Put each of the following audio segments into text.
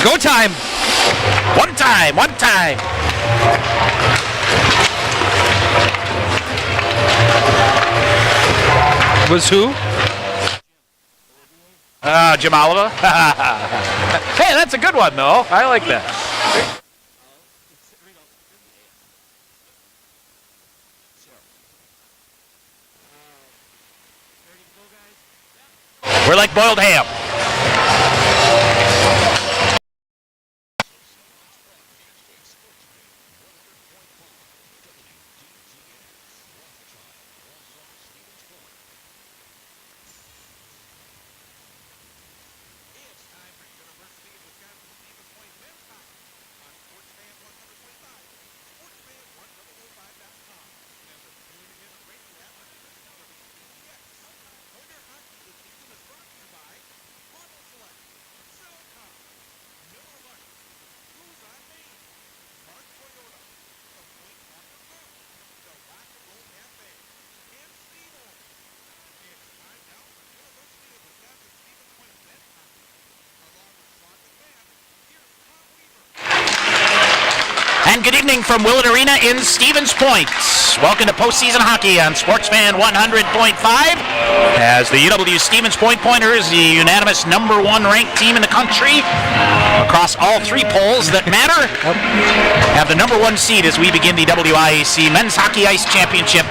Go time. One time. Was who? Jim Oliver. Hey, that's a good one, though. I like that. We're like boiled ham. And good evening from Willett Arena in Stevens Point. Welcome to postseason hockey on Sportsfan 100.5 as the UW Stevens Point Pointers, the unanimous #1 ranked team in the country across all three polls that matter, have the #1 seed as we begin the WIAC Men's Hockey Ice Championship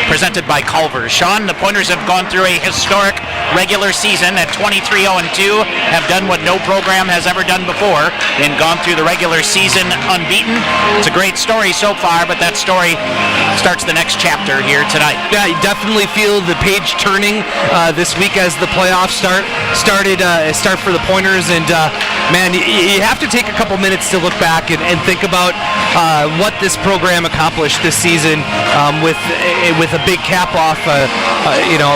presented by Culver. Sean, the Pointers have gone through a historic regular season at 23-0-2, have done what no program has ever done before and gone through the regular season unbeaten. It's a great story so far, but that story starts the next chapter here tonight. Yeah, you definitely feel the page turning this week as the playoffs start for the Pointers, and man, you have to take a couple minutes to look back and think about what this program accomplished this season with a big cap off.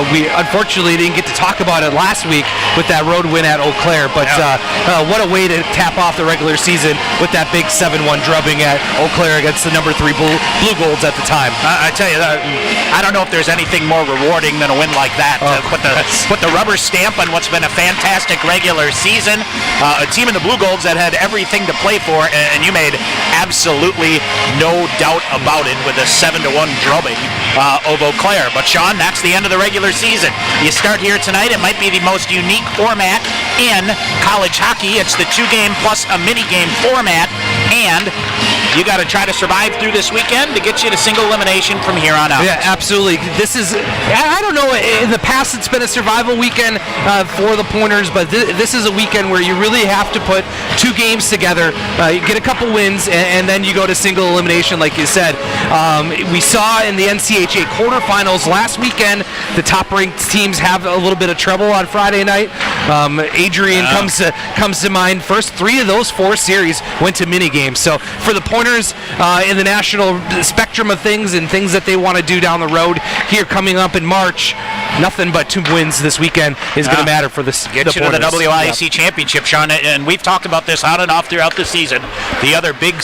We unfortunately didn't get to talk about it last week with that road win at Eau Claire, but what a way to tap off the regular season with that big 7-1 drubbing at Eau Claire against the #3 Blue Golds at the time. I tell you, I don't know if there's anything more rewarding than a win like that. Put the rubber stamp on what's been a fantastic regular season. A team in the Blue Golds that had everything to play for, and you made absolutely no doubt about it with a 7-1 drubbing of Eau Claire. But Sean, that's the end of the regular season. You start here tonight. It might be the most unique format in college hockey. It's the 2-game plus a mini-game format, and you got to try to survive through this weekend to get you to single elimination from here on out. Yeah, absolutely. This is, I don't know, in the past it's been a survival weekend for the Pointers, but this is a weekend where you really have to put 2 games together, you get a couple wins, and then you go to single elimination, like you said. We saw in the NCHA quarterfinals last weekend, the top-ranked teams have a little bit of trouble on Friday night. Adrian comes to mind first. 3 of those 4 series went to mini-games. So for the Pointers in the national spectrum of things and things that they want to do down the road here coming up in March, nothing but 2 wins this weekend is going to matter for this. Get you to the WIAC Championship, Sean, and we've talked about this on and off throughout the season. The other big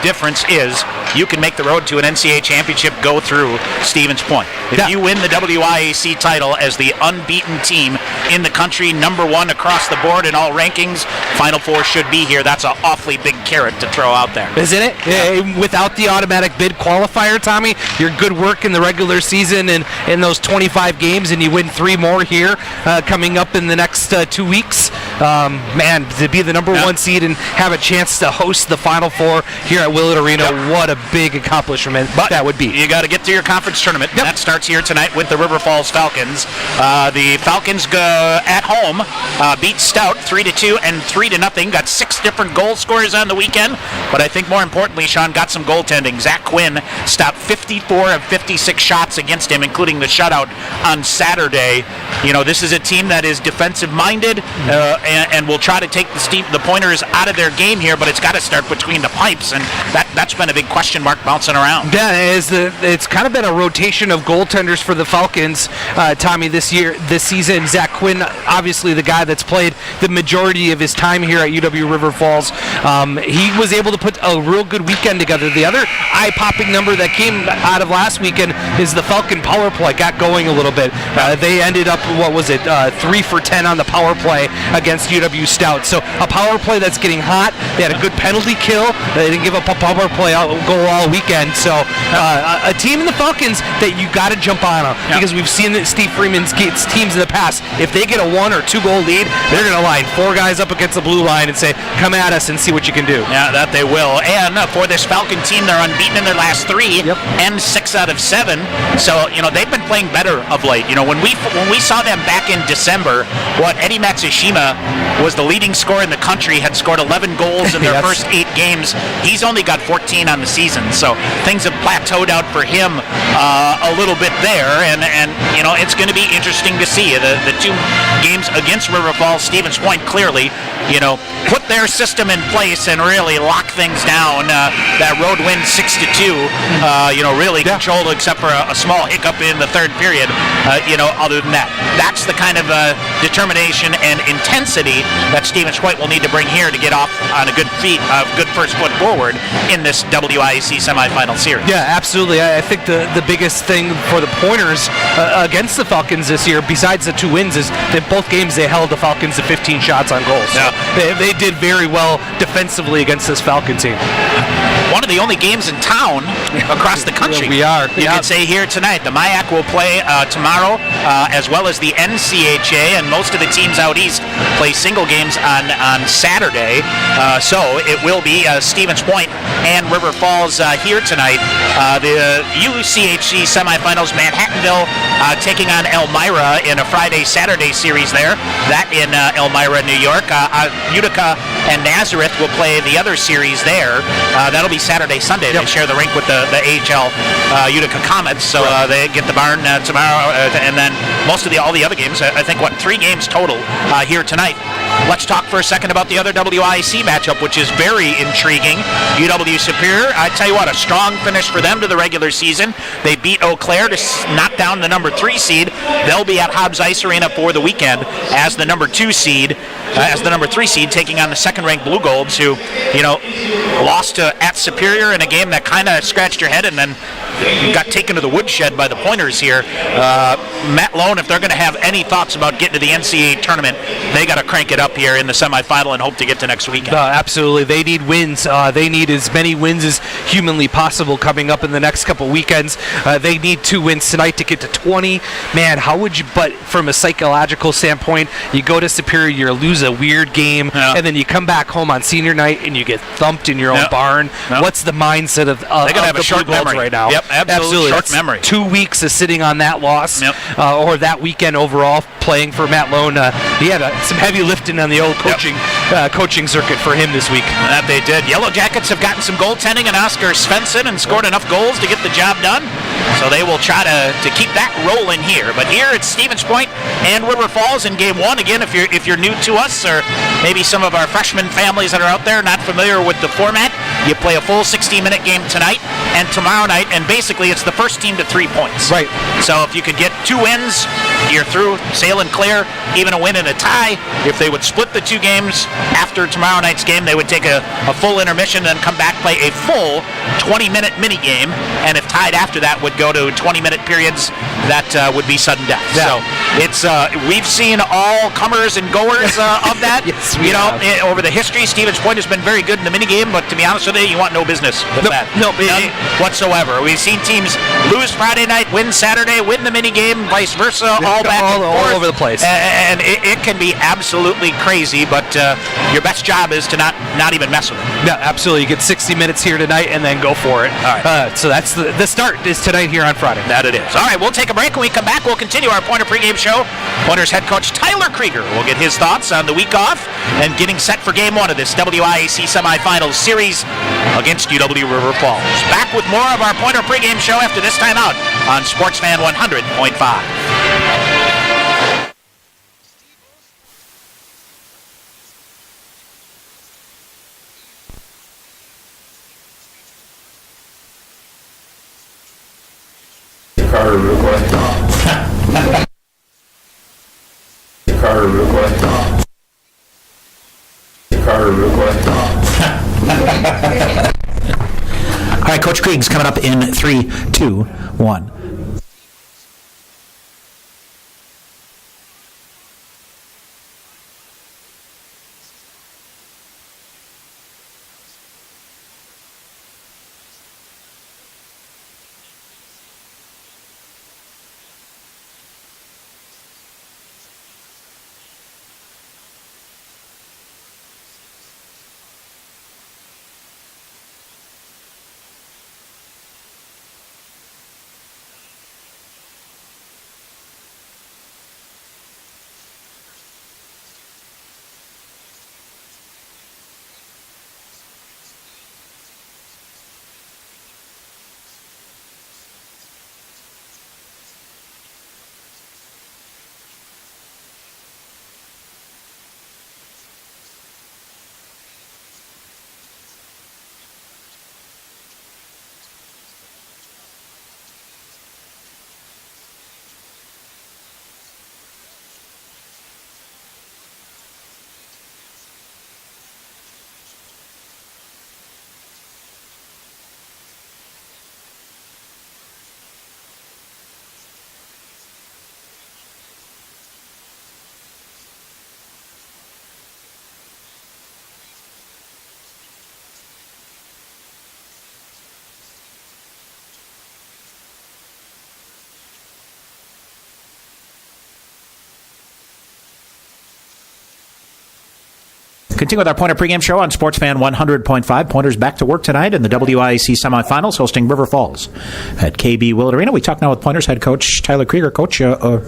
difference is you can make the road to an NCAA championship go through Stevens Point. If you win the WIAC title as the unbeaten team in the country, #1 across the board in all rankings, Final Four should be here. That's an awfully big carrot to throw out there. Isn't it? Yeah. Without the automatic bid qualifier, Tommy, your good work in the regular season and in those 25 games, and you win 3 more here coming up in the next 2 weeks. Man, to be the #1 seed and have a chance to host the Final Four here at Willett Arena, what a big accomplishment that would be. You got to get to your conference tournament. That starts here tonight with the River Falls Falcons. The Falcons go at home, beat Stout 3-2 and 3-0. Got 6 different goal scorers on the weekend, but I think more importantly, Sean, got some goaltending. Zach Quinn stopped 54 of 56 shots against him, including the shutout on Saturday. You know, this is a team that is defensive-minded and will try to take the Pointers out of their game here, but it's got to start between the pipes, and that's been a big question mark bouncing around. Yeah, it's kind of been a rotation of goaltenders for the Falcons, Tommy, this season. Zach Quinn, obviously the guy that's played the majority of his time here at UW River Falls. He was able to put a real good weekend together. The other eye-popping number that came out of last weekend is the Falcon power play got going a little bit. They ended up, 3 for 10 on the power play against against UW Stout. So a power play that's getting hot. They had a good penalty kill. They didn't give up a power play goal all weekend. So a team in the Falcons that you got to jump on because we've seen that Steve Freeman's teams in the past. If they get a 1 or 2 goal lead, they're going to line 4 guys up against the blue line and say, come at us and see what you can do. Yeah, that they will. And for this Falcon team, they're unbeaten in their last 3 and 6 out of 7. So, they've been playing better of late. When we saw them back in December, Eddie Matsushima was the leading scorer in the country, had scored 11 goals in their first 8 games. He's only got 14 on the season. So things have plateaued out for him a little bit there. And it's going to be interesting to see. The 2 games against River Falls, Stevens Point clearly, put their system in place and really lock things down. That road win 6-2, really controlled except for a small hiccup in the third period. Other than that, that's the kind of determination and intensity that Stevens Point will need to bring here to get off on a good first foot forward in this WIAC semifinal series. Yeah, absolutely. I think the biggest thing for the Pointers against the Falcons this year, besides the 2 wins, is that both games they held the Falcons to 15 shots on goal. So they did very well defensively against this Falcon team. One of the only games in town across the country. We are. You could say here tonight. The WIAC will play tomorrow, as well as the NCHA, and most of the teams out east play single games on Saturday. So it will be Stevens Point and River Falls here tonight. The UCHC semifinals, Manhattanville taking on Elmira in a Friday-Saturday series there. That in Elmira, New York. Utica and Nazareth will play the other series there. That'll be Saturday, Sunday. They share the rink with the AHL Utica Comets, so they get the barn tomorrow, and then all the other games. I think 3 games total here tonight. Let's talk for a second about the other WIAC matchup, which is very intriguing. UW Superior, I tell you what, a strong finish for them to the regular season. They beat Eau Claire to knock down the number 3 seed. They'll be at Hobbs Ice Arena for the weekend as the number 2 seed, as the number 3 seed, taking on the second-ranked Blue Golds, who, lost at Superior in a game that kind of scratched your head, and then got taken to the woodshed by the Pointers here. Matt Lone, if they're going to have any thoughts about getting to the NCAA tournament, they got to crank it up here in the semifinal and hope to get to next weekend. Absolutely. They need wins. They need as many wins as humanly possible coming up in the next couple weekends. They need 2 wins tonight to get to 20. Man, how would you, but from a psychological standpoint, you go to Superior, you lose a weird game, and then you come back home on senior night and you get thumped in your own barn. What's the mindset of they gotta have the a short Blue Golds memory right now? Yep, absolutely. Short memory. 2 weeks of sitting on that loss, or that weekend overall playing for Matt Lone. He had some heavy lifting on the old coaching circuit for him this week. That they did. Yellow Jackets have gotten some goaltending and Oscar Svensson and scored enough goals to get the job done. So they will try to keep that rolling here. But here it's Stevens Point and River Falls in game 1. Again, if you're new to us, or maybe some of our freshman families that are out there not familiar with the format, you play a full 60-minute game tonight and tomorrow night, and basically it's the first team to 3 points. Right. So if you could get 2 wins, you're through, sail and clear. Even a win and a tie. If they would split the 2 games after tomorrow night's game, they would take a full intermission, then come back, play a full 20-minute mini game, and if tied after that, would go to 20-minute periods. That would be sudden death. So it's we've seen all comers and goers of that. Yes, over the history, Stevens Point has been very good in the mini game, but to be honest with you, you want no business with that. None whatsoever. We've seen teams lose Friday night, win Saturday, win the mini game, vice versa, all back and forth. All over the place. And it can be absolutely crazy, but your best job is to not even mess with it. Yeah, absolutely. You get 60 minutes here tonight and then go for it. All right. So that's the start is tonight here on Friday. That it is. All right, we'll take a break. When we come back, we'll continue our Pointer pregame show. Pointers head coach Tyler Krieger will get his thoughts on the week off and getting set for game 1 of this WIAC semifinals series against UW River Falls. Back with more of our Pointer pregame show after this time out on Sportsfan 100.5. Carter real quick. Carter real quick. Carter real quick. All right, Coach Krieg's coming up in 3, 2, 1. Continue with our Pointer pregame show on Sportsfan 100.5. Pointers back to work tonight in the WIAC semifinals, hosting River Falls at KB Willett Arena. We talk now with Pointers head coach Tyler Krieger. Coach, a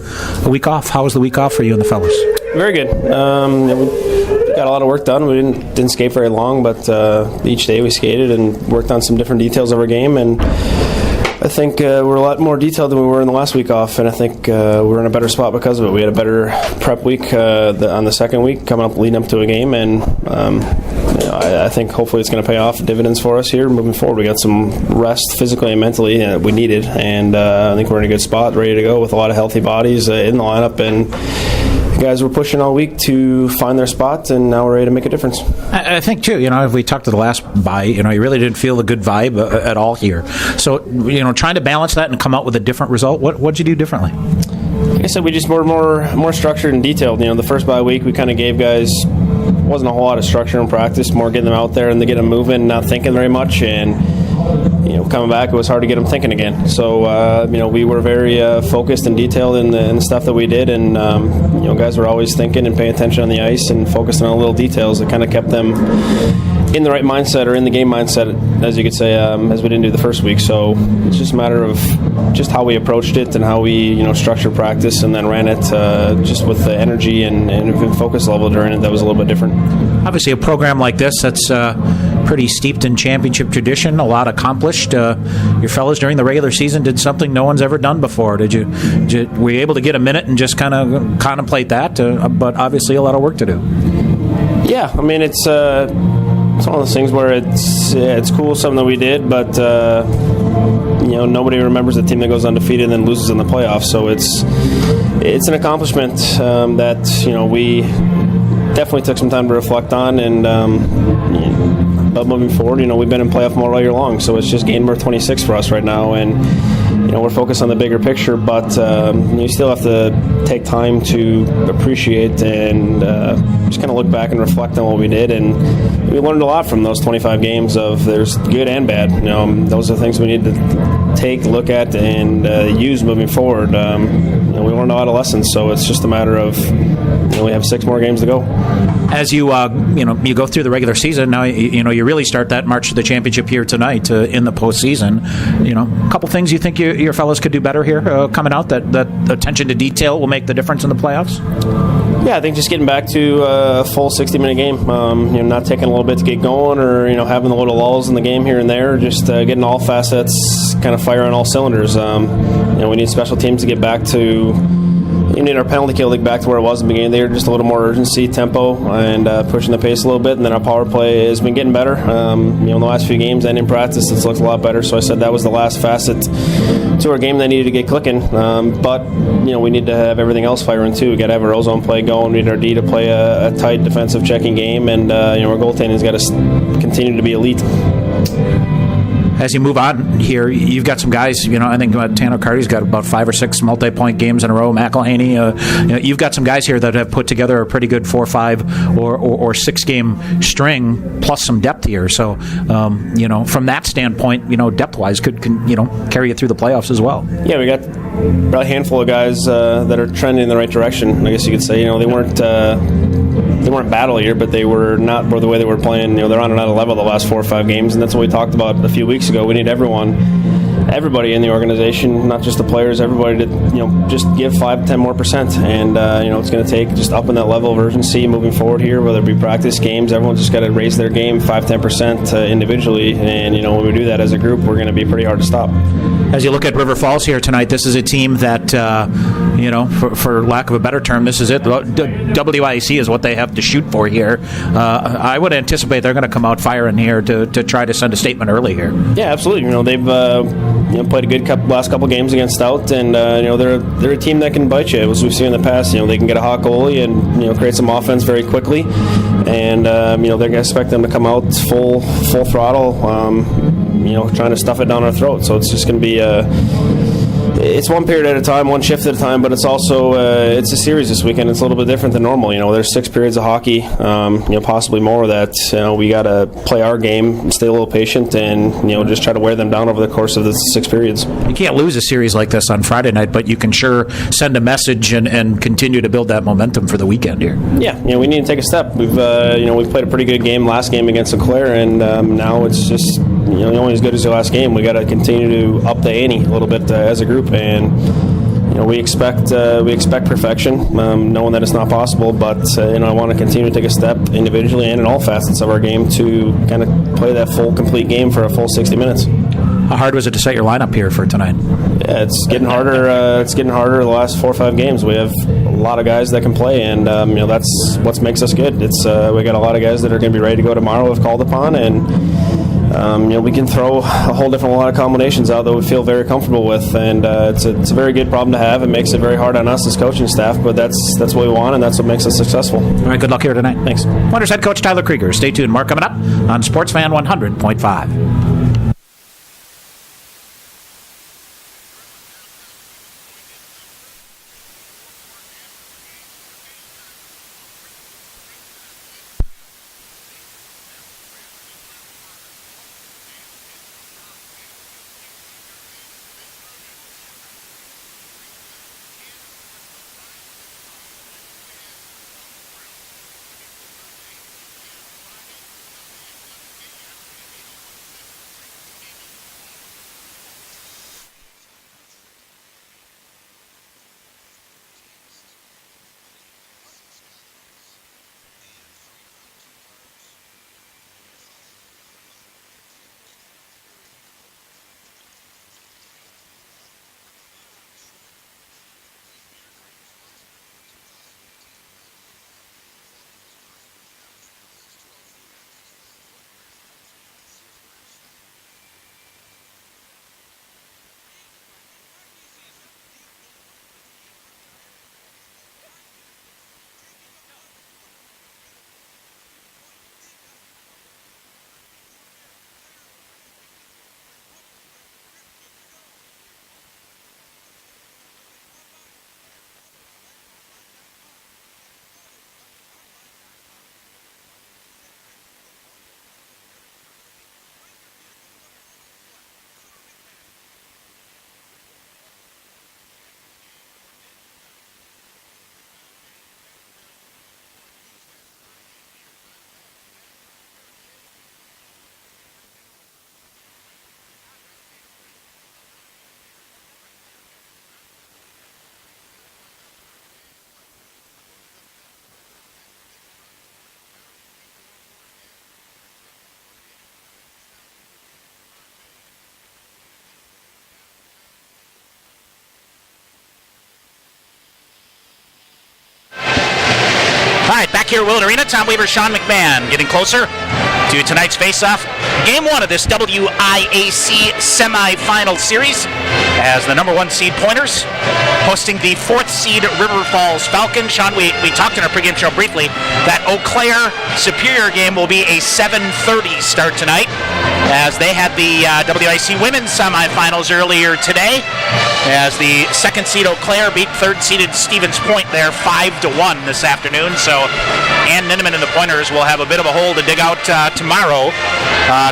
week off. How was the week off for you and the fellas? Very good. We got a lot of work done. We didn't skate very long, but each day we skated and worked on some different details of our game. And I think we're a lot more detailed than we were in the last week off, and I think we're in a better spot because of it. We had a better prep week on the second week, leading up to a game, and I think hopefully it's going to pay off dividends for us here moving forward. We got some rest physically and mentally that we needed, and I think we're in a good spot, ready to go with a lot of healthy bodies in the lineup, and guys were pushing all week to find their spot, and now we're ready to make a difference. I think, too, if we talked to the last bye, you really didn't feel the good vibe at all here. So, trying to balance that and come out with a different result, what'd you do differently? Like I said, we just were more structured and detailed. The first bye week, we kind of gave guys, wasn't a whole lot of structure in practice, more getting them out there and to get them moving, not thinking very much, and coming back, it was hard to get them thinking again. So, we were very focused and detailed in the stuff that we did, and guys were always thinking and paying attention on the ice and focusing on little details that kind of kept them in the right mindset or in the game mindset, as you could say, as we didn't do the first week. So it's just a matter of just how we approached it and how we, structured practice and then ran it just with the energy and focus level during it that was a little bit different. Obviously, a program like this that's pretty steeped in championship tradition, a lot accomplished. Your fellas during the regular season did something no one's ever done before. Were you able to get a minute and just kind of contemplate that? But obviously, a lot of work to do. Yeah, I mean it's one of those things where it's cool, something that we did, but nobody remembers the team that goes undefeated and then loses in the playoffs. So it's an accomplishment that we definitely took some time to reflect on, and but moving forward, we've been in playoff mode all year long, so it's just game number 26 for us right now, and we're focused on the bigger picture, but you still have to take time to appreciate and just kind of look back and reflect on what we did, and we learned a lot from those 25 games. There's good and bad. Those are things we need to take, look at, and use moving forward. We learned a lot of lessons, so it's just a matter of we have 6 more games to go. As you you go through the regular season, now you really start that march to the championship here tonight in the postseason. A couple things you think your fellas could do better here coming out. That attention to detail will make the difference in the playoffs. Yeah, I think just getting back to a full 60-minute game. Not taking a little bit to get going, or having the little lulls in the game here and there. Just getting all facets kind of fire on all cylinders. We need special teams to get back to. You need our penalty kill league back to where it was in the beginning. They were just a little more urgency, tempo, and pushing the pace a little bit. And then our power play has been getting better. In the last few games and in practice, it's looked a lot better. So I said that was the last facet to our game that needed to get clicking. But we need to have everything else firing too. We got to have our ozone play going. We need our D to play a tight defensive checking game, and our goaltending's got to continue to be elite. As you move on here, you've got some guys, I think Tanner Carty's got about 5 or 6 multi-point games in a row. McElhaney, you've got some guys here that have put together a pretty good 4, 5, or 6 game string, plus some depth here. So, from that standpoint, depth-wise, could carry you through the playoffs as well. Yeah, we got probably a handful of guys that are trending in the right direction. I guess you could say, they weren't battle here, but they were not the way they were playing. They're on another level the last 4 or 5 games, and that's what we talked about a few weeks ago. We need everybody in the organization, not just the players, everybody to just give 5-10% more, and it's going to take just upping that level of urgency moving forward here, whether it be practice games. Everyone's just got to raise their game 5-10% individually, and when we do that as a group, we're going to be pretty hard to stop. As you look at River Falls here tonight, this is a team that for lack of a better term, this is it. WIAC is what they have to shoot for here. I would anticipate they're going to come out firing here to try to send a statement early here. Yeah, absolutely. They've played a good last couple games against Stout, and they're a team that can bite you. As we've seen in the past, they can get a hot goalie and create some offense very quickly, and they're going to expect them to come out full throttle, trying to stuff it down our throat. So it's just going to be it's one period at a time, one shift at a time, but it's also it's a series this weekend. It's a little bit different than normal. There's 6 periods of hockey, possibly more of that. We got to play our game, stay a little patient, and just try to wear them down over the course of the 6 periods. You can't lose a series like this on Friday night, but you can sure send a message and continue to build that momentum for the weekend here. Yeah, we need to take a step. We've played a pretty good game last game against Eau Claire, and now it's just only as good as your last game. We got to continue to up the ante a little bit as a group, and we expect perfection, knowing that it's not possible. But I want to continue to take a step individually and in all facets of our game to kind of play that full, complete game for a full 60 minutes. How hard was it to set your lineup here for tonight? Yeah, it's getting harder. It's getting harder the last 4 or 5 games. We have a lot of guys that can play, and that's what makes us good. It's we got a lot of guys that are going to be ready to go tomorrow if called upon, and we can throw a whole different lot of combinations out that we feel very comfortable with, and it's a very good problem to have. It makes it very hard on us as coaching staff, but that's what we want, and that's what makes us successful. All right, good luck here tonight. Thanks. Pointers head coach Tyler Krieger. Stay tuned. More coming up on Sportsfan 100.5. All right, back here at Willett Arena, Tom Weaver, Sean McMahon, getting closer to tonight's face-off. Game 1 of this WIAC Semifinal series as the number 1 seed Pointers hosting the 4th seed River Falls Falcons. Sean, we talked in our pregame show briefly that Eau Claire Superior game will be a 7:30 start tonight, as they had the WIC women's semifinals earlier today, as the 2nd seed Eau Claire beat 3rd seeded Stevens Point there 5-1 this afternoon. So Ann Ninneman and the Pointers will have a bit of a hole to dig out tomorrow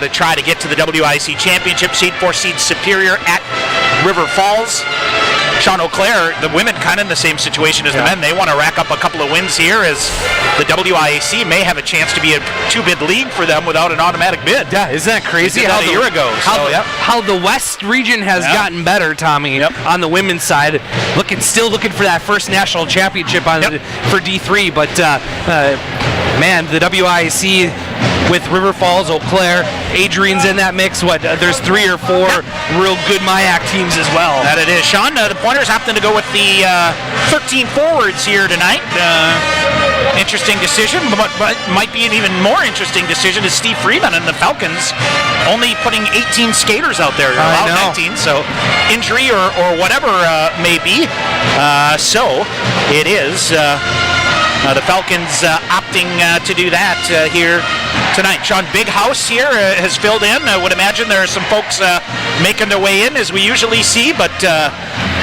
to try to get to the WIC Championship. Seed 4 seed Superior at River Falls. Sean, Eau Claire, the women kind of in the same situation as the men. They want to rack up a couple of wins here, as the WIAC may have a chance to be a 2-bid league for them without an automatic bid. Yeah, isn't that crazy? They did that a year ago. How the West region has gotten better, Tommy, on the women's side. Still looking for that first national championship for D3, but man, the WIAC with River Falls, Eau Claire, Adrian's in that mix. There's 3 or 4 real good MIAC teams as well. That it is. Sean, the Pointers happen to go with the 13 forwards here tonight. Interesting decision, but might be an even more interesting decision is Steve Freeman and the Falcons only putting 18 skaters out there. Allowed 19, so injury or whatever may be. So it is the Falcons opting to do that here tonight. Sean, Big House here has filled in. I would imagine there are some folks making their way in, as we usually see, but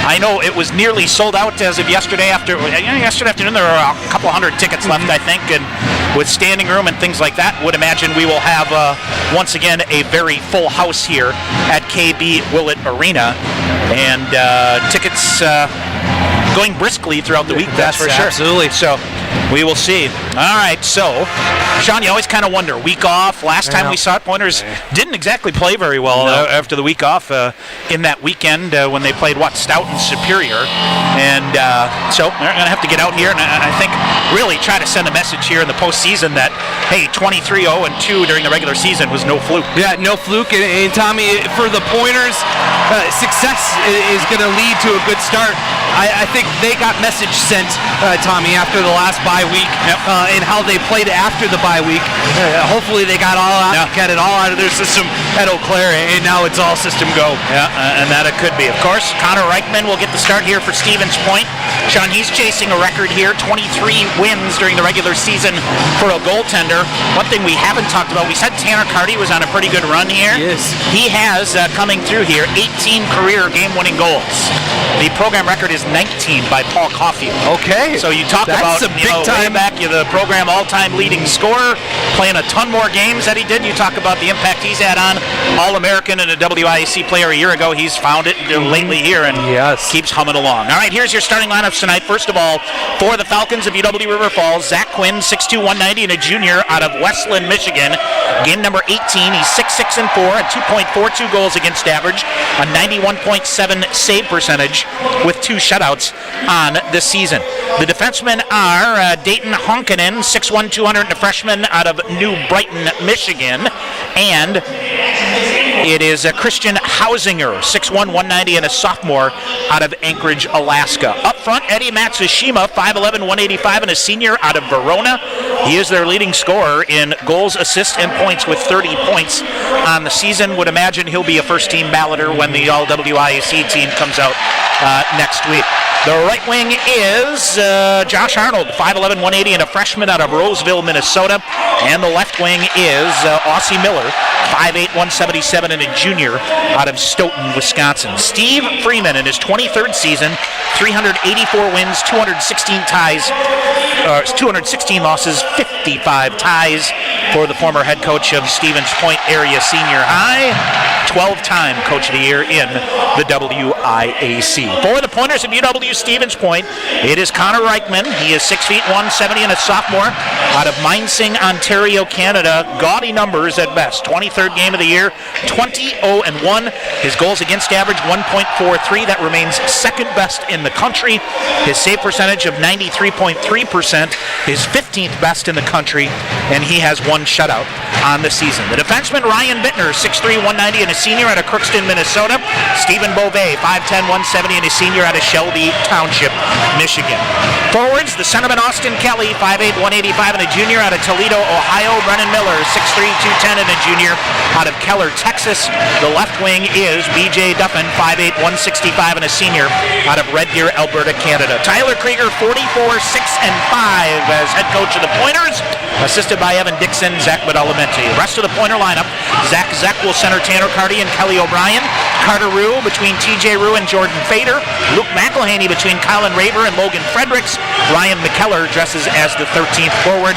I know it was nearly sold out as of yesterday afternoon. There are a couple hundred tickets left, I think, and with standing room and things like that, would imagine we will have once again a very full house here at KB Willett Arena, and tickets going briskly throughout the week. That's for sure. Absolutely. So we will see. All right. So, Sean, you always kind of wonder. Week off. Last time we saw it, Pointers didn't exactly play very well after the week off in that weekend when they played Stout and Superior, and so they're going to have to get out here and I think really try to send a message here in the postseason that hey, 23-0-2 during the regular season was no fluke. Yeah, no fluke. And Tommy, for the Pointers, success is going to lead to a good start. I think they got message sent, Tommy, after the last bye week, and how they played after the bye week. Hopefully they got it all out of their system at Eau Claire, and now it's all system go. Yeah, and that it could be. Of course, Connor Reichman will get the start here for Stevens Point. Sean, he's chasing a record here, 23 wins during the regular season for a goaltender. One thing we haven't talked about, we said Tanner Carty was on a pretty good run here. Yes. He has, coming through here, 18 career game-winning goals. The program record is 19 by Paul Caulfield. Okay. So you talk That's about, a big time. way back, the program all-time leading scorer, playing a ton more games that he did. You talk about the impact he's had on All-American and a WIAC player a year ago. He's found it lately here and keeps humming along. All right, here's your starting lineups tonight. First of all, for the Falcons of UW River Falls, Zach Quinn, 6'2", 190, and a junior out of Westland, Michigan. Game number 18, he's 6'6", and 4, and 2.42 goals against average, a 91.7 save percentage with 2 shutouts on the season. The defensemen are Dayton Honkanen, 6'1", 200, and a freshman out of New Brighton, Michigan, and it is Christian Hausinger, 6'1", 190, and a sophomore out of Anchorage, Alaska. Up front, Eddie Matsushima, 5'11", 185, and a senior out of Verona. He is their leading scorer in goals, assists, and points with 30 points on the season. Would imagine he'll be a first-team balloter when the All-WIAC team comes out next week. The right wing is Josh Arnold, 5'11", 180, and a freshman out of Roseville, Minnesota. And the left wing is Aussie Miller, 5'8", 177, and a junior out of Stoughton, Wisconsin. Steve Freeman in his 23rd season, 384 wins, 216 losses, 55 ties for the former head coach of Stevens Point Area Senior High, 12-time Coach of the Year in the WIAC. For the Pointers of UW Stevens Point, it is Connor Reichman. He is 6 feet 170 and a sophomore out of Minesing, Ontario, Canada. Gaudy numbers at best. 23rd game of the year, 20-0-1. His goals against average, 1.43. That remains second best in the country. His save percentage of 93.3%, his 15th best in the country, and he has 1 shutout on the season. The defenseman Ryan Bittner, 6'3", 190, and a senior out of Crookston, Minnesota. Stephen Beauvais, 5'10", 170, and a senior out of Shelby Township, Michigan. Forwards, the centerman Austin Kelly, 5'8", 185, and a junior out of Toledo, Ohio. Brennan Miller, 6'3", 210, and a junior out of Keller, Texas. The left wing is BJ Duffin, 5'8", 165, and a senior out of Red Deer, Alberta, Canada. Tyler Krieger, 44, 6, and 5 as head coach of the Pointers, assisted by Evan Dixon, Zach Badalamente. The rest of the Pointer lineup, Zach will center Tanner Carty and Kelly O'Brien. Carter Rue between TJ Rue and Jordan Fader. Luke McElhaney between Colin Raver and Logan Fredericks. Ryan McKellar dresses as the 13th forward.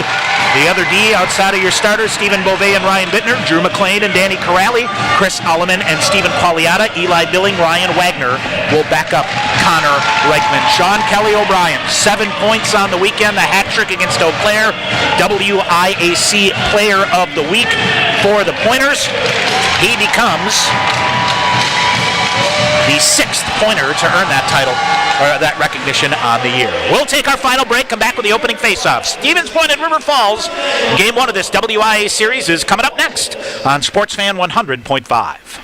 The other D outside of your starters, Stephen Beauvais and Ryan Bittner, Drew McLean and Danny Corrali, Chris Alleman and Stephen Pauliata, Eli Billing, Ryan Wagner will back up Connor Reichman. Sean Kelly O'Brien, 7 points on the weekend, the hat trick against Eau Claire, WIAC Player of the Week for the Pointers. He becomes the 6th Pointer to earn that title, or that recognition on the year. We'll take our final break, come back with the opening face-off. Stevens Point and River Falls. Game 1 of this WIA series is coming up next on Sportsfan 100.5.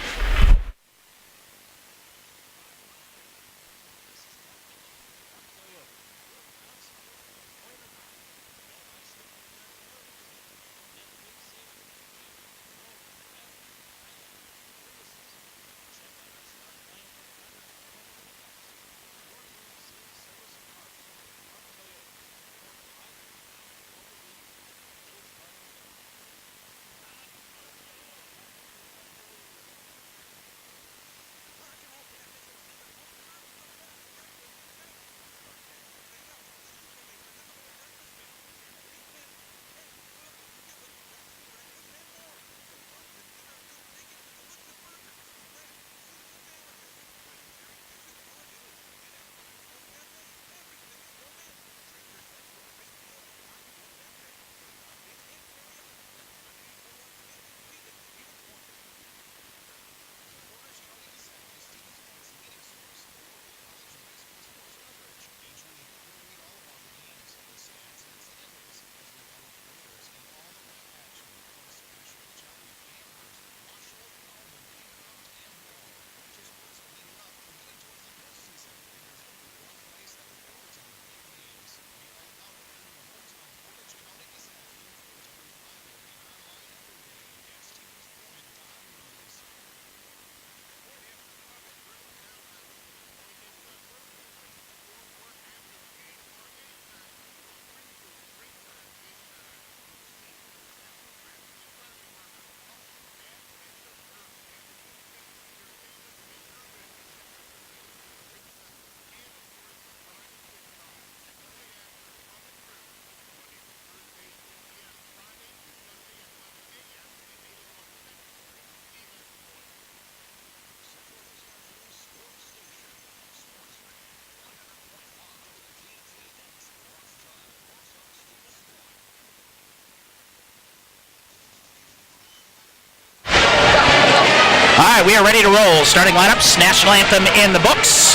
All right, we are ready to roll. Starting lineups, national anthem in the books.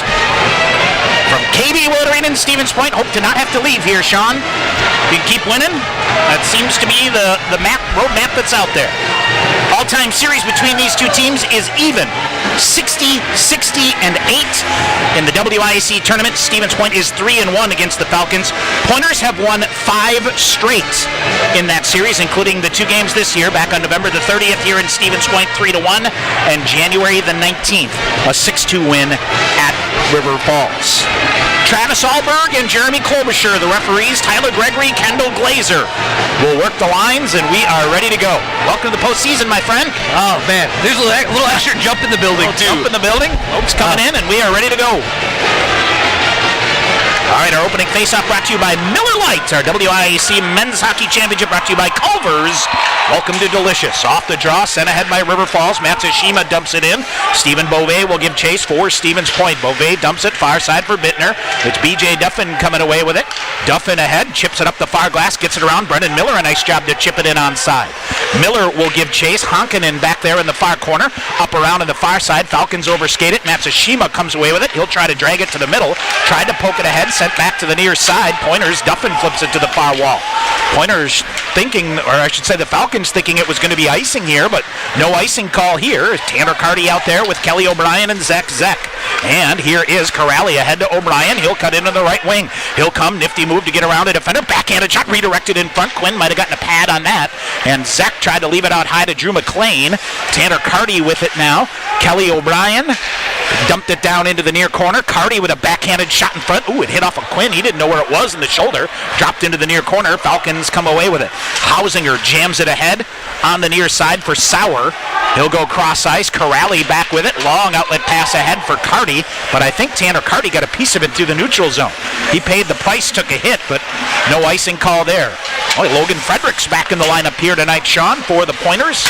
From KB Willard Arena in Stevens Point, hope to not have to leave here, Sean. You can keep winning. That seems to be the road map that's out there. All-time series between these two teams is even, 60, 60, and 8. In the WIAC tournament, Stevens Point is 3-1 against the Falcons. Pointers have won 5 straight in that series, including the 2 games this year, back on November the 30th here in Stevens Point, 3-1, and January the 19th, a 6-2 win at River Falls. Travis Alberg and Jeremy Klobuchar, the referees. Tyler Gregory, Kendall Glazer will work the lines, and we are ready to go. Welcome to the postseason, my friend. Oh, man. There's a little extra jump in the building, too. Jump in the building. Folks coming in, and we are ready to go. All right, our opening face-off brought to you by Miller Lite. Our WIAC Men's Hockey Championship brought to you by Culver's. Welcome to Delicious. Off the draw, sent ahead by River Falls. Matsushima dumps it in. Stephen Beauvais will give chase for Stevens Point. Beauvais dumps it far side for Bittner. It's B.J. Duffin coming away with it. Duffin ahead, chips it up the far glass, gets it around. Brendan Miller, a nice job to chip it in onside. Miller will give chase. Honkanen back there in the far corner. Up around on the far side. Falcons overskate it. Matsushima comes away with it. He'll try to drag it to the middle. Tried to poke it ahead. Sent back to the near side. Pointers. Duffin flips it to the far wall. Pointers thinking, or I should say the Falcons thinking it was going to be icing here, but no icing call here. Tanner Carty out there with Kelly O'Brien and Zach Zeck. And here is Corrali ahead to O'Brien. He'll cut into the right wing. He'll come. Nifty move to get around a defender. Backhanded shot redirected in front. Quinn might have gotten a pad on that. And Zach tried to leave it out high to Drew McLean. Tanner Carty with it now. Kelly O'Brien dumped it down into the near corner. Carty with a backhanded shot in front. Ooh, it hit off of Quinn. He didn't know where it was in the shoulder. Dropped into the near corner. Falcons come away with it. Hausinger jams it ahead on the near side for Sauer. He'll go cross ice. Corrali back with it. Long outlet pass ahead for Carty. But I think Tanner Carty got a piece of it through the neutral zone. He paid the price, took a hit, but no icing call there. Oh, Logan Fredericks back in the lineup here tonight, Sean, for the Pointers.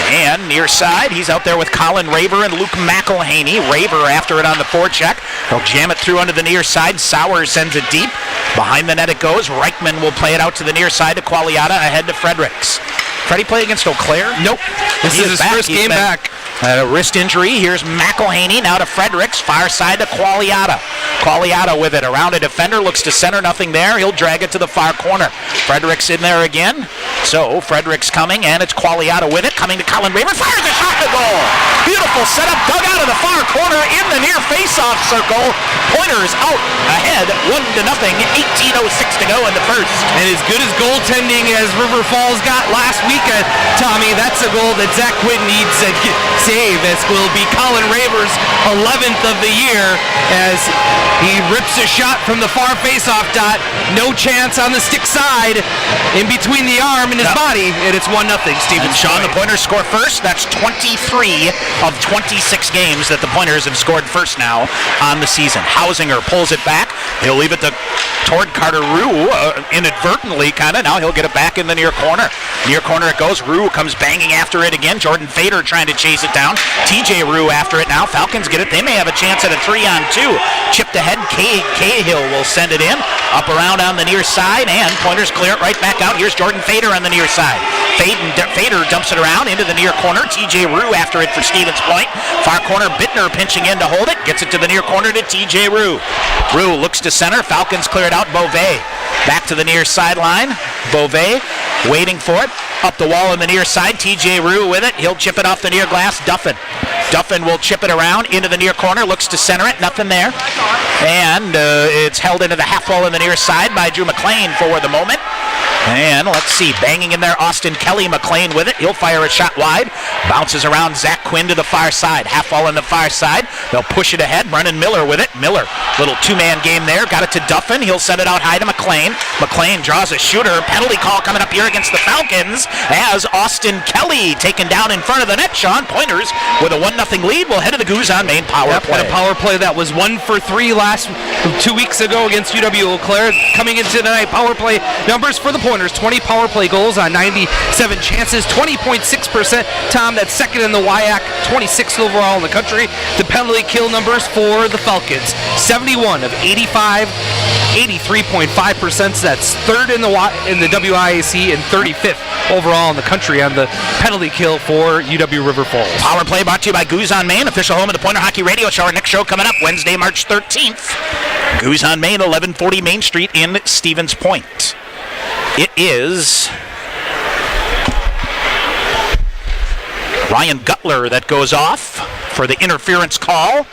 And near side, he's out there with Colin Raver and Luke McElhaney. Raver after it on the forecheck. He'll jam it through onto the near side. Sauer sends it deep. Behind the net it goes. Reichman will play it out to the near side to Qualiata, ahead to Fredericks. Freddie play against Eau Claire? Nope. This is his first game back. A wrist injury. Here's McElhaney now to Fredericks. Far side to Qualiata. Qualiata with it. Around a defender. Looks to center. Nothing there. He'll drag it to the far corner. Fredericks in there again. So Fredericks coming, and it's Qualiata with it. Coming to Colin Raver. Fires a shot to goal. Beautiful setup. Dug out of the far corner in the near face-off circle. Pointers out ahead. 1-0. 18:06 to go in the first. And as good as goaltending as River Falls got last week, Tommy, that's a goal that Zach Quinn needs to save. This will be Colin Raver's 11th of the year as he rips a shot from the far face-off dot. No chance on the stick side, in between the arm and his body, and it's 1-0. Stephen Sean, the Pointers score first. That's 23 of 26 games that the Pointers have scored first now on the season. Hausinger pulls it back. He'll leave it toward Carter Rue, inadvertently kind of. Now he'll get it back in the near corner. Near corner it goes. Rue comes banging after it again. Jordan Fader trying to chase it down. TJ Rue after it now. Falcons get it. They may have a chance at a 3-on-2. Chipped ahead. Cahill will send it in. Up around on the near side, and Pointers clear it right back out. Here's Jordan Fader on the near side. Fader dumps it around into the near corner. TJ Rue after it for Stevens Point. Far corner, Bittner pinching in to hold it. Gets it to the near corner to TJ Rue. Rue looks to center. Falcons clear it out. Beauvais back to the near sideline. Beauvais waiting for it. Up the wall on the near side. TJ Rue with it. He'll chip it off the near glass. Duffin will chip it around into the near corner. Looks to center it. Nothing there. And it's held into the half wall on the near side by Drew McLean for the moment. And let's see, banging in there, Austin Kelly. McLean with it. He'll fire a shot wide. Bounces around Zach Quinn to the far side. Half wall on the far side. They'll push it ahead. Brennan Miller with it. Miller, little two-man game there. Got it to Duffin. He'll send it out high to McLean. McLean draws a shooter. Penalty call coming up here against the Falcons as Austin Kelly taken down in front of the net. Sean, Pointers with a 1-0 lead. We'll head to the Goose on main power play. And a power play that was 1 for 3 last 2 weeks ago against UW Eau Claire. Coming into tonight, power play numbers for the Pointers: 20 power play goals on 97 chances, 20.6%. Tom, that's second in the WIAC, 26th overall in the country. The penalty kill numbers for the Falcons: 71 of 85 83.5%. So that's third in the WIAC and 35th overall in the country on the penalty kill for UW River Falls. Power play brought to you by Goose on Main, official home of the Pointer Hockey Radio Show. Our next show coming up Wednesday, March 13th. Goose on Main, 1140 Main Street in Stevens Point. It is Ryan Gutler that goes off for the interference call.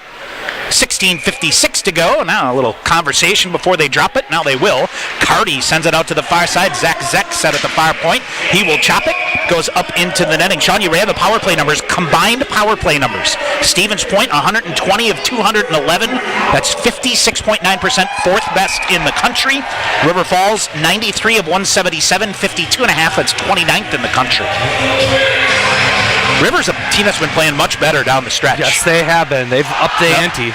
16:56 to go. Now a little conversation before they drop it. Now they will. Carty sends it out to the far side. Zach Zeck set at the far point. He will chop it. Goes up into the netting. Sean, you ran the power play numbers. Combined power play numbers. Stevens Point, 120 of 211. That's 56.9%. Fourth best in the country. River Falls, 93 of 177. 52.5. That's 29th in the country. River's a team that's been playing much better down the stretch. Yes, they have been. They've upped the ante.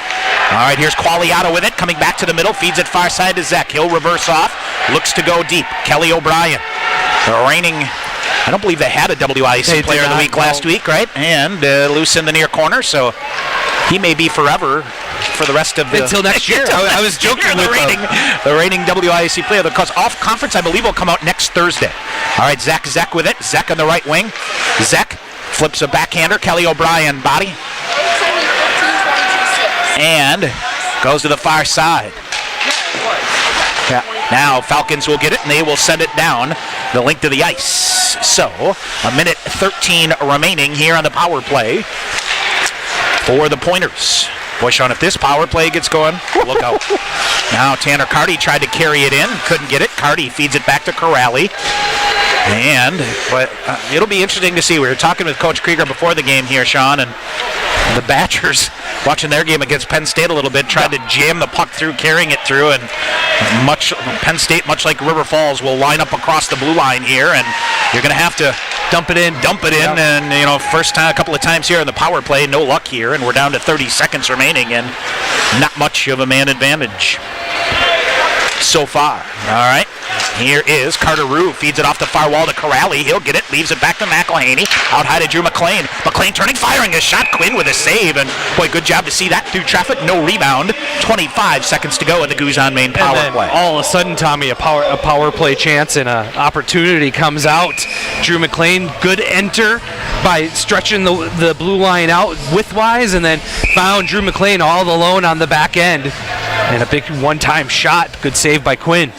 All right, here's Qualiato with it, coming back to the middle, feeds it far side to Zek. He'll reverse off, looks to go deep. Kelly O'Brien, the reigning, I don't believe they had a WIAC player of the week last week, right? And loose in the near corner, so he may be forever for the rest of the... Until next year. I was joking with the reigning WIAC player. The off conference, I believe, will come out next Thursday. All right, Zek with it. Zek on the right wing. Zek flips a backhander. Kelly O'Brien body. And goes to the far side. Yeah. Now Falcons will get it and they will send it down the length of the ice. So, a minute 13 remaining here on the power play for the Pointers. Boy, Sean, if this power play gets going, look out. Now Tanner Carty tried to carry it in, couldn't get it. Carty feeds it back to Corrali. But it'll be interesting to see. We were talking with Coach Krieger before the game here, Sean, and the Badgers, watching their game against Penn State a little bit, tried to jam the puck through, carrying it through, and Penn State, much like River Falls, will line up across the blue line here, and you're going to have to dump it in, and first time, a couple of times here in the power play, no luck here, and we're down to 30 seconds remaining, and not much of a man advantage so far. All right. Here is Carter Rue, feeds it off the far wall to Corrali. He'll get it, leaves it back to McElhaney. Out high to Drew McLean. McLean turning, firing a shot. Quinn with a save, and boy, good job to see that through traffic. No rebound. 25 seconds to go in the Goose on Main power play. All of a sudden, Tommy, a power play chance and an opportunity comes out. Drew McLean, good enter by stretching the blue line out widthwise, and then found Drew McLean all alone on the back end. And a big one-time shot. Good save by Quinn.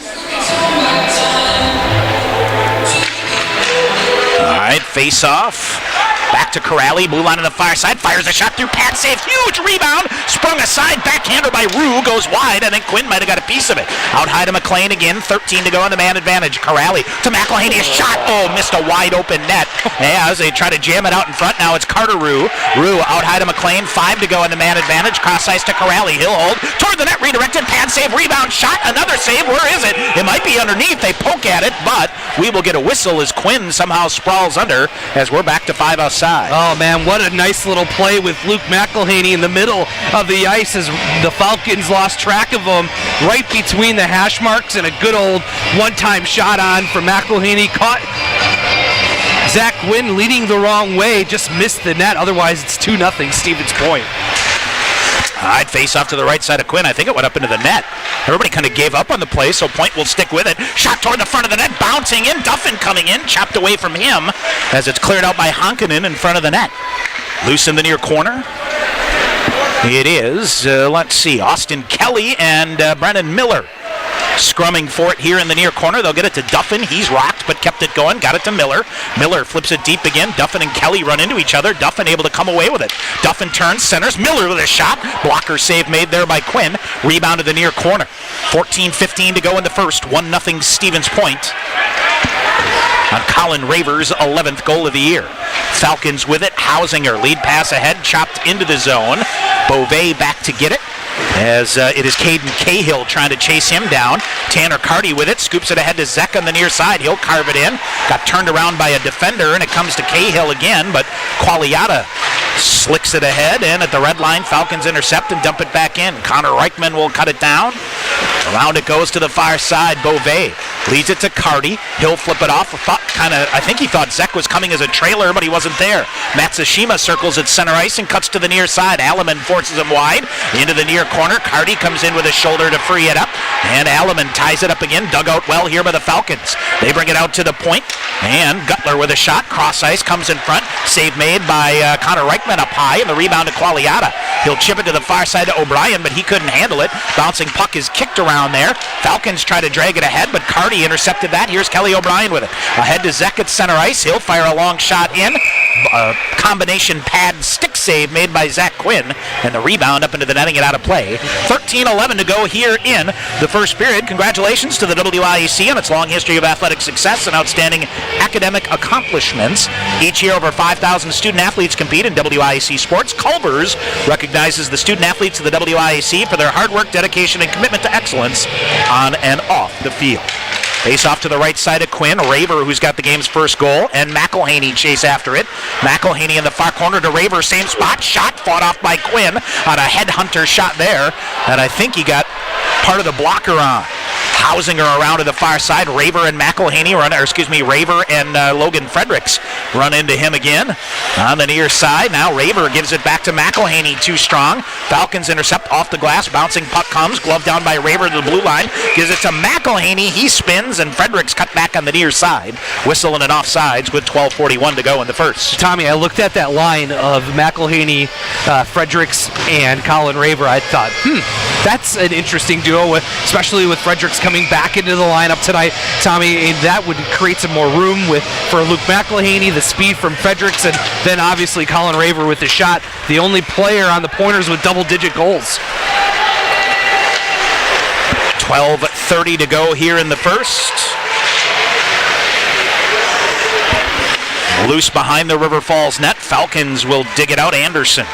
All right, face off. Back to Corrali, blue line on the far side, fires a shot through pad save, huge rebound, sprung aside, backhander by Rue, goes wide. I think Quinn might have got a piece of it. Out high to McLean again, 13 to go on the man advantage. Corrali to McElhaney, a shot, missed a wide open net. Yeah, as they try to jam it out in front, now it's Carter Rue. Rue out high to McLean, 5 to go on the man advantage, cross ice to Corrali, he'll hold, toward the net, redirected, pad save, rebound, shot, another save, where is it? It might be underneath, they poke at it, but we will get a whistle as Quinn somehow sprawls under as we're back to 5 outside. Oh man, what a nice little play with Luke McElhaney in the middle of the ice as the Falcons lost track of him right between the hash marks, and a good old one-time shot on for McElhaney. Caught Zach Quinn leading the wrong way, just missed the net. Otherwise, it's 2-0 Stevens Point. All right, face off to the right side of Quinn. I think it went up into the net. Everybody kind of gave up on the play, so Point will stick with it. Shot toward the front of the net, bouncing in. Duffin coming in, chopped away from him as it's cleared out by Honkanen in front of the net. Loose in the near corner. It is, let's see, Austin Kelly and Brennan Miller scrumming for it here in the near corner. They'll get it to Duffin. He's rocked, but kept it going. Got it to Miller. Miller flips it deep again. Duffin and Kelly run into each other. Duffin able to come away with it. Duffin turns, centers. Miller with a shot. Blocker save made there by Quinn. Rebound to the near corner. 14-15 to go in the first. 1-0 Stevens Point on Colin Raver's 11th goal of the year. Falcons with it. Hausinger, lead pass ahead, chopped into the zone. Beauvais back to get it, as it is Caden Cahill trying to chase him down. Tanner Carty with it, scoops it ahead to Zek on the near side. He'll carve it in. Got turned around by a defender, and it comes to Cahill again, but Qualiata slicks it ahead, and at the red line, Falcons intercept and dump it back in. Connor Reichman will cut it down. Around it goes to the far side. Beauvais Leads it to Carty. He'll flip it off. I think he thought Zek was coming as a trailer, but he wasn't there. Matsushima circles at center ice and cuts to the near side. Alleman forces him wide into the near corner. Carty comes in with his shoulder to free it up, and Alleman ties it up again. Dug out well here by the Falcons. They bring it out to the point, and Gutler with a shot. Cross ice comes in front. Save made by Connor Reichman up high, and the rebound to Qualiata. He'll chip it to the far side to O'Brien, but he couldn't handle it. Bouncing puck is kicked around there. Falcons try to drag it ahead, but Carty intercepted that. Here's Kelly O'Brien with it. Ahead to Zek at center ice. He'll fire a long shot in. Combination pad stick save made by Zach Quinn, and the rebound up into the netting and out of play. 13-11 to go here in the first period. Congratulations to the WIAC on its long history of athletic success and outstanding academic accomplishments. Each year, over 5,000 student athletes compete in WIAC sports. Culver's recognizes the student athletes of the WIAC for their hard work, dedication, and commitment to excellence on and off the field. Face off to the right side of Quinn. Raver, who's got the game's first goal, and McElhaney chase after it. McElhaney in the far corner to Raver, same spot. Shot fought off by Quinn on a headhunter shot there, and I think he got part of the blocker on. Hausinger around to the far side. Raver and McElhaney Raver and Logan Fredericks run into him again on the near side. Now Raver gives it back to McElhaney, too strong. Falcons intercept off the glass. Bouncing puck comes, glove down by Raver to the blue line. Gives it to McElhaney. He spins, and Fredericks cut back on the near side. Whistle and an offsides with 12:41 to go in the first. Tommy, I looked at that line of McElhaney, Fredericks, and Colin Raver. I thought, that's an interesting duo, especially with Fredericks coming back into the lineup tonight. Tommy, that would create some more room for Luke McElhaney, the speed from Fredericks, and then obviously Colin Raver with the shot. The only player on the Pointers with double-digit goals. 12:30 to go here in the first. Loose behind the River Falls net. Falcons will dig it out. Anderson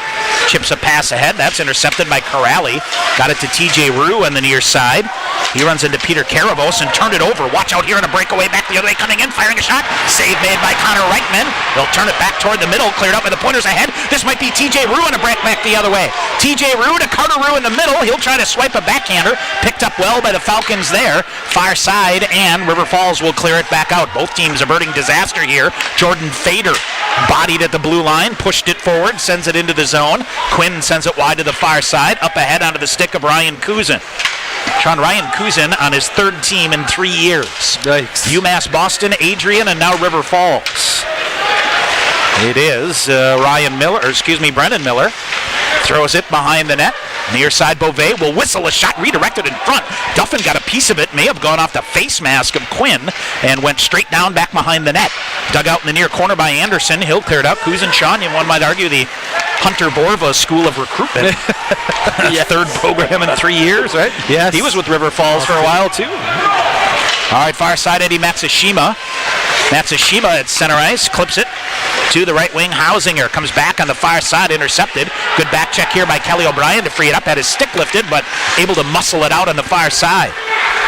chips a pass ahead. That's intercepted by Corrali. Got it to TJ Rue on the near side. He runs into Peter Caravos and turned it over. Watch out here in a breakaway back the other way. Coming in, firing a shot. Save made by Connor Reichman. They'll turn it back toward the middle. Cleared up by the Pointers ahead. This might be TJ Rue on a break back the other way. TJ Rue to Carter Rue in the middle. He'll try to swipe a backhander. Picked up well by the Falcons there. Far side, and River Falls will clear it back out. Both teams averting disaster here. Jordan Fader bodied at the blue line, pushed it forward, sends it into the zone. Quinn sends it wide to the far side, up ahead onto the stick of Ryan Kuzin. Ryan Kuzin on his third team in 3 years. Yikes. UMass Boston, Adrian, and now River Falls. It is Brendan Miller. Throws it behind the net. Near side, Beauvais will whistle a shot redirected in front. Duffin got a piece of it, may have gone off the face mask of Quinn, and went straight down back behind the net. Dug out in the near corner by Anderson. He'll clear it up. Kuzin Sean, one might argue the Hunter Borva School of Recruitment. Third program in 3 years, right? Yes. He was with River Falls for a while, too. All right, far side, Eddie Matsushima. Matsushima at center ice, clips it to the right wing. Hausinger comes back on the far side, intercepted. Good back check here by Kelly O'Brien to free it up. Had his stick lifted, but able to muscle it out on the far side.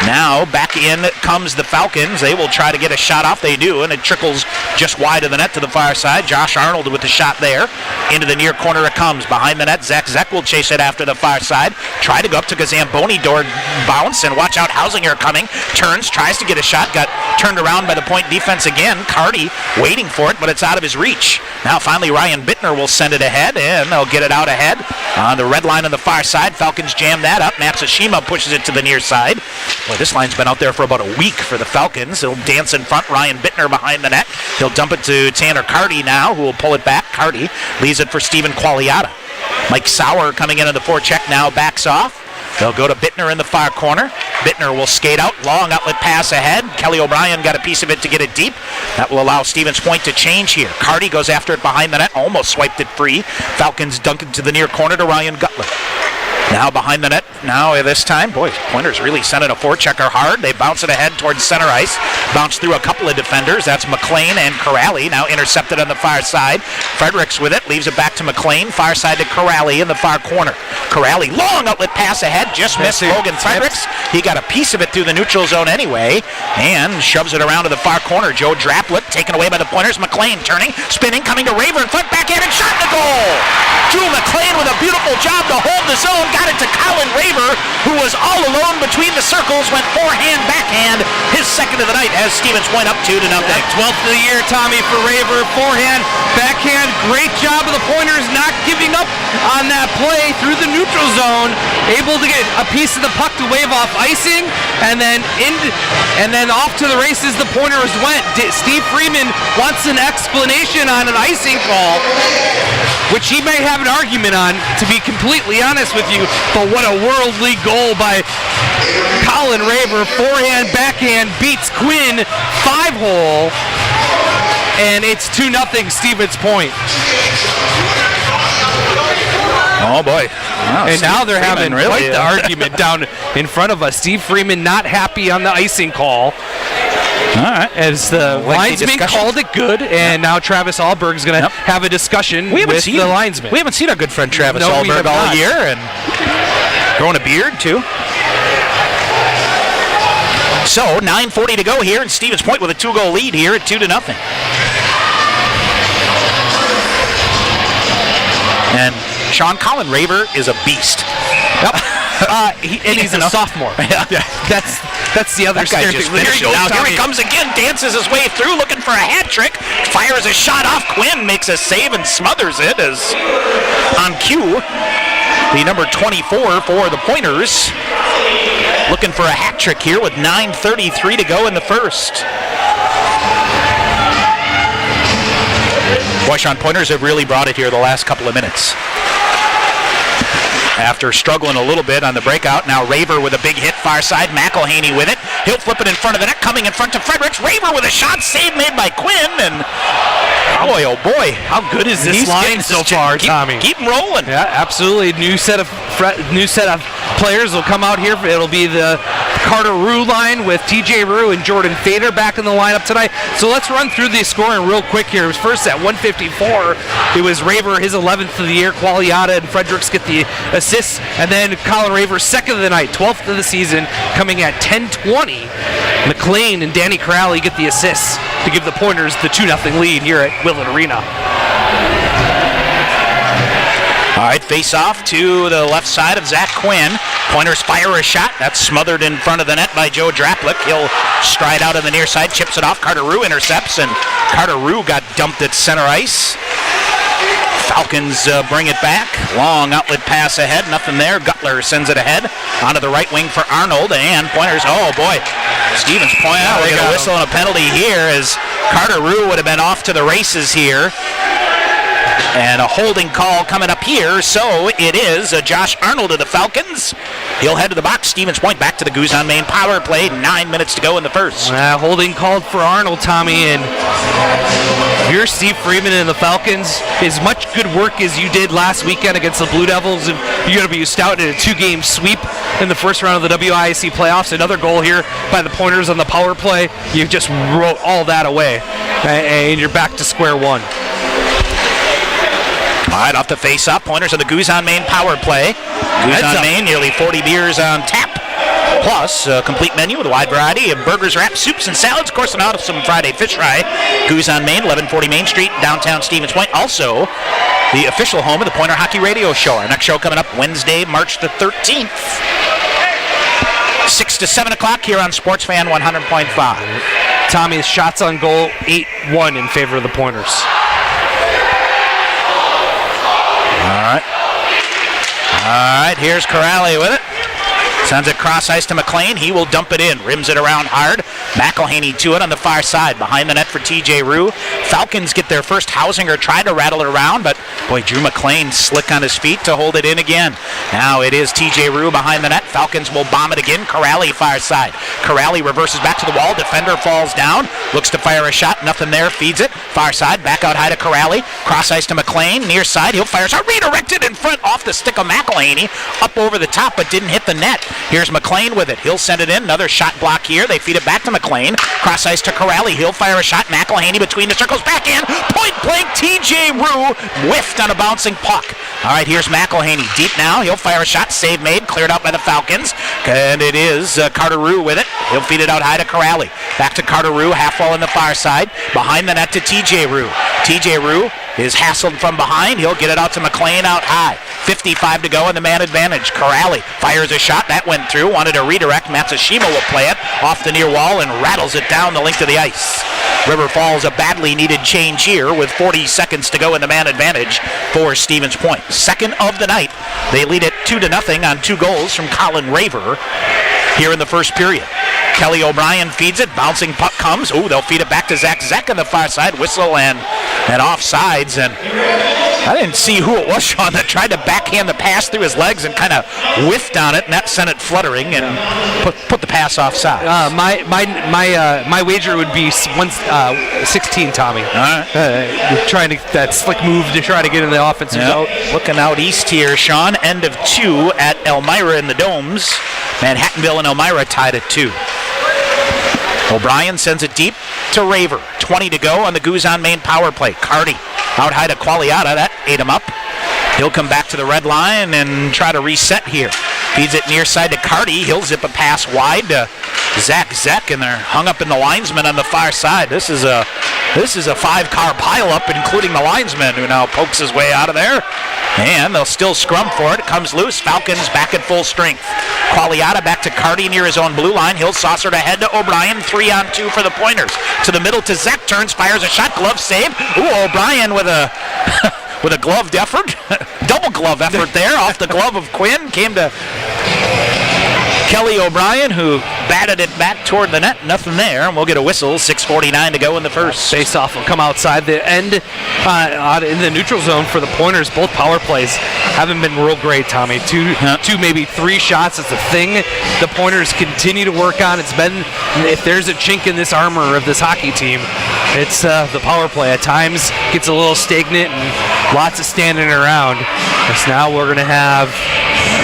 Now back in comes the Falcons. They will try to get a shot off. They do, and it trickles just wide of the net to the far side. Josh Arnold with the shot there. Into the near corner it comes. Behind the net, Zek will chase it after the far side. Try to go up to Zamboni door bounce, and watch out, Hausinger coming. Turns, tries to get a shot. Got turned around by the point defense again. Carty waiting for it, but it's out of his reach. Now finally Ryan Bittner will send it ahead, and they'll get it out ahead. On the red line on the far side, Falcons jam that up. Matsushima pushes it to the near side. Boy, this line's been out there for about a week for the Falcons. He'll dance in front. Ryan Bittner behind the net. He'll dump it to Tanner Carty now, who will pull it back. Carty leaves it for Stephen Qualiata. Mike Sauer coming in on the forecheck now, backs off. They'll go to Bittner in the far corner. Bittner will skate out. Long outlet pass ahead. Kelly O'Brien got a piece of it to get it deep. That will allow Stevens Point to change here. Carty goes after it behind the net. Almost swiped it free. Falcons dunk it to the near corner to Ryan Gutler. Now behind the net. Now this time, boy, Pointers really sent it a forechecker hard. They bounce it ahead towards center ice. Bounce through a couple of defenders. That's McLean and Corrali. Now intercepted on the far side. Fredericks with it. Leaves it back to McLean. Far side to Corrali in the far corner. Corrali, long outlet pass ahead. Just missed Logan Fredericks. He got a piece of it through the neutral zone anyway. And shoves it around to the far corner. Joe Draplett taken away by the Pointers. McLean turning, spinning, coming to Raver in front. Backhand and shot in the goal. Drew McLean with a beautiful job to hold the zone. Got it to Colin Raver, who was all alone between the circles. Went forehand, backhand. His second of the night as Stevens Point up 2-0. 12th of the year, Tommy, for Raver. Forehand, backhand. Great job of the Pointers not giving up on that play through the neutral zone. Able to get a piece of the puck to wave off icing, and then off to the races the Pointers went. Steve Freeman wants an explanation on an icing call, which he may have an argument on, to be completely honest with you, but what a worldly goal by Colin Raver. Forehand, backhand, beats Quinn 5-hole, and it's 2-0 Stevens Point. Oh boy. Wow, and Steve now they're Freeman having quite the argument down in front of us. Steve Freeman not happy on the icing call. All right. As the linesman called it good, and now Travis Allberg's going to have a discussion with the linesman. We haven't seen our good friend Travis Allberg all year, and growing a beard too. So 9:40 to go here, and Stevens Point with a 2-goal lead here at 2-0. And Sean, Colin Raver is a beast. Yep. He's a sophomore. Yeah. That's the other scary thing. Here he comes again, dances his way through, looking for a hat trick. Fires a shot off. Quinn makes a save and smothers it as on cue. The number 24 for the Pointers looking for a hat trick here with 9:33 to go in the first. Boy, Sean, Pointers have really brought it here the last couple of minutes. After struggling a little bit on the breakout, now Raver with a big hit far side. McElhaney with it. He'll flip it in front of the net, coming in front to Fredericks. Raver with a shot, save made by Quinn, and boy, oh boy, how good is this line so far, Tommy? Keep rolling. Yeah, absolutely. New set of players will come out here. It'll be the Carter Rue line with TJ Rue and Jordan Fader back in the lineup tonight. So let's run through the scoring real quick here. It was first at 154. It was Raver, his 11th of the year. Qualiata and Fredericks get the assists, and then Colin Raver, second of the night, 12th of the season, coming at 10:20. McLean and Danny Corrali get the assists to give the Pointers the 2-0 lead here at Willett Arena. All right, face off to the left side of Zach Quinn. Pointers fire a shot. That's smothered in front of the net by Joe Draplick. He'll stride out on the near side, chips it off. Carter Rue intercepts, and Carter Rue got dumped at center ice. Falcons bring it back. Long outlet pass ahead. Nothing there. Gutler sends it ahead onto the right wing for Arnold, and Pointers, oh boy. Stevens Point, they get a whistle and a penalty here as Carter Rue would have been off to the races here. And a holding call coming up here, so it is Josh Arnold of the Falcons. He'll head to the box. Stevens Point back to the Goose on Main power play. 9 minutes to go in the first. Holding called for Arnold, Tommy, and you're Steve Freeman and the Falcons. As much good work as you did last weekend against the Blue Devils of UW Stout in a 2-game sweep in the first round of the WIAC playoffs. Another goal here by the Pointers on the power play. You just wrote all that away, and you're back to square one. All right, off the face-up. Pointers on the Goose on Main power play. Goose on Main, nearly 40 beers on tap. Plus, a complete menu with a wide variety of burgers, wraps, soups, and salads. Of course, an awesome Friday fish fry. Goose on Main, 1140 Main Street, downtown Stevens Point. Also, the official home of the Pointer Hockey Radio Show. Our next show coming up Wednesday, March the 13th. 6 to 7 o'clock here on Sportsfan 100.5. Tommy's shots on goal, 8-1 in favor of the Pointers. All right, here's Corrali with it. Sends it cross ice to McLean. He will dump it in. Rims it around hard. McElhaney to it on the far side. Behind the net for TJ Rue. Falcons get their first Hausinger. Tried to rattle it around, but boy, Drew McLean slick on his feet to hold it in again. Now it is TJ Rue behind the net. Falcons will bomb it again. Corrali far side. Corrali reverses back to the wall. Defender falls down. Looks to fire a shot. Nothing there. Feeds it. Far side. Back out high to Corrali. Cross ice to McLean. Near side. He'll fire a shot. Redirected in front off the stick of McElhaney. Up over the top, but didn't hit the net. Here's McLean with it. He'll send it in. Another shot block here. They feed it back to McLean. Cross ice to Corrali. He'll fire a shot. McElhaney between the circles. Backhand. Point blank. TJ Rue whiffed on a bouncing puck. All right, here's McElhaney. Deep now. He'll fire a shot. Save made. Cleared out by the Falcons. And it is Carter Rue with it. He'll feed it out high to Corrali. Back to Carter Rue. Half wall on the far side. Behind the net to TJ Rue. TJ Rue is hassled from behind. He'll get it out to McLean out high. 55 to go in the man advantage. Corrali fires a shot. That went through. Wanted a redirect. Matsushima will play it off the near wall and rattles it down the length of the ice. River Falls a badly needed change here with 40 seconds to go in the man advantage for Stevens Point. Second of the night. They lead it 2-0 on 2 goals from Colin Raver here in the first period. Kelly O'Brien feeds it. Bouncing puck comes. Ooh, they'll feed it back to Zach Zeck on the far side. Whistle and offsides. And I didn't see who it was, Sean, that tried to backhand the pass through his legs and kind of whiffed on it, and that sent it fluttering and put the pass offside. My wager would be 16, Tommy. All right. Trying to that slick move to try to get in the offensive zone. Looking out east here, Sean. End of 2 at Elmira in the Domes. Manhattanville and Elmira tied at 2. O'Brien sends it deep to Raver. 20 to go on the Guzan main power play. Cardi out high to Qualiata. That ate him up. He'll come back to the red line and try to reset here. Feeds it near side to Cardi. He'll zip a pass wide to Zach Zeck, and they're hung up in the linesman on the far side. This is a 5-car pileup, including the linesman, who now pokes his way out of there. And they'll still scrum for it. It comes loose. Falcons back at full strength. Qualiata back to Cardi near his own blue line. He'll saucer it ahead to O'Brien. 3-on-2 for the Pointers. To the middle to Zeck. Turns, fires a shot. Glove save. Ooh, O'Brien with a with a gloved effort. Double glove effort there. Off the glove of Quinn. Came to Kelly O'Brien, who batted it back toward the net. Nothing there, and we'll get a whistle. 6:49 to go in the first. Face-off will come outside the end out in the neutral zone for the Pointers. Both power plays haven't been real great, Tommy. Two, maybe 3 shots is the thing the Pointers continue to work on. It's been, if there's a chink in this armor of this hockey team, it's the power play. At times gets a little stagnant and lots of standing around. So now we're going to have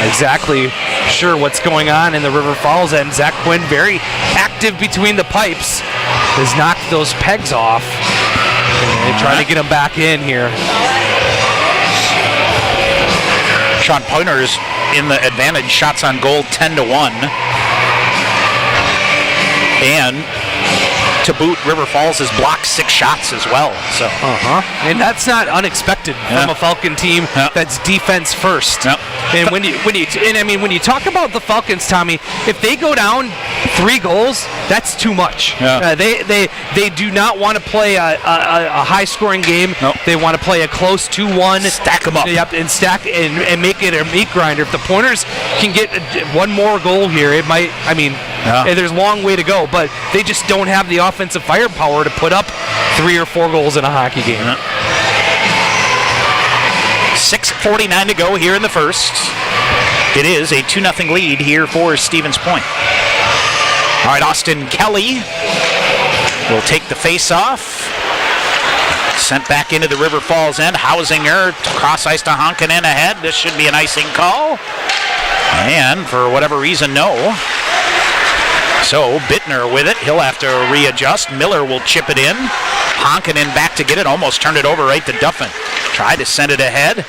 exactly sure what's going on in the River Falls end. Zach Quinn, very active between the pipes, has knocked those pegs off. And they're trying to get him back in here. Sean, Pointers in the advantage, shots on goal 10-1. And to boot, River Falls has blocked 6 shots as well. So, and that's not unexpected from a Falcon team that's defense first. And when you talk about the Falcons, Tommy, if they go down 3 goals, that's too much. They do not want to play a high-scoring game. They want to play a close 2-1. Stack them up. Yep, and stack and make it a meat grinder. If the Pointers can get 1 more goal here, it might. There's a long way to go, but they just don't have the offensive firepower to put up 3 or 4 goals in a hockey game. 6:49 to go here in the first. It is a 2-0 lead here for Stevens Point. All right, Austin Kelly will take the face-off. Sent back into the River Falls end. Hausinger cross ice to Honkanen ahead. This should be an icing call. And for whatever reason, no. So Bittner with it. He'll have to readjust. Miller will chip it in. Honkanen back to get it. Almost turned it over right to Duffin. Tried to send it ahead.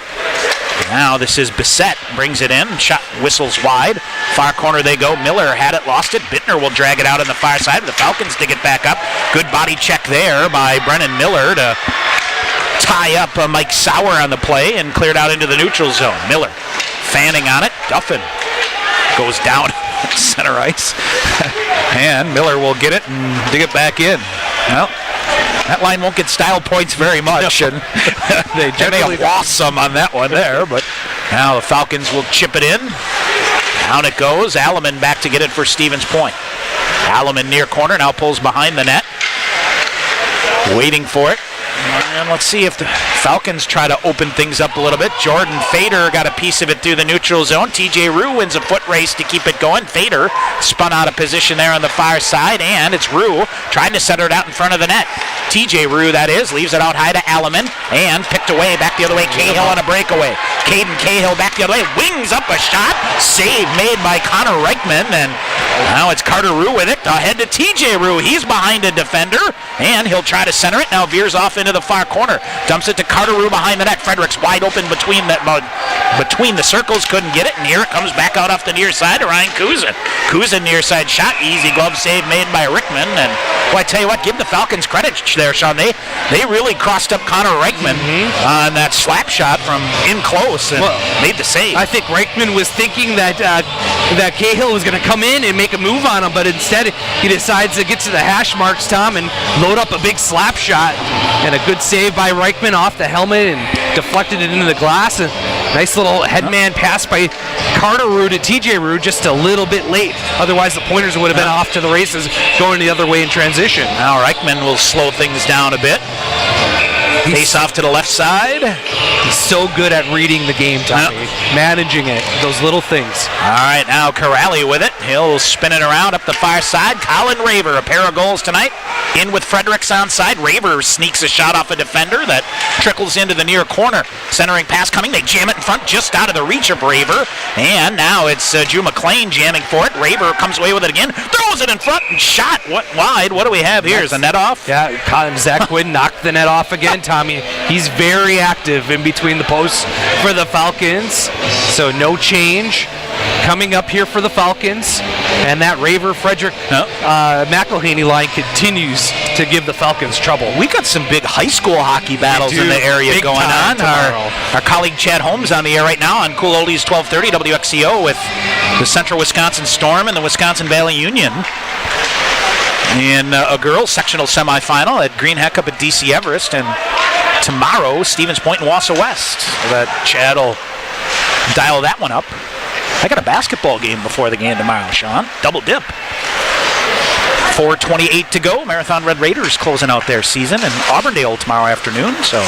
Now this is Bissett. Brings it in. Shot whistles wide. Far corner they go. Miller had it, lost it. Bittner will drag it out on the far side. The Falcons dig it back up. Good body check there by Brennan Miller to tie up Mike Sauer on the play and cleared out into the neutral zone. Miller fanning on it. Duffin goes down center ice. And Miller will get it and dig it back in. Well, that line won't get style points very much. And they generally lost some on that one there. But now the Falcons will chip it in. Down it goes. Alleman back to get it for Stevens Point. Alleman near corner, now pulls behind the net. Waiting for it. And let's see if the Falcons try to open things up a little bit. Jordan Fader got a piece of it through the neutral zone. TJ Rue wins a foot race to keep it going. Fader spun out of position there on the far side, and it's Rue trying to center it out in front of the net. TJ Rue, that is, leaves it out high to Alleman, and picked away back the other way. Cahill on a breakaway. Caden Cahill back the other way, wings up a shot, save made by Connor Reichman, and now it's Carter Rue with it, ahead to TJ Rue. He's behind a defender, and he'll try to center it, now veers off into the far corner, dumps it to Carter Rue behind the net. Fredericks wide open between the circles, couldn't get it, and here it comes back out off the near side to Ryan Kuzin. Kuzin near side shot, easy glove save made by Rickman, and well, I tell you what, give the Falcons credit there, Sean. They really crossed up Connor Reichman on that slap shot from in close and made the save. I think Reichman was thinking that Cahill was going to come in and make a move on him, but instead he decides to get to the hash marks, Tom, and load up a big slap shot, and a good save by Reichman off the helmet and deflected it into the glass. And nice little headman pass by Carter Rue to TJ Rue, just a little bit late. Otherwise the Pointers would have been off to the races going the other way in transition. Now Reichman will slow things down a bit. Face off to the left side. He's so good at reading the game, Tommy. Managing it, those little things. All right, now Corrali with it. He'll spin it around up the far side. Colin Raver, a pair of goals tonight. In with Fredericks on side. Raver sneaks a shot off a defender that trickles into the near corner. Centering pass coming. They jam it in front, just out of the reach of Raver. And now it's Drew McLean jamming for it. Raver comes away with it again. Throws it in front and shot wide. What do we have here? Is the net off? Yeah, Zach Quinn knocked the net off again, Tommy. He's very active in between the posts for the Falcons. So no change coming up here for the Falcons. And that Raver Frederick McElhaney line continues to give the Falcons trouble. We got some big high school hockey battles in the area big going on. Tomorrow. Our colleague Chad Holmes on the air right now on Cool Oldies 1230 WXCO with the Central Wisconsin Storm and the Wisconsin Valley Union in a girls sectional semifinal at Green Heck up at DC Everest, and tomorrow Stevens Point and Wausau West. That Chad will dial that one up. I got a basketball game before the game tomorrow, Sean. Double dip. 4:28 to go. Marathon Red Raiders closing out their season in Auburndale tomorrow afternoon. So,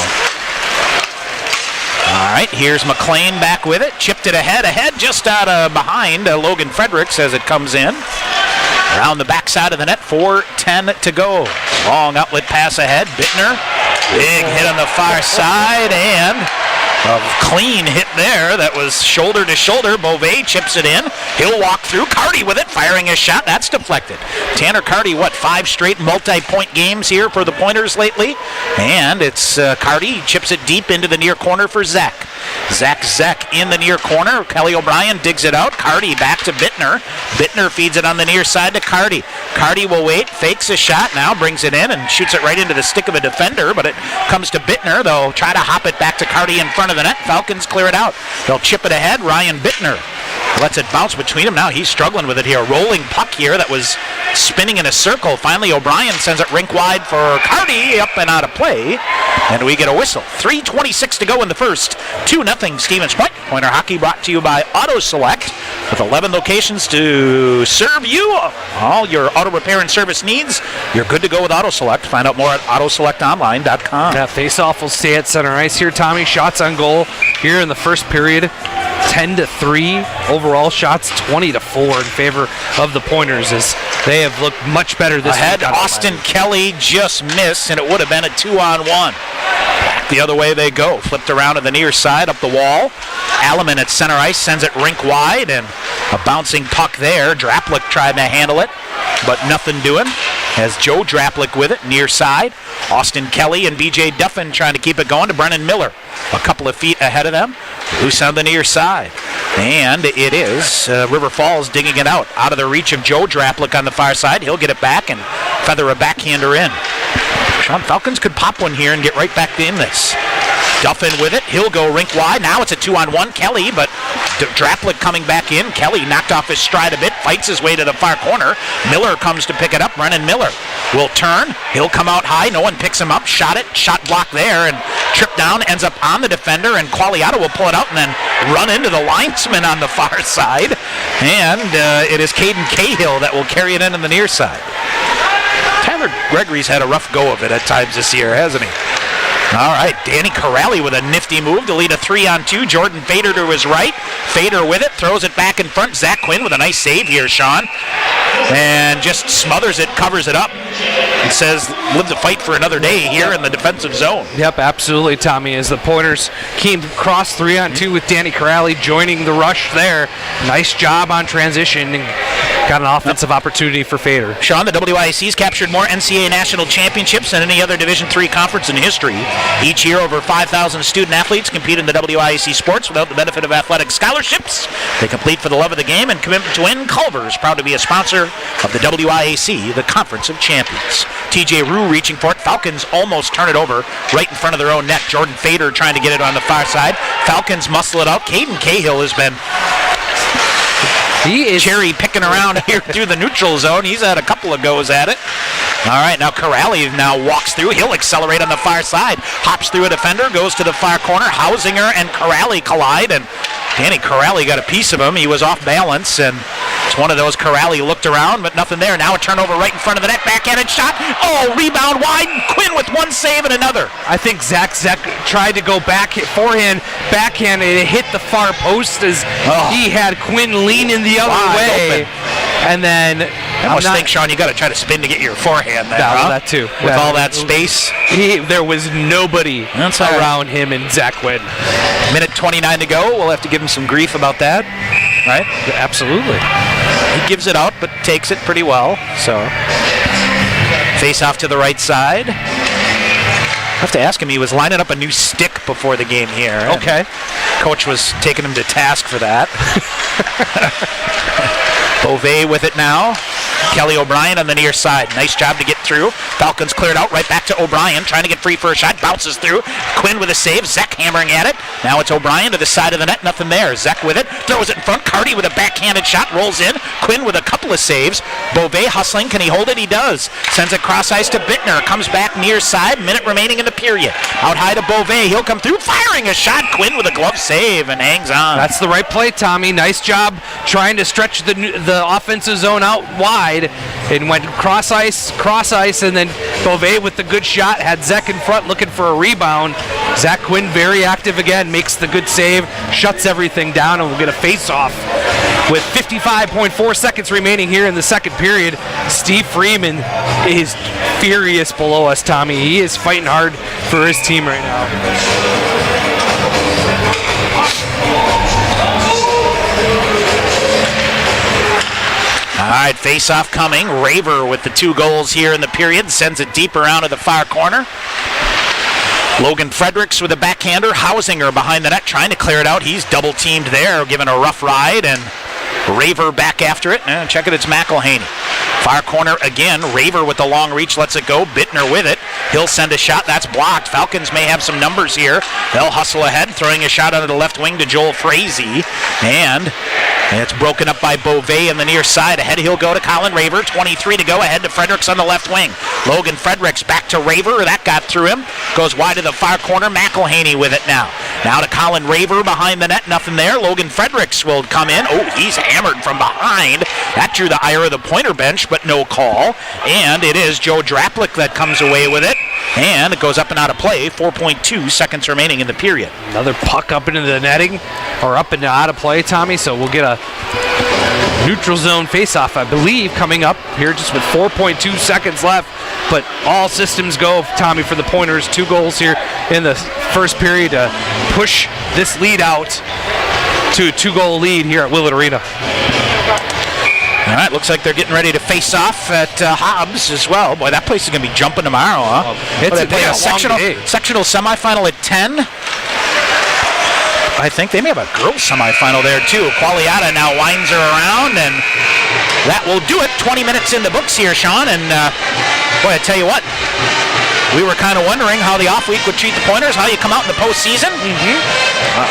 all right, here's McLean back with it. Chipped it ahead just out of behind Logan Fredericks as it comes in. Around the backside of the net, 4:10 to go. Long outlet pass ahead. Bittner, big hit on the far side, and a clean hit there that was shoulder to shoulder. Beauvais chips it in. He'll walk through. Carty with it, firing a shot. That's deflected. Tanner Carty, 5 straight multi-point games here for the Pointers lately? And it's Carty chips it deep into the near corner for Zach. Zach in the near corner. Kelly O'Brien digs it out. Carty back to Bittner. Bittner feeds it on the near side to Carty. Carty will wait, fakes a shot, now brings it in and shoots it right into the stick of a defender, but it comes to Bittner. They'll try to hop it back to Carty in front of the net. Falcons clear it out. They'll chip it ahead. Ryan Bittner lets it bounce between them. Now he's struggling with it here. Rolling puck here that was spinning in a circle. Finally, O'Brien sends it rink wide for Carty, up and out of play. And we get a whistle. 3:26 to go in the first. 2-0 Stevens Point. Pointer hockey brought to you by Auto Select, with 11 locations to serve you all your auto repair and service needs. You're good to go with Auto Select. Find out more at autoselectonline.com. Yeah, face-off will stay at center ice here, Tommy. Shots on goal here in the first period, 10-3. Overall shots, 20-4 in favor of the Pointers, as they have looked much better this ahead, week. Austin Kelly just missed, and it would have been a 2-on-1. Back the other way they go. Flipped around to the near side, up the wall. Alleman at center ice sends it rink wide, and a bouncing puck there. Draplick tried to handle it, but nothing doing. Has Joe Draplick with it, near side. Austin Kelly and BJ Duffin trying to keep it going to Brennan Miller. A couple of feet ahead of them. Loose on the near side. And it is River Falls digging it out of the reach of Joe Draplick on the far side. He'll get it back and feather a backhander in. Sean, Falcons could pop one here and get right back in this. Duffin with it. He'll go rink wide. Now it's a 2-on-1 Kelly, but Draplick coming back in. Kelly knocked off his stride a bit, fights his way to the far corner. Miller comes to pick it up. Brennan Miller will turn. He'll come out high. No one picks him up. Shot block there, and tripped down, ends up on the defender, and Qualiato will pull it out and then run into the linesman on the far side. And it is Caden Cahill that will carry it in on the near side. Tyler Gregory's had a rough go of it at times this year, hasn't he? All right, Danny Corrali with a nifty move to lead a 3-on-2. Jordan Fader to his right. Fader with it, throws it back in front. Zach Quinn with a nice save here, Sean. And just smothers it, covers it up. and says, live to fight for another day here in the defensive zone. Yep, absolutely, Tommy, as the Pointers came across 3-on-2 with Danny Corrali joining the rush there. Nice job on transition and got an offensive opportunity for Fader. Sean, the WIAC's captured more NCAA national championships than any other Division III conference in history. Each year, over 5,000 student athletes compete in the WIAC sports without the benefit of athletic scholarships. They complete for the love of the game and commitment to win. Culver is proud to be a sponsor of the WIAC, the Conference of Champions. TJ Rue reaching for it. Falcons almost turn it over right in front of their own net. Jordan Fader trying to get it on the far side. Falcons muscle it out. Caden Cahill has been cherry picking around here through the neutral zone. He's had a couple of goes at it. All right, now Corrali now walks through. He'll accelerate on the far side. Hops through a defender, goes to the far corner. Hausinger and Corrali collide, and Danny Corrali got a piece of him. He was off balance, and it's one of those. Corrali looked around, but nothing there. Now a turnover right in front of the net. Backhanded shot. Oh, rebound wide. Quinn with one save and another. I think Zach tried to go back, forehand, backhand, and it hit the far post as he had Quinn leaning the other way. Open. And then I must think, Sean, you got to try to spin to get your forehand there. That too. With all that space. There was nobody around him and Zach Quinn. Minute 29 to go. We'll have to give him some grief about that. Right? Absolutely. He gives it out, but takes it pretty well. So, face off to the right side. I have to ask him, he was lining up a new stick before the game here. Okay. Coach was taking him to task for that. Beauvais with it now. Kelly O'Brien on the near side. Nice job to get through. Falcons cleared out right back to O'Brien, trying to get free for a shot. Bounces through. Quinn with a save. Zek hammering at it. Now it's O'Brien to the side of the net. Nothing there. Zek with it. Throws it in front. Carty with a backhanded shot. Rolls in. Quinn with a couple of saves. Beauvais hustling. Can he hold it? He does. Sends it cross ice to Bittner. Comes back near side. Minute remaining in the period. Out high to Beauvais. He'll come through. Firing a shot. Quinn with a glove save and hangs on. That's the right play, Tommy. Nice job trying to stretch the offensive zone out wide, and went cross ice, and then Beauvais with the good shot had Zek in front looking for a rebound. Zach Quinn very active again, makes the good save, shuts everything down, and we'll get a face-off. With 55.4 seconds remaining here in the second period, Steve Freeman is furious below us, Tommy. He is fighting hard for his team right now. All right, face-off coming. Raver with the 2 goals here in the period. Sends it deep around to the far corner. Logan Fredericks with a backhander. Hausinger behind the net trying to clear it out. He's double-teamed there, given a rough ride, and Raver back after it. And check it, it's McElhaney. Far corner again. Raver with the long reach lets it go. Bittner with it. He'll send a shot. That's blocked. Falcons may have some numbers here. They'll hustle ahead, throwing a shot onto the left wing to Joel Frazee. And it's broken up by Beauvais on the near side. Ahead he'll go to Colin Raver. 23 to go. Ahead to Fredericks on the left wing. Logan Fredericks back to Raver. That got through him. Goes wide to the far corner. McElhaney with it now. Now to Colin Raver behind the net. Nothing there. Logan Fredericks will come in. Oh, he's hammered from behind. That drew the ire of the Pointer bench, but no call. And it is Joe Draplik that comes away with it. And it goes up and out of play. 4.2 seconds remaining in the period. Another puck up into the netting, or up and out of play, Tommy. So we'll get a neutral zone face-off, I believe, coming up here just with 4.2 seconds left. But all systems go, Tommy, for the Pointers. 2 goals here in the first period to push this lead out to a 2-goal lead here at Willett Arena. All right, looks like they're getting ready to face off at Hobbs as well. Boy, that place is going to be jumping tomorrow, huh? It's a sectional semifinal at 10. I think they may have a girls semifinal there too. Qualiata now winds her around, and that will do it. 20 minutes in the books here, Sean, and boy, I tell you what, we were kind of wondering how the off week would treat the Pointers, how you come out in the postseason.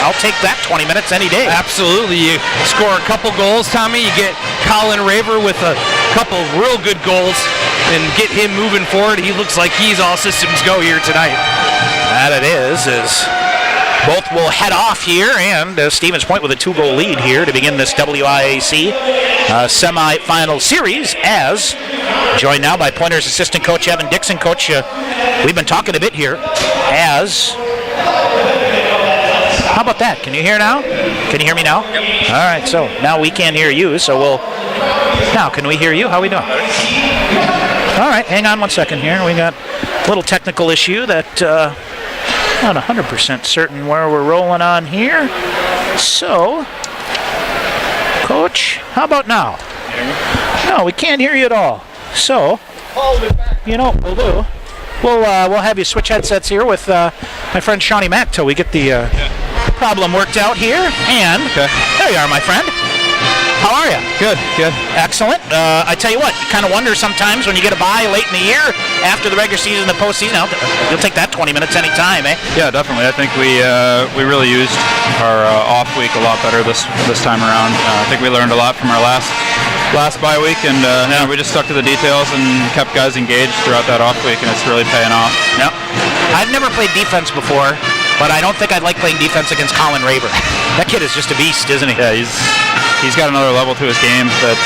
I'll take that 20 minutes any day. Absolutely. You score a couple goals, Tommy. You get Colin Raver with a couple real good goals and get him moving forward. He looks like he's all systems go here tonight. That it is both will head off here, and Stevens Point with a 2-goal lead here to begin this WIAC semifinal series, as joined now by Pointers assistant coach Evan Dixon. Coach, we've been talking a bit here as... How about that? Can you hear now? Can you hear me now? Yep. All right, so now we can't hear you, so we'll... Now, can we hear you? How are we doing? All right, hang on one second here. We got a little technical issue that not 100% certain where we're rolling on here. So, Coach, how about now? No, we can't hear you at all. So, you know what we'll do? We'll have you switch headsets here with my friend Shawnee Mack till we get the problem worked out here. And there you are, my friend. How are you? Good. Excellent. I tell you what, you kind of wonder sometimes when you get a bye late in the year after the regular season and the postseason. You'll take that 20 minutes any time, eh? Yeah, definitely. I think we really used our off week a lot better this time around. I think we learned a lot from our last bye week, and we just stuck to the details and kept guys engaged throughout that off week, and it's really paying off. Yep. I've never played defense before, but I don't think I'd like playing defense against Colin Raber. That kid is just a beast, isn't he? Yeah, he's got another level to his game that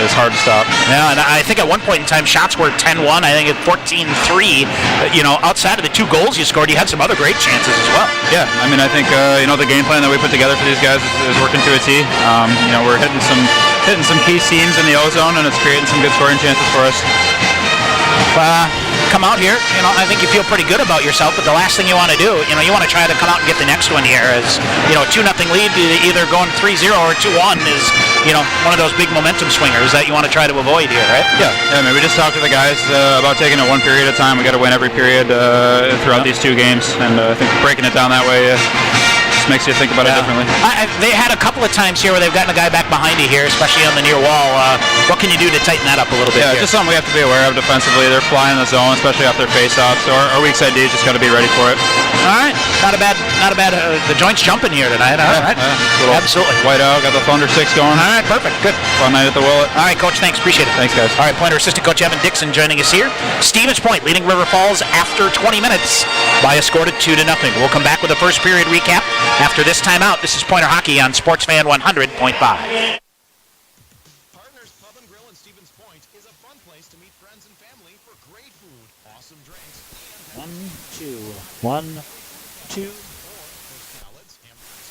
is hard to stop. Yeah, and I think at one point in time, shots were 10-1. I think at 14-3. Outside of the 2 goals you scored, you had some other great chances as well. Yeah, I mean, I think the game plan that we put together for these guys is working to a T. We're hitting some key seams in the O-zone, and it's creating some good scoring chances for us. Come out here, I think you feel pretty good about yourself, but the last thing you want to do, you want to try to come out and get the next one here as, a 2-0 lead, either going 3-0 or 2-1 is, one of those big momentum swingers that you want to try to avoid here, right? Yeah, I mean, we just talked to the guys about taking it one period at a time. We got to win every period throughout these 2 games, and I think breaking it down that way just makes you think about it differently. They had a couple of times here where they've gotten a guy back behind you here, especially on the near wall. What can you do to tighten that up a little bit? Yeah, here? just something we have to be aware of defensively. They're flying the zone, especially off their face-offs. So our weak side D just got to be ready for it. All right, not a bad. The joint's jumping here tonight. All right, absolutely. White out, got the Thunder 6 going. All right, perfect, good. Fun night at the Willet. All right, Coach, thanks, appreciate it. Thanks, guys. All right, Pointer assistant coach Evan Dixon joining us here. Stevens Point leading River Falls after 20 minutes by a score of 2-0. We'll come back with a first period recap after this timeout. This is Pointer Hockey on Sportsfan 100.5. Partners Pub and Grill in Stevens Point is a fun place to meet friends and family for great food, awesome drinks, and 1, 2. salads, hamburgers,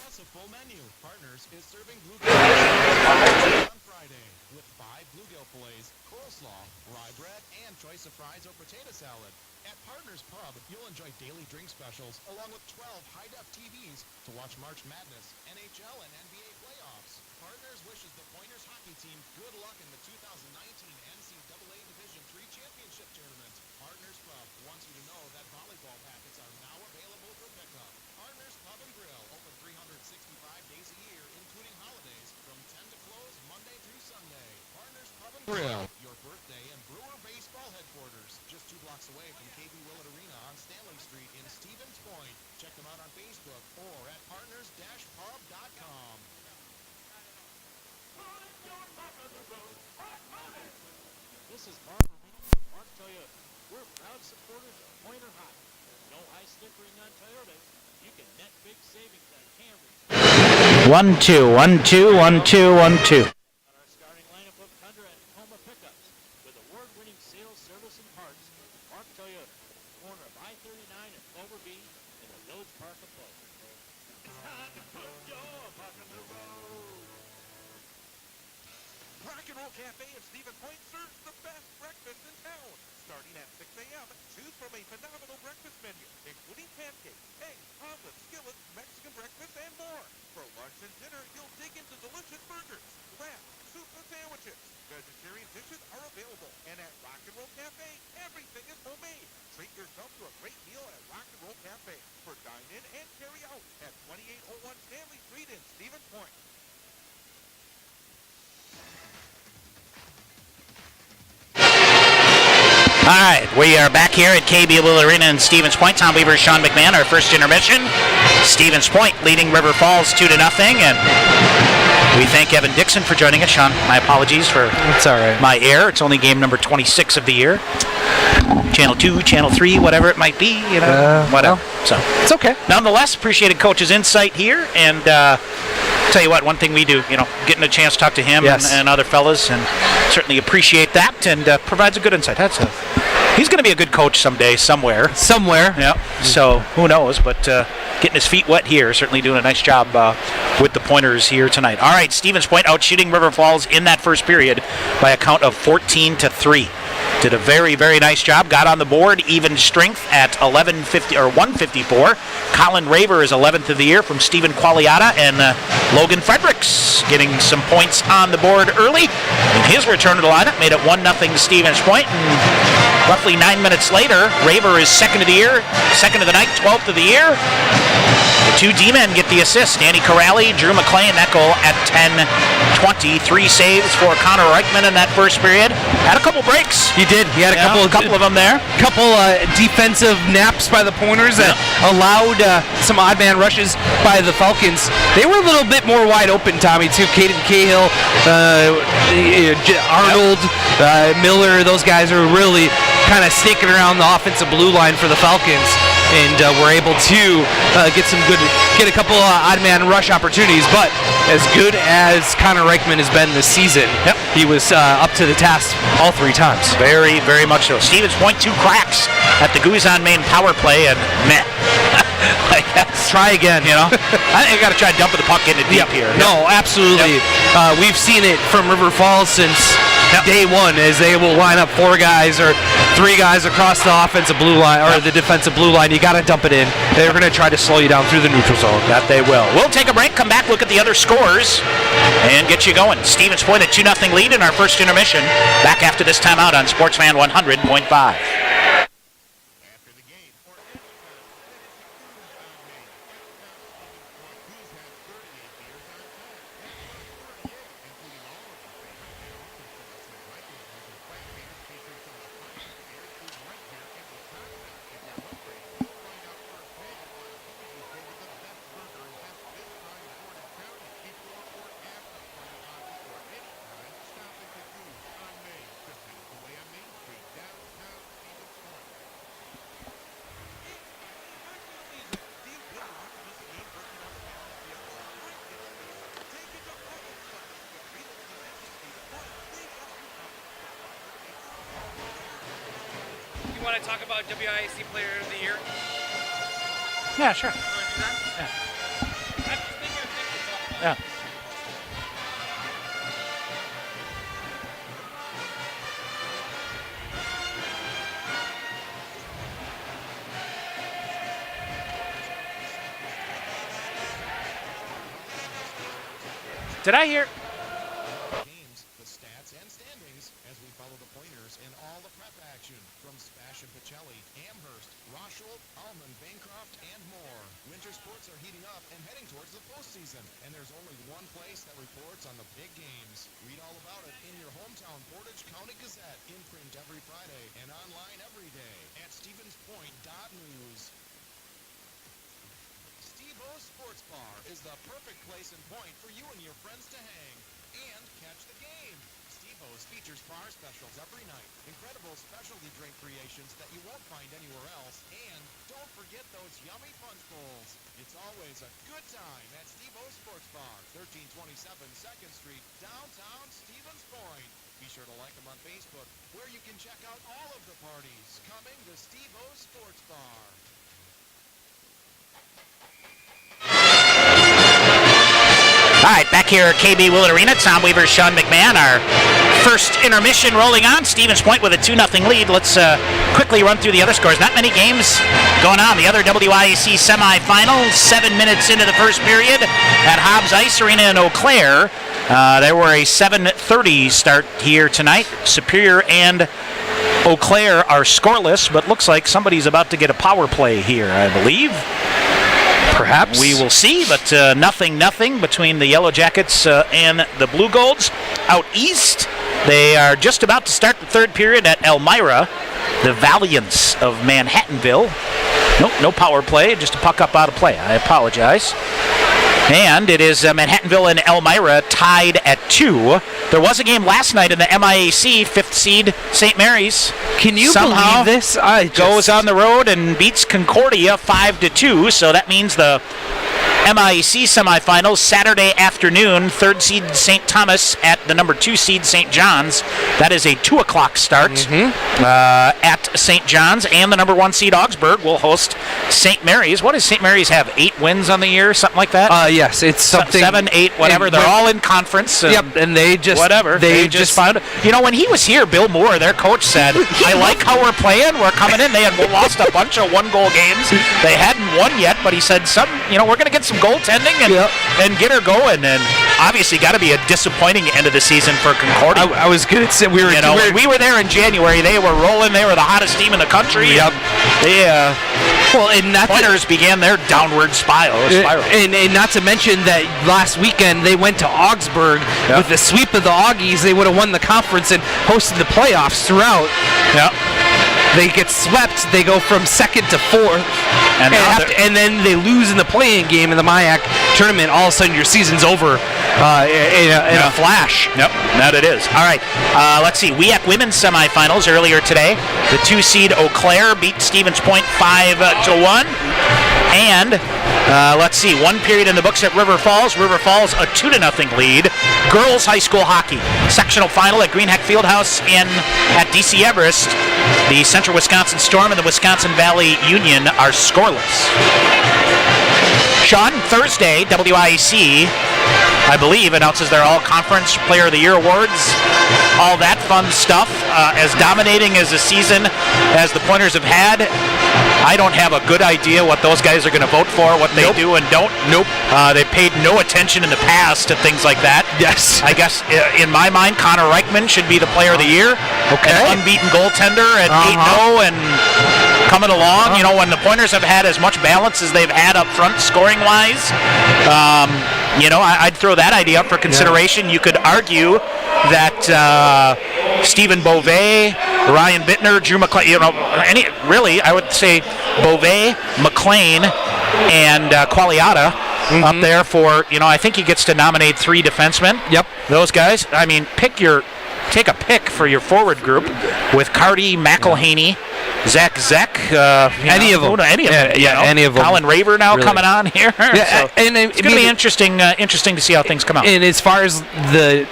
plus a full menu. Partners is serving bluegill on Friday with 5 bluegill fillets, coleslaw, rye bread, and choice of fries or potato salad. At Partners Pub, you'll enjoy daily drink specials along with 12 high-def TVs to watch March Madness, NHL, and NBA playoffs. Partners wishes the Pointers hockey team good luck in the 2019 NCAA Division III Championship Tournament. Partners Pub wants you to know that volleyball packets are now available for pickup. Partners Pub and Grill, open 365 days a year, including holidays, from 10 to close Monday through Sunday. Partners Pub and Grill, your birthday and Brewer baseball headquarters, just 2 blocks away from KB Willet Arena on Stanley Street in Stevens Point. Check them out on Facebook or at partners-pub.com. This is Mark tell you, we're proud supporters of Pointer Hockey. No high stickering on Toyotas. You can net big savings on Camrys. 1-2, 1-2, 1-2, 1-2. Our starting lineup of Tundra and Tacoma pickups with award-winning sales, service, and parts. Mark Toyota, corner of I-39 and Culver B in the Village Park of Culver. Time to put your buck on the road. Rock and Roll Cafe in Stevens Point serves the best breakfast in town. Starting at 6 a.m., choose from a phenomenal breakfast menu, including pancakes, eggs, omelets, skillets, Mexican breakfast, and more. For lunch and dinner, you'll dig into delicious burgers, wraps, soup, and sandwiches. Vegetarian dishes are available. And at Rock and Roll Cafe, everything is homemade. Treat yourself to a great meal at Rock and Roll Cafe for dine-in and carry-out at 2801 Stanley Street in Stevens Point. All right, we are back here at KB Willet Arena in Stevens Point. Tom Weaver, Sean McMahon, our first intermission. Stevens Point leading River Falls 2-0, and we thank Evan Dixon for joining us. Sean, my apologies for my error. It's only game number 26 of the year. Channel 2, Channel 3, whatever it might be, whatever. So It's okay. nonetheless, appreciated Coach's insight here, and tell you what, one thing we do, getting a chance to talk to him and other fellas, and certainly appreciate that, and provides a good insight. He's going to be a good coach someday, somewhere. Yeah. So who knows? But getting his feet wet here, certainly doing a nice job with the Pointers here tonight. All right, Stevens Point out shooting River Falls in that first period by a count of 14-3. did a very, very nice job. Got on the board, even strength at 154. Colin Raver is 11th of the year from Stephen Qualiata, and Logan Fredericks getting some points on the board early. In his return to the lineup, made it 1-0 Stevens Point, and roughly 9 minutes later, Raver is 2nd of the year, 2nd of the night, 12th of the year. The two D-men get the assist. Danny Corrali, Drew McLean, that goal at 10:20. 3 saves for Connor Reichman in that first period. Had a couple breaks. He did. He had a couple of them there. Couple defensive naps by the Pointers that allowed some odd man rushes by the Falcons. They were a little bit more wide open, Tommy, too. Caden Cahill, Arnold, Miller, those guys are really kind of sneaking around the offensive blue line for the Falcons, and we're able to get a couple odd man rush opportunities. But as good as Connor Reichman has been this season, he was up to the task all 3 times. Very, very much so. Stevens Point, 2 cracks at the Guzan main power play, and meh. Try again. You know, I think I got to try dumping the puck into deep here. No, absolutely. We've seen it from River Falls since day one, as they will line up 4 guys or 3 guys across the offensive blue line or the defensive blue line. You got to dump it in. They're going to try to slow you down through the neutral zone. That they will. We'll take a break, come back, look at the other scores, and get you going. Stevens Point, a 2-0 lead in our first intermission. Back after this timeout on Sportsman 100.5. You want to talk about WIAC Player of the Year? Yeah, sure. You want to do that? Yeah. Yeah. Did I hear? Games, the stats and standings as we follow the Pointers in all the prep action from Spash and Pacelli, Amherst, Rosholt, Allman, Bancroft, and more. Winter sports are heating up and heading towards the postseason, and there's only one place that reports on the big games. Read all about it in your hometown Portage County Gazette, in print every Friday and online every day at stevenspoint.news. Steve-O's Sports Bar is the perfect place and point for you and your friends to hang and catch the game. Steve-O's features bar specials every night, incredible specialty drink creations that you won't find anywhere else, and don't forget those yummy punch bowls. It's always a good time at Steve-O's Sports Bar, 1327 2nd Street, downtown Stevens Point. Be sure to like them on Facebook, where you can check out all of the parties coming to Steve-O's Sports Bar. All right, back here at KB Willett Arena, Tom Weaver, Sean McMahon, our first intermission rolling on. Stevens Point with a 2-0 lead. Let's quickly run through the other scores. Not many games going on. The other WIAC semifinals, 7 minutes into the first period at Hobbs Ice Arena in Eau Claire. There were a 7:30 start here tonight. Superior and Eau Claire are scoreless, but looks like somebody's about to get a power play here, I believe. Perhaps. We will see, but nothing between the Yellow Jackets and the Blue Golds. Out east, they are just about to start the third period at Elmira, the Valiants of Manhattanville. Nope, no power play, just a puck up out of play. I apologize. And it is Manhattanville and Elmira tied at 2. There was a game last night in the MIAC, 5th seed St. Mary's. Can you somehow believe this? Goes on the road and beats Concordia 5-2. So that means the MIAC semifinals Saturday afternoon. 3rd seed St. Thomas at the number 2 seed St. John's. That is a 2 o'clock start at St. John's, and the number 1 seed Augsburg will host St. Mary's. What does St. Mary's have? 8 wins on the year, something like that. Yes, it's something 7, 8, whatever. They're all in conference. Yep, and they just whatever. They just found. You know, when he was here, Bill Moore, their coach, said, "I like how we're playing. We're coming in. They had lost a bunch of 1-goal games. They hadn't won yet, but he said, we're going to get some goaltending and get her going." And obviously, got to be a disappointing end of the season for Concordia. I was going to say we were there in January. They were rolling. They were the hottest team in the country. Yep. Pointers began their downward spiral. And not to mention that last weekend they went to Augsburg with the sweep of the Augies. They would have won the conference and hosted the playoffs throughout. Yep. They get swept. They go from 2nd to 4th, and then they lose in the play-in game in the WIAC tournament. All of a sudden, your season's over in a flash. Yep, that it is. All right, let's see. WIAC women's semifinals earlier today. The 2 seed Eau Claire beat Stevens Point 5-1. And let's see, 1 period in the books at River Falls. River Falls a 2-0 lead. Girls high school hockey sectional final at Greenheck Fieldhouse at DC Everest. The Central Wisconsin Storm and the Wisconsin Valley Union are scoreless. Sean, Thursday, WIAC, I believe, announces their All-Conference Player of the Year awards. All that fun stuff. As dominating as a season as the Pointers have had, I don't have a good idea what those guys are going to vote for, what they do and don't. They paid no attention in the past to things like that. Yes. I guess, in my mind, Connor Reichman should be the Player of the Year. Okay. An unbeaten goaltender at 8-0 and coming along. You know, when the Pointers have had as much balance as they've had up front scoring-wise, I'd throw that idea up for consideration. You could argue that Stephen Beauvais, Ryan Bittner, Drew McLean, I would say Beauvais, McLean, and Qualiata up there for, I think he gets to nominate 3 defensemen. Yep. Those guys. I mean, take a pick for your forward group with Carty, McElhaney, Zach, any of them. Any of them. Colin Raver now coming on here. Yeah, so it's going to be interesting to see how things come out. And as far as the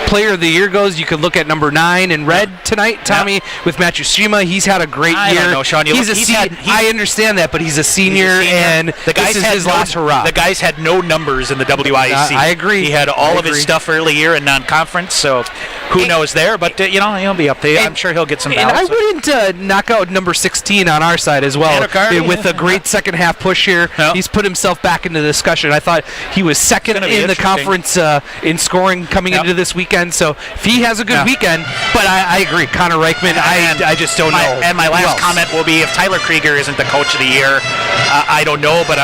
Player of the Year goes, you could look at number 9 in red tonight, Tommy, with Matsushima. He's had a great year. I don't know, Sean. I understand that, but he's a senior, and this is his last hurrah. The guys had no numbers in the WIAC. I agree. He had all of his stuff early year in non-conference, so who knows there. But, he'll be up there. I'm sure he'll get some balance. And I wouldn't knock out number 16 on our side as well. With a great second half push here. Yeah. He's put himself back into the discussion. I thought he was second in the conference in scoring coming into this weekend. So if he has a good weekend, but I agree. Connor Reichman, I just don't know. And my last comment will be, if Tyler Krieger isn't the coach of the year, I don't know, but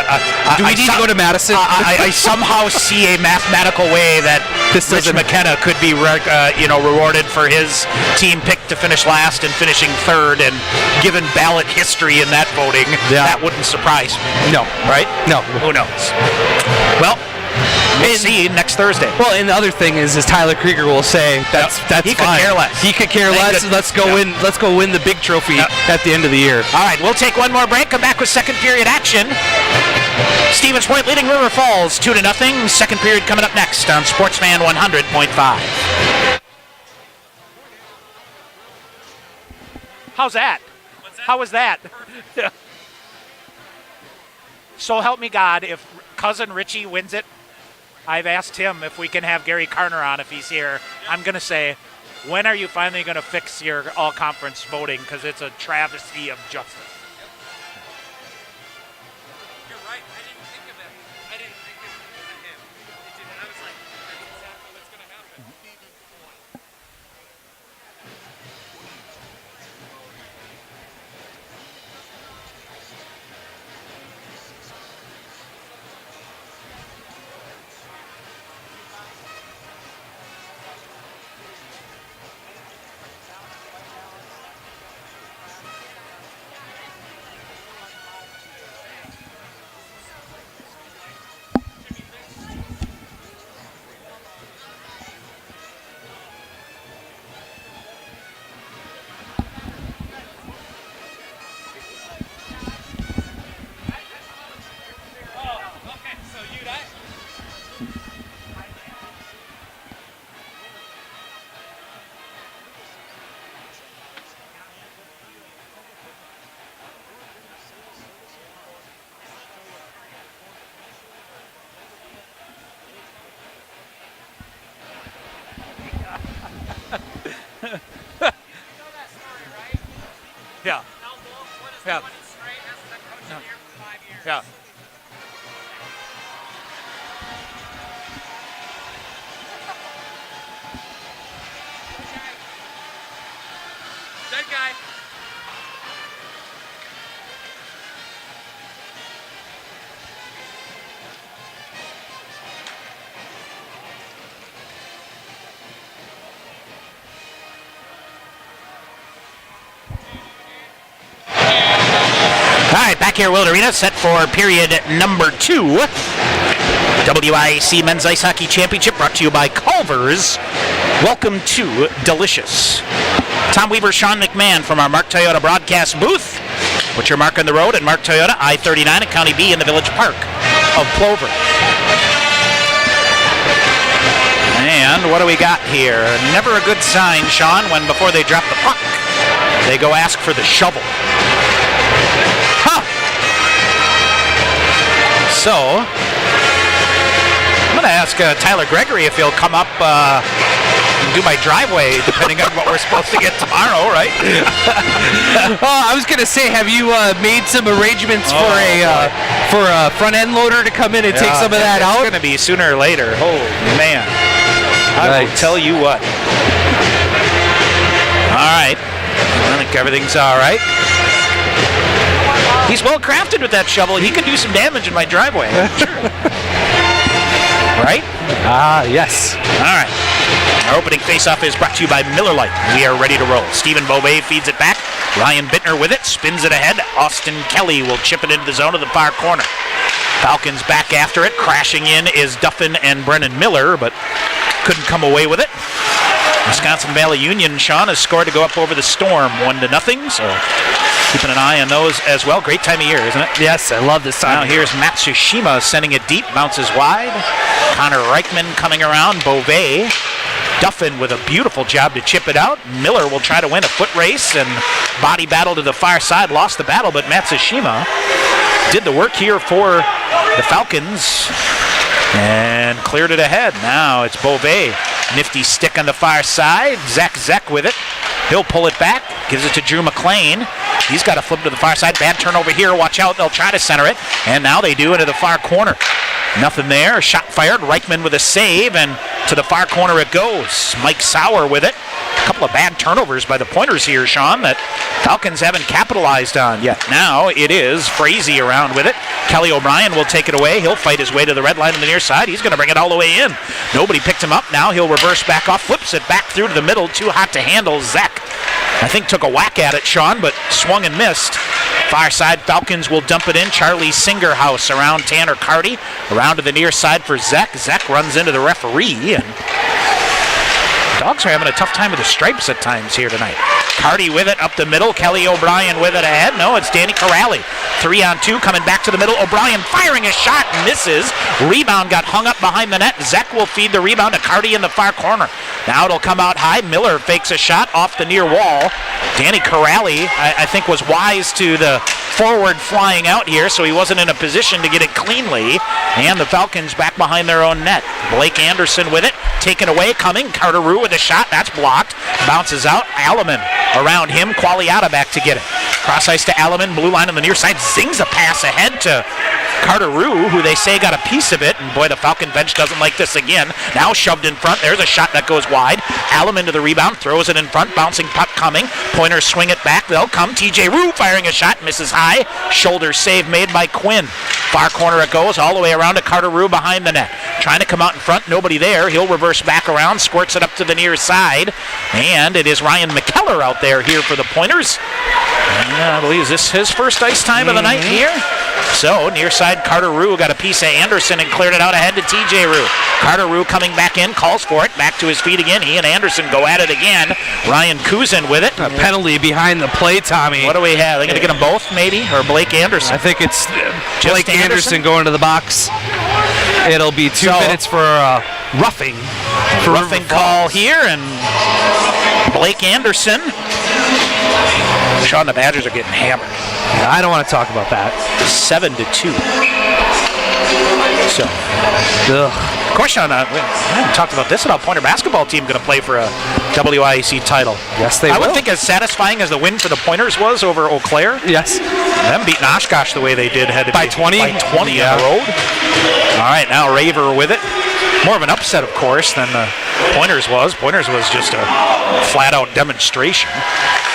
do we need to go to Madison? I somehow see a mathematical way that Rich McKenna could be rewarded for his team pick to finish last and finishing 3rd, and given ballot history in that voting, that wouldn't surprise me. No. Right? No. Who knows? Well, we'll see next Thursday. Well, and the other thing is Tyler Krieger will say that's he fine. Could care less. He could care less. Let's go win. Let's go win the big trophy at the end of the year. All right, we'll take one more break. Come back with second period action. Stevens Point leading River Falls 2-0. Second period coming up next on Sportsman 100.5. How's that? How was that? So help me God, if cousin Richie wins it, I've asked him if we can have Gary Karner on if he's here. I'm going to say, when are you finally going to fix your all-conference voting? Because it's a travesty of justice. You're right. I didn't think of it. I didn't think of him. I was like, that's exactly what's going to happen. right, guy. All right, back here at Willett Arena, set for period number 2. WIAC Men's Ice Hockey Championship brought to you by Culver's. Welcome to Delicious. Tom Weaver, Sean McMahon from our Mark Toyota broadcast booth. Put your mark on the road at Mark Toyota, I-39 at County B in the Village Park of Culver. And what do we got here? Never a good sign, Sean, when before they drop the puck, they go ask for the shovel. Huh. So, I'm going to ask Tyler Gregory if he'll come up and do my driveway, depending on what we're supposed to get tomorrow, right? I was going to say, have you made some arrangements for a front end loader to come in and take some of that out? It's going to be sooner or later. Oh, man. I will tell you what. All right. I think everything's all right. He's well crafted with that shovel. He could do some damage in my driveway. Right? Yes. All right. Our opening faceoff is brought to you by Miller Lite. We are ready to roll. Stephen Beauvais feeds it back. Ryan Bittner with it, spins it ahead. Austin Kelly will chip it into the zone of the far corner. Falcons back after it. Crashing in is Duffin and Brennan Miller, but couldn't come away with it. Wisconsin Valley Union, Sean, has scored to go up over the Storm 1-0. So keeping an eye on those as well. Great time of year, isn't it? Yes, I love this time. Now here's Matsushima sending it deep, bounces wide. Connor Reichman coming around. Beauvais. Duffin with a beautiful job to chip it out. Miller will try to win a foot race and body battle to the far side. Lost the battle, but Matsushima did the work here for the Falcons and cleared it ahead. Now it's Beauvais. Nifty stick on the far side. Zek with it. He'll pull it back. Gives it to Drew McLean. He's got to flip to the far side. Bad turnover here. Watch out. They'll try to center it. And now they do into the far corner. Nothing there. Shot fired. Reichman with a save. And to the far corner it goes. Mike Sauer with it. A couple of bad turnovers by the Pointers here, Sean, that Falcons haven't capitalized on yet. Now it is Frazee around with it. Kelly O'Brien will take it away. He'll fight his way to the red line on the near side. He's going to bring it all the way in. Nobody picked him up. Now he'll reverse back off. Flips it back through to the middle. Too hot to handle. Zek, I think, took a whack at it, Sean, but swung and missed. Far side, Falcons will dump it in. Charlie Singerhouse around Tanner Carty. Around to the near side for Zek. Zek runs into the referee, and Dogs are having a tough time with the stripes at times here tonight. Carty with it up the middle. Kelly O'Brien with it ahead. No, it's Danny Corrali. 3-on-2 coming back to the middle. O'Brien firing a shot, misses. Rebound got hung up behind the net. Zek will feed the rebound to Carty in the far corner. Now it'll come out high. Miller fakes a shot off the near wall. Danny Corrali, I think, was wise to the forward flying out here, so he wasn't in a position to get it cleanly. And the Falcons back behind their own net. Blake Anderson with it. Taken away, coming. Carter Rue with a shot. That's blocked. Bounces out. Alleman around him. Qualiata back to get it. Cross ice to Alleman. Blue line on the near side. Zings a pass ahead to Carter Rue, who they say got a piece of it. And boy, the Falcon bench doesn't like this again. Now shoved in front. There's a shot that goes wide. Alleman to the rebound. Throws it in front. Bouncing puck coming. Pointers swing it back. They'll come. TJ Rue firing a shot. Misses high. Shoulder save made by Quinn. Far corner it goes. All the way around to Carter Rue behind the net. Trying to come out in front. Nobody there. He'll reverse back around. Squirts it up to the near side. And it is Ryan McKellar out there here for the Pointers. And I believe this is his first ice time of the night here. So, near side, Carter Rue got a piece of Anderson and cleared it out ahead to TJ Rue. Carter Rue coming back in, calls for it, back to his feet again. He and Anderson go at it again. Ryan Kuzin with it. A penalty behind the play, Tommy. What do we have? Are they going to get them both, maybe? Or Blake Anderson? I think it's Blake Anderson going to the box. It'll be 2 minutes for roughing. Roughing call here, and Blake Anderson. Sean, the Badgers are getting hammered. I don't want to talk about that. 7-2. So, of course, Sean, we haven't talked about this at all. Pointer basketball team going to play for a WIAC title. Yes, they will. I would think as satisfying as the win for the Pointers was over Eau Claire. Yes. Them beating Oshkosh the way they did had to by be 20? By 20 on the road. All right, now Raver with it. more of an upset, of course, than the Pointers was. Pointers was just a flat-out demonstration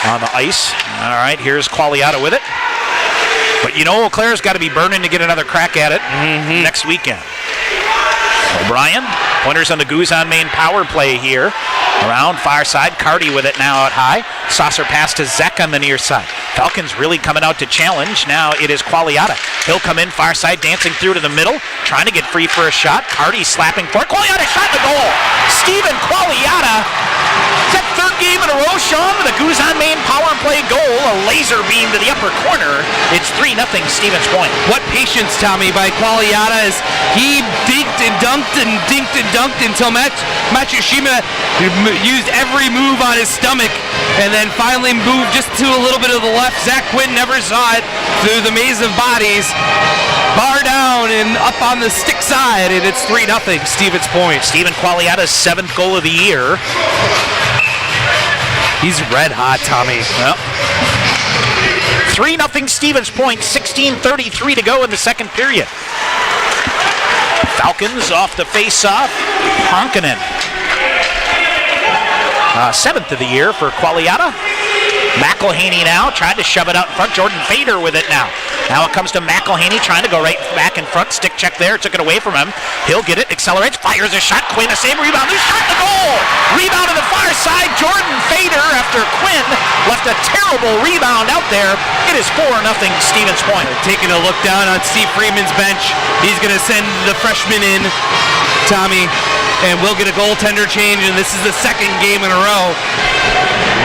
on the ice. All right, here's Qualiata with it. But you know Eau Claire's got to be burning to get another crack at it next weekend. O'Brien, Pointers on the Guzan main power play here. Around far side, Carty with it now out high. Saucer pass to Zek on the near side. Falcons really coming out to challenge. Now it is Qualiata. He'll come in far side, dancing through to the middle, trying to get free for a shot. Carty slapping for it. Qualiata shot in the goal. Stephen Qualiata. Is that third game in a row, Sean, with a Guzan main power play goal? A laser beam to the upper corner. It's 3-0 Stevens Point. What patience, Tommy, by Qualiata as he dinked and dunked until Matsushima used every move on his stomach and then finally moved just to a little bit of the left. Zach Quinn never saw it through the maze of bodies. Bar down and up on the stick side, and it's 3-0 Stevens Point. Stephen Qualiata's 7th goal of the year. He's red hot, Tommy. Well, 3-0 Stevens Point, 16:33 to go in the second period. Falcons off the face-off. Honkanen. 7th of the year for Qualiata. McElhaney now tried to shove it out in front. Jordan Fader with it now. Now it comes to McElhaney trying to go right back in front. Stick check there. Took it away from him. He'll get it. Accelerates. Fires a shot. Quinn a save. Rebound. There's shot the goal. Rebound to the far side. Jordan Fader after Quinn left a terrible rebound out there. It is 4-0 Stevens Point. Taking a look down on Steve Freeman's bench. He's going to send the freshman in, Tommy, and we'll get a goaltender change, and this is the second game in a row,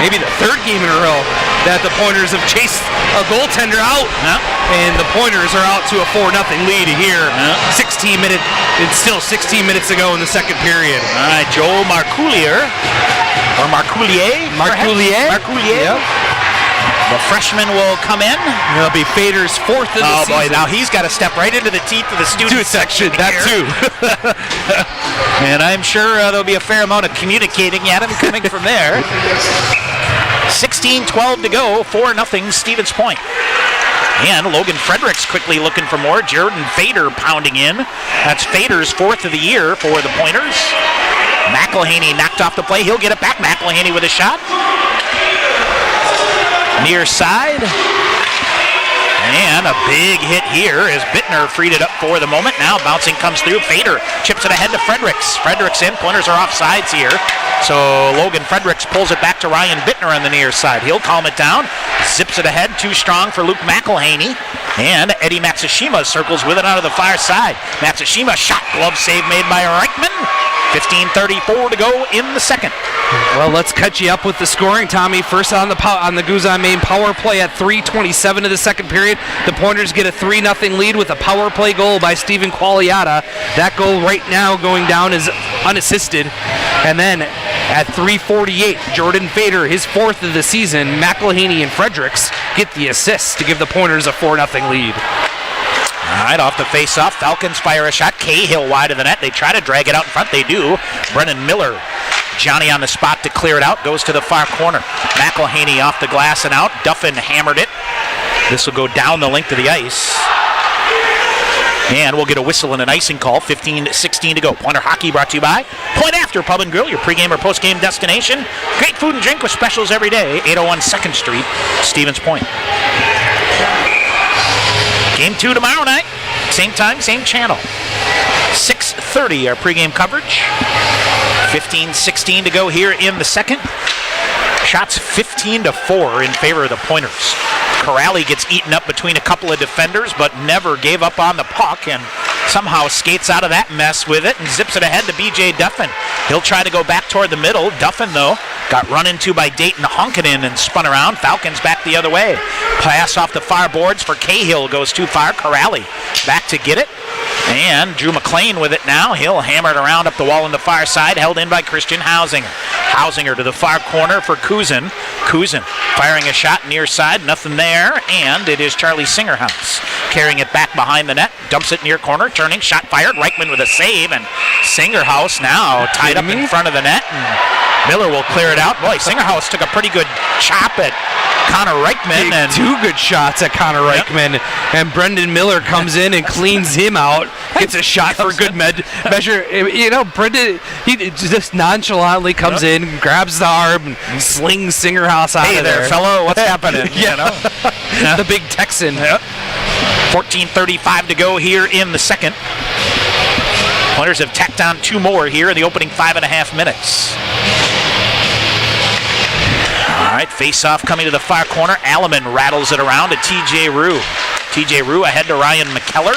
maybe the third game in a row, that the Pointers have chased a goaltender out, and the Pointers are out to a 4-0 lead here. 16 minutes, it's still 16 minutes to go in the second period. All right, Joe Marcoulier, or Marcoulier? Yep. The freshman will come in. It'll be Fader's 4th of the season. Oh boy, now he's got to step right into the teeth of the student section. That too. And I'm sure there'll be a fair amount of communicating at him coming from there. 16:12 to go, 4-0 Stevens Point. And Logan Fredericks quickly looking for more. Jordan Fader pounding in. That's Fader's 4th of the year for the Pointers. McElhaney knocked off the play. He'll get it back. McElhaney with a shot. Near side. And a big hit here as Bittner freed it up for the moment. Now bouncing comes through. Fader chips it ahead to Fredericks. Fredericks in. Pointers are off sides here. So Logan Fredericks pulls it back to Ryan Bittner on the near side. He'll calm it down. Zips it ahead. Too strong for Luke McElhaney. And Eddie Matsushima circles with it out of the far side. Matsushima shot. Glove save made by Reichman. 15:34 to go in the second. Well, let's catch you up with the scoring, Tommy. First on the Guzan main power play at 3:27 of the second period. The Pointers get a 3-0 lead with a power play goal by Stephen Qualiata. That goal right now going down is unassisted. And then at 3:48, Jordan Fader, his 4th of the season. McElhaney and Fredericks get the assists to give the Pointers a 4-0 lead. All right, off the face-off, Falcons fire a shot. Cahill wide of the net. They try to drag it out in front. They do. Brennan Miller, Johnny on the spot to clear it out. Goes to the far corner. McElhaney off the glass and out. Duffin hammered it. This will go down the length of the ice. And we'll get a whistle and an icing call. 15:16 to go. Pointer Hockey brought to you by Point After Pub and Grill, your pregame or postgame destination. Great food and drink with specials every day. 801 2nd Street, Stevens Point. Game 2 tomorrow night. Same time, same channel. 6:30 our pregame coverage. 15:16 to go here in the second. Shots 15-4 in favor of the Pointers. Corrali gets eaten up between a couple of defenders, but never gave up on the puck and somehow skates out of that mess with it and zips it ahead to B.J. Duffin. He'll try to go back toward the middle. Duffin, though, got run into by Dayton Honkanen and spun around. Falcons back the other way. Pass off the far boards for Cahill. Goes too far. Corrali back to get it. And Drew McLean with it now. He'll hammer it around up the wall on the far side. Held in by Christian Hausinger. Hausinger to the far corner for Kuzin. Kuzin firing a shot near side. Nothing there. And it is Charlie Singerhouse carrying it back behind the net. Dumps it near corner. Turning. Shot fired. Reichman with a save. And Singerhouse now tied up in front of the net. And Miller will clear it out. Boy, Singerhouse took a pretty good chop at Connor Reichman. And two good shots at Connor Reichman, and Brendan Miller comes in and cleans him out. Gets a shot for good measure. You know, Brendan, he just nonchalantly comes in, grabs the arm, and slings Singerhouse out hey of there, fellow, what's happening? Yeah. You know? The big Texan. 14:35 to go here in the second. Pointers have tacked on two more here in the opening 5.5 minutes. All right, face-off coming to the far corner. Alleman rattles it around to T.J. Rue. T.J. Rue ahead to Ryan McKellar.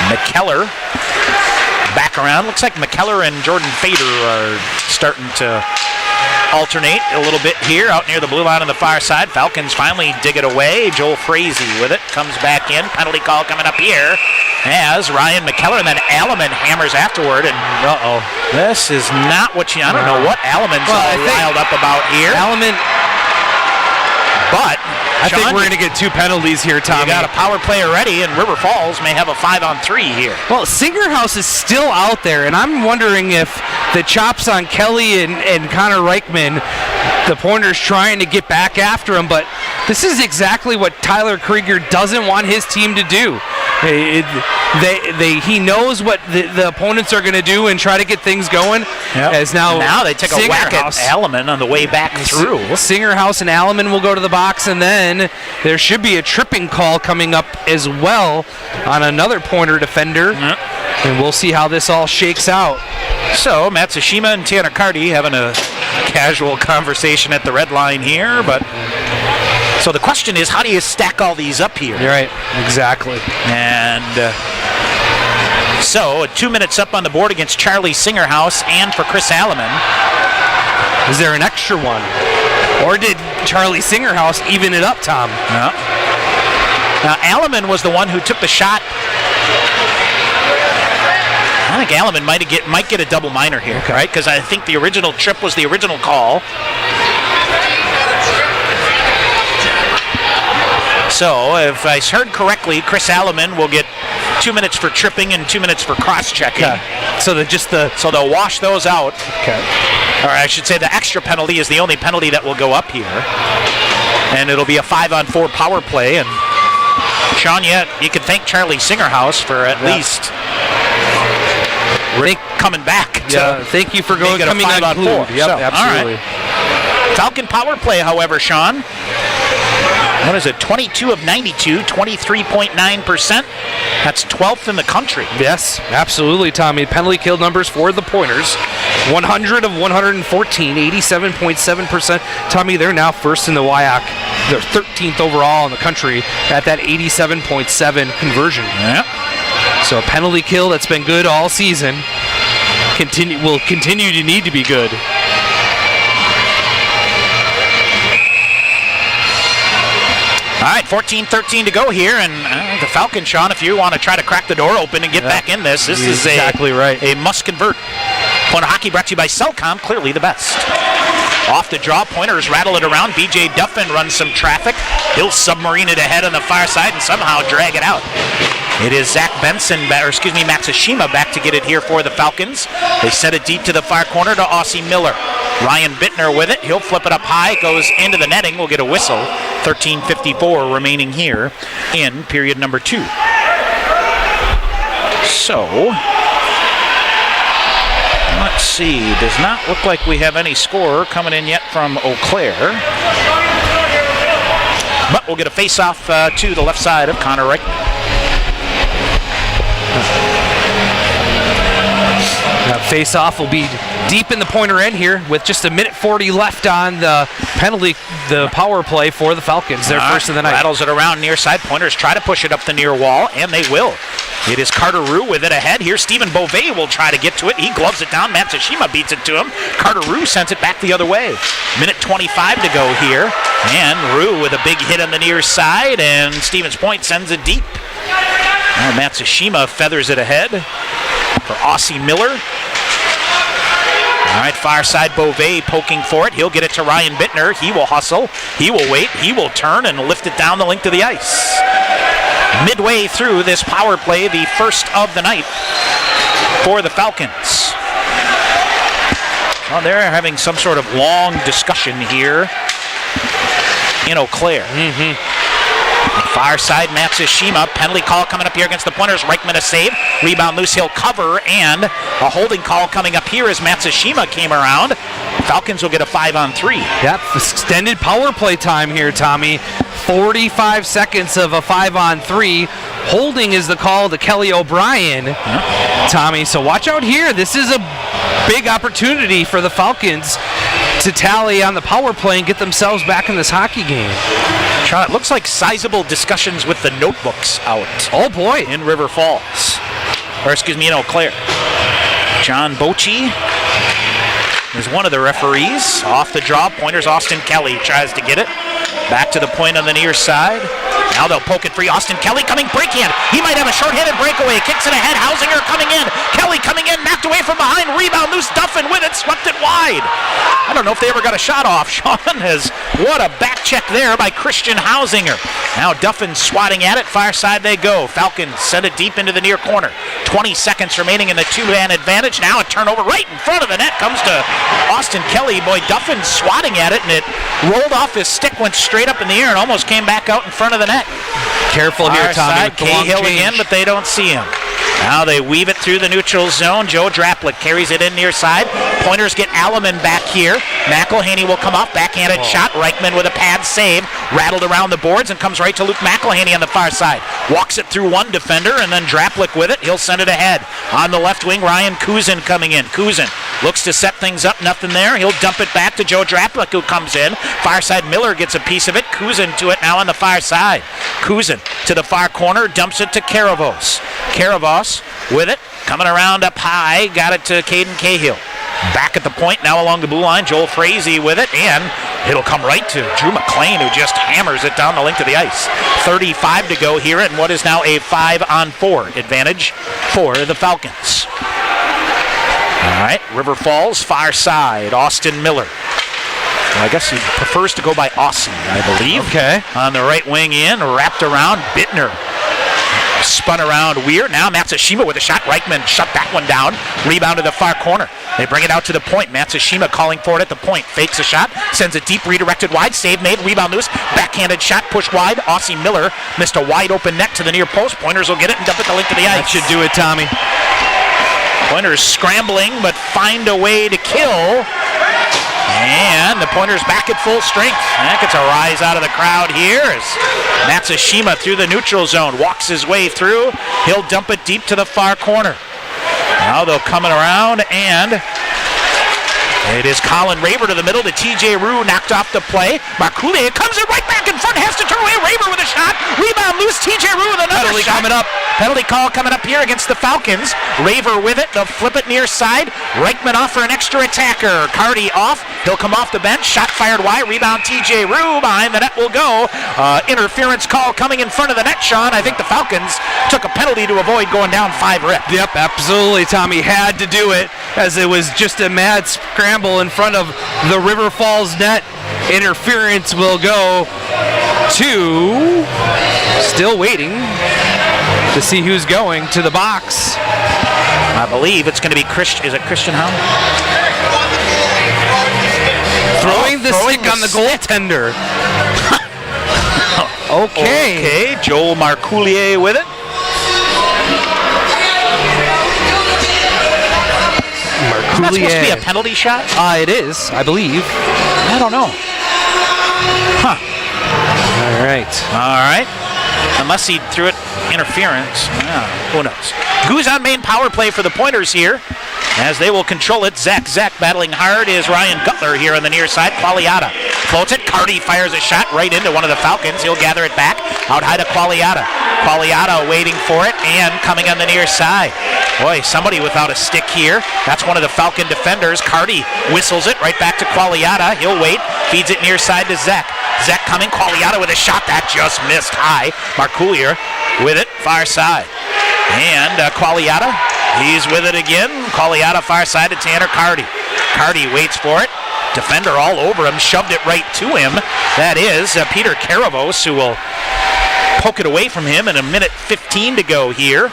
McKellar back around. Looks like McKellar and Jordan Fader are starting to alternate a little bit here out near the blue line on the far side. Falcons finally dig it away. Joel Frazee with it. Comes back in. Penalty call coming up here as Ryan McKellar, and then Alleman hammers afterward. And this is not what I don't know what Alleman's all riled up about here. Alleman. But I think we're going to get two penalties here, Tommy. You got a power play already, and River Falls may have a 5-on-3 here. Well, Singerhouse is still out there, and I'm wondering if the chops on Kelly and Connor Reichman, the Pointers trying to get back after him, but this is exactly what Tyler Krieger doesn't want his team to do. He knows what the opponents are going to do and try to get things going. Yep. As now they take a whack at Alleman on the way back through. Singerhouse and Alleman will go to the box, and then there should be a tripping call coming up as well on another Pointer defender. Yep. And we'll see how this all shakes out. So Matsushima and Tanner Carty having a casual conversation at the red line here, but so the question is, how do you stack all these up here? You're right, exactly. And so 2 minutes up on the board against Charlie Singerhouse and for Chris Alleman. Is there an extra one? Or did Charlie Singerhouse even it up, Tom? No. Now, Alleman was the one who took the shot. I think Alleman might get a double minor here, right? Because I think the original trip was the original call. So, if I heard correctly, Chris Alleman will get 2 minutes for tripping and 2 minutes for cross-checking. Okay. So they'll wash those out. Okay. Or I should say the extra penalty is the only penalty that will go up here. And it'll be a 5-on-4 power play. And Sean, you can thank Charlie Singerhouse for at least coming back. Thank you for coming on 5-on-4. Yep, so, absolutely. All right. Falcon power play, however, Sean. What is it? 22 of 92, 23.9%. That's 12th in the country. Yes, absolutely, Tommy. Penalty kill numbers for the Pointers. 100 of 114, 87.7%. Tommy, they're now first in the WIAC. They're 13th overall in the country at that 87.7 conversion. Yeah. So a penalty kill that's been good all season will continue to need to be good. All right, 14-13 to go here, and the Falcons, Sean, if you want to try to crack the door open and get back in this is exactly right. A must-convert. Pointer Hockey brought to you by Cellcom, clearly the best. Off the draw, Pointers rattle it around. B.J. Duffin runs some traffic. He'll submarine it ahead on the far side and somehow drag it out. It is Zach Benson, Matsushima back to get it here for the Falcons. They set it deep to the far corner to Aussie Miller. Ryan Bittner with it. He'll flip it up high. Goes into the netting. We'll get a whistle. 13:54 remaining here in period number 2. So, let's see. Does not look like we have any scorer coming in yet from Eau Claire. But we'll get a face-off to the left side of Connor Reichman. Face-off will be deep in the Pointer end here with just a minute 40 left on the power play for the Falcons. They're first of the night. Rattles it around near side. Pointers try to push it up the near wall, and they will. It is Carter Rue with it ahead. Here, Stephen Beauvais will try to get to it. He gloves it down. Matsushima beats it to him. Carter Rue sends it back the other way. Minute 25 to go here. And Rue with a big hit on the near side, and Stevens Point sends it deep. Now Matsushima feathers it ahead for Aussie Miller. All right, far side Beauvais poking for it. He'll get it to Ryan Bittner. He will hustle. He will wait. He will turn and lift it down the length of the ice. Midway through this power play, the first of the night for the Falcons. Well, they're having some sort of long discussion here in Eau Claire. Far side, Matsushima. Penalty call coming up here against the Pointers. Reichman a save. Rebound loose. He'll cover. And a holding call coming up here as Matsushima came around. Falcons will get a 5-on-3. Yep, extended power play time here, Tommy. 45 seconds of a 5-on-3. Holding is the call to Kelly O'Brien, Tommy. So watch out here. This is a big opportunity for the Falcons to tally on the power play and get themselves back in this hockey game. Sean, it looks like sizable discussions with the notebooks out. Oh boy. In River Falls. Or excuse me, in Eau Claire. John Bochy is one of the referees. Off the draw, Pointers Austin Kelly tries to get it. Back to the point on the near side. Now they'll poke it free. Austin Kelly coming breakhand. He might have a short-handed breakaway. Kicks it ahead. Hausinger coming in. Kelly coming in. Knocked away from behind. Rebound loose. Duffin with it. Swept it wide. I don't know if they ever got a shot off. Sean has, what a back check there by Christian Hausinger. Now Duffin swatting at it. Far side they go. Falcons send it deep into the near corner. 20 seconds remaining in the two-man advantage. Now a turnover right in front of the net. Comes to Austin Kelly. Boy, Duffin swatting at it, and it rolled off his stick, went straight up in the air, and almost came back out in front of the net. Careful here, Tommy. Cahill again, but they don't see him. Now they weave it through the neutral zone. Joe Draplick carries it in near side. Pointers get Alleman back here. McElhaney will come off. Backhanded shot. Reichman with a pad save. Rattled around the boards and comes right to Luke McElhaney on the far side. Walks it through one defender and then Draplick with it. He'll send it ahead. On the left wing, Ryan Kuzin coming in. Kuzin looks to set things up. Nothing there. He'll dump it back to Joe Draplick, who comes in. Far side, Miller gets a piece of it. Kuzin to it now on the far side. Kuzin to the far corner. Dumps it to Karavos. Karavos with it, coming around up high, got it to Caden Cahill. Back at the point, now along the blue line, Joel Frazee with it, and it'll come right to Drew McLean, who just hammers it down the length of the ice. 35 to go here, and what is now a 5-on-4 advantage for the Falcons. All right, River Falls, far side, Austin Miller. Well, I guess he prefers to go by Aussie, I believe. Okay. On the right wing in, wrapped around, Bittner. Spun around Weir. Now Matsushima with a shot. Reichman shut that one down. Rebound to the far corner. They bring it out to the point. Matsushima calling for it at the point. Fakes a shot. Sends it deep. Redirected wide. Save made. Rebound loose. Backhanded shot. Push wide. Aussie Miller missed a wide open net to the near post. Pointers will get it and dump it the length of the ice. That should do it, Tommy. Pointers scrambling but find a way to kill. And the Pointers back at full strength. That gets a rise out of the crowd here as Matsushima through the neutral zone. Walks his way through. He'll dump it deep to the far corner. Now they'll come around and it is Colin Raber to the middle to TJ Rue, knocked off the play. Marcoullier comes in right back in front, has to turn away. Raber with a shot. Rebound loose. TJ Rue with another Penalty shot. coming up. Penalty call coming up here against the Falcons. Raver with it. They'll flip it near side. Reichman off for an extra attacker. Cardi off. He'll come off the bench. Shot fired wide. Rebound TJ Rue. Behind the net will go. Interference call coming in front of the net, Sean. I think the Falcons took a penalty to avoid going down 5 rip. Yep, absolutely, Tommy. Had to do it as it was just a mad scramble in front of the River Falls net. Interference will go to, still waiting to see who's going to the box. I believe it's going to be Christian. Is it Christian Hum? Throwing the stick on the goaltender. Okay. Joel Marcoullier with it. Isn't that supposed to be a penalty shot? It is, I believe. I don't know. Huh. All right. Unless he threw it interference. Who knows? Guzan main power play for the Pointers here as they will control it. Zach battling hard is Ryan Gutler here on the near side. Qualiata floats it. Cardi fires a shot right into one of the Falcons. He'll gather it back. Out high to Qualiata. Qualiata waiting for it and coming on the near side. Boy, somebody without a stick here. That's one of the Falcon defenders. Cardi whistles it right back to Qualiata. He'll wait. Feeds it near side to Zach. Zach coming. Qualiata with a shot that just missed high. Marcoullier with it. Far side. And Qualiata. He's with it again. Qualiata far side to Tanner Cardi. Cardi waits for it. Defender all over him. Shoved it right to him. That is Peter Karavos, who will poke it away from him in a minute 15 to go here.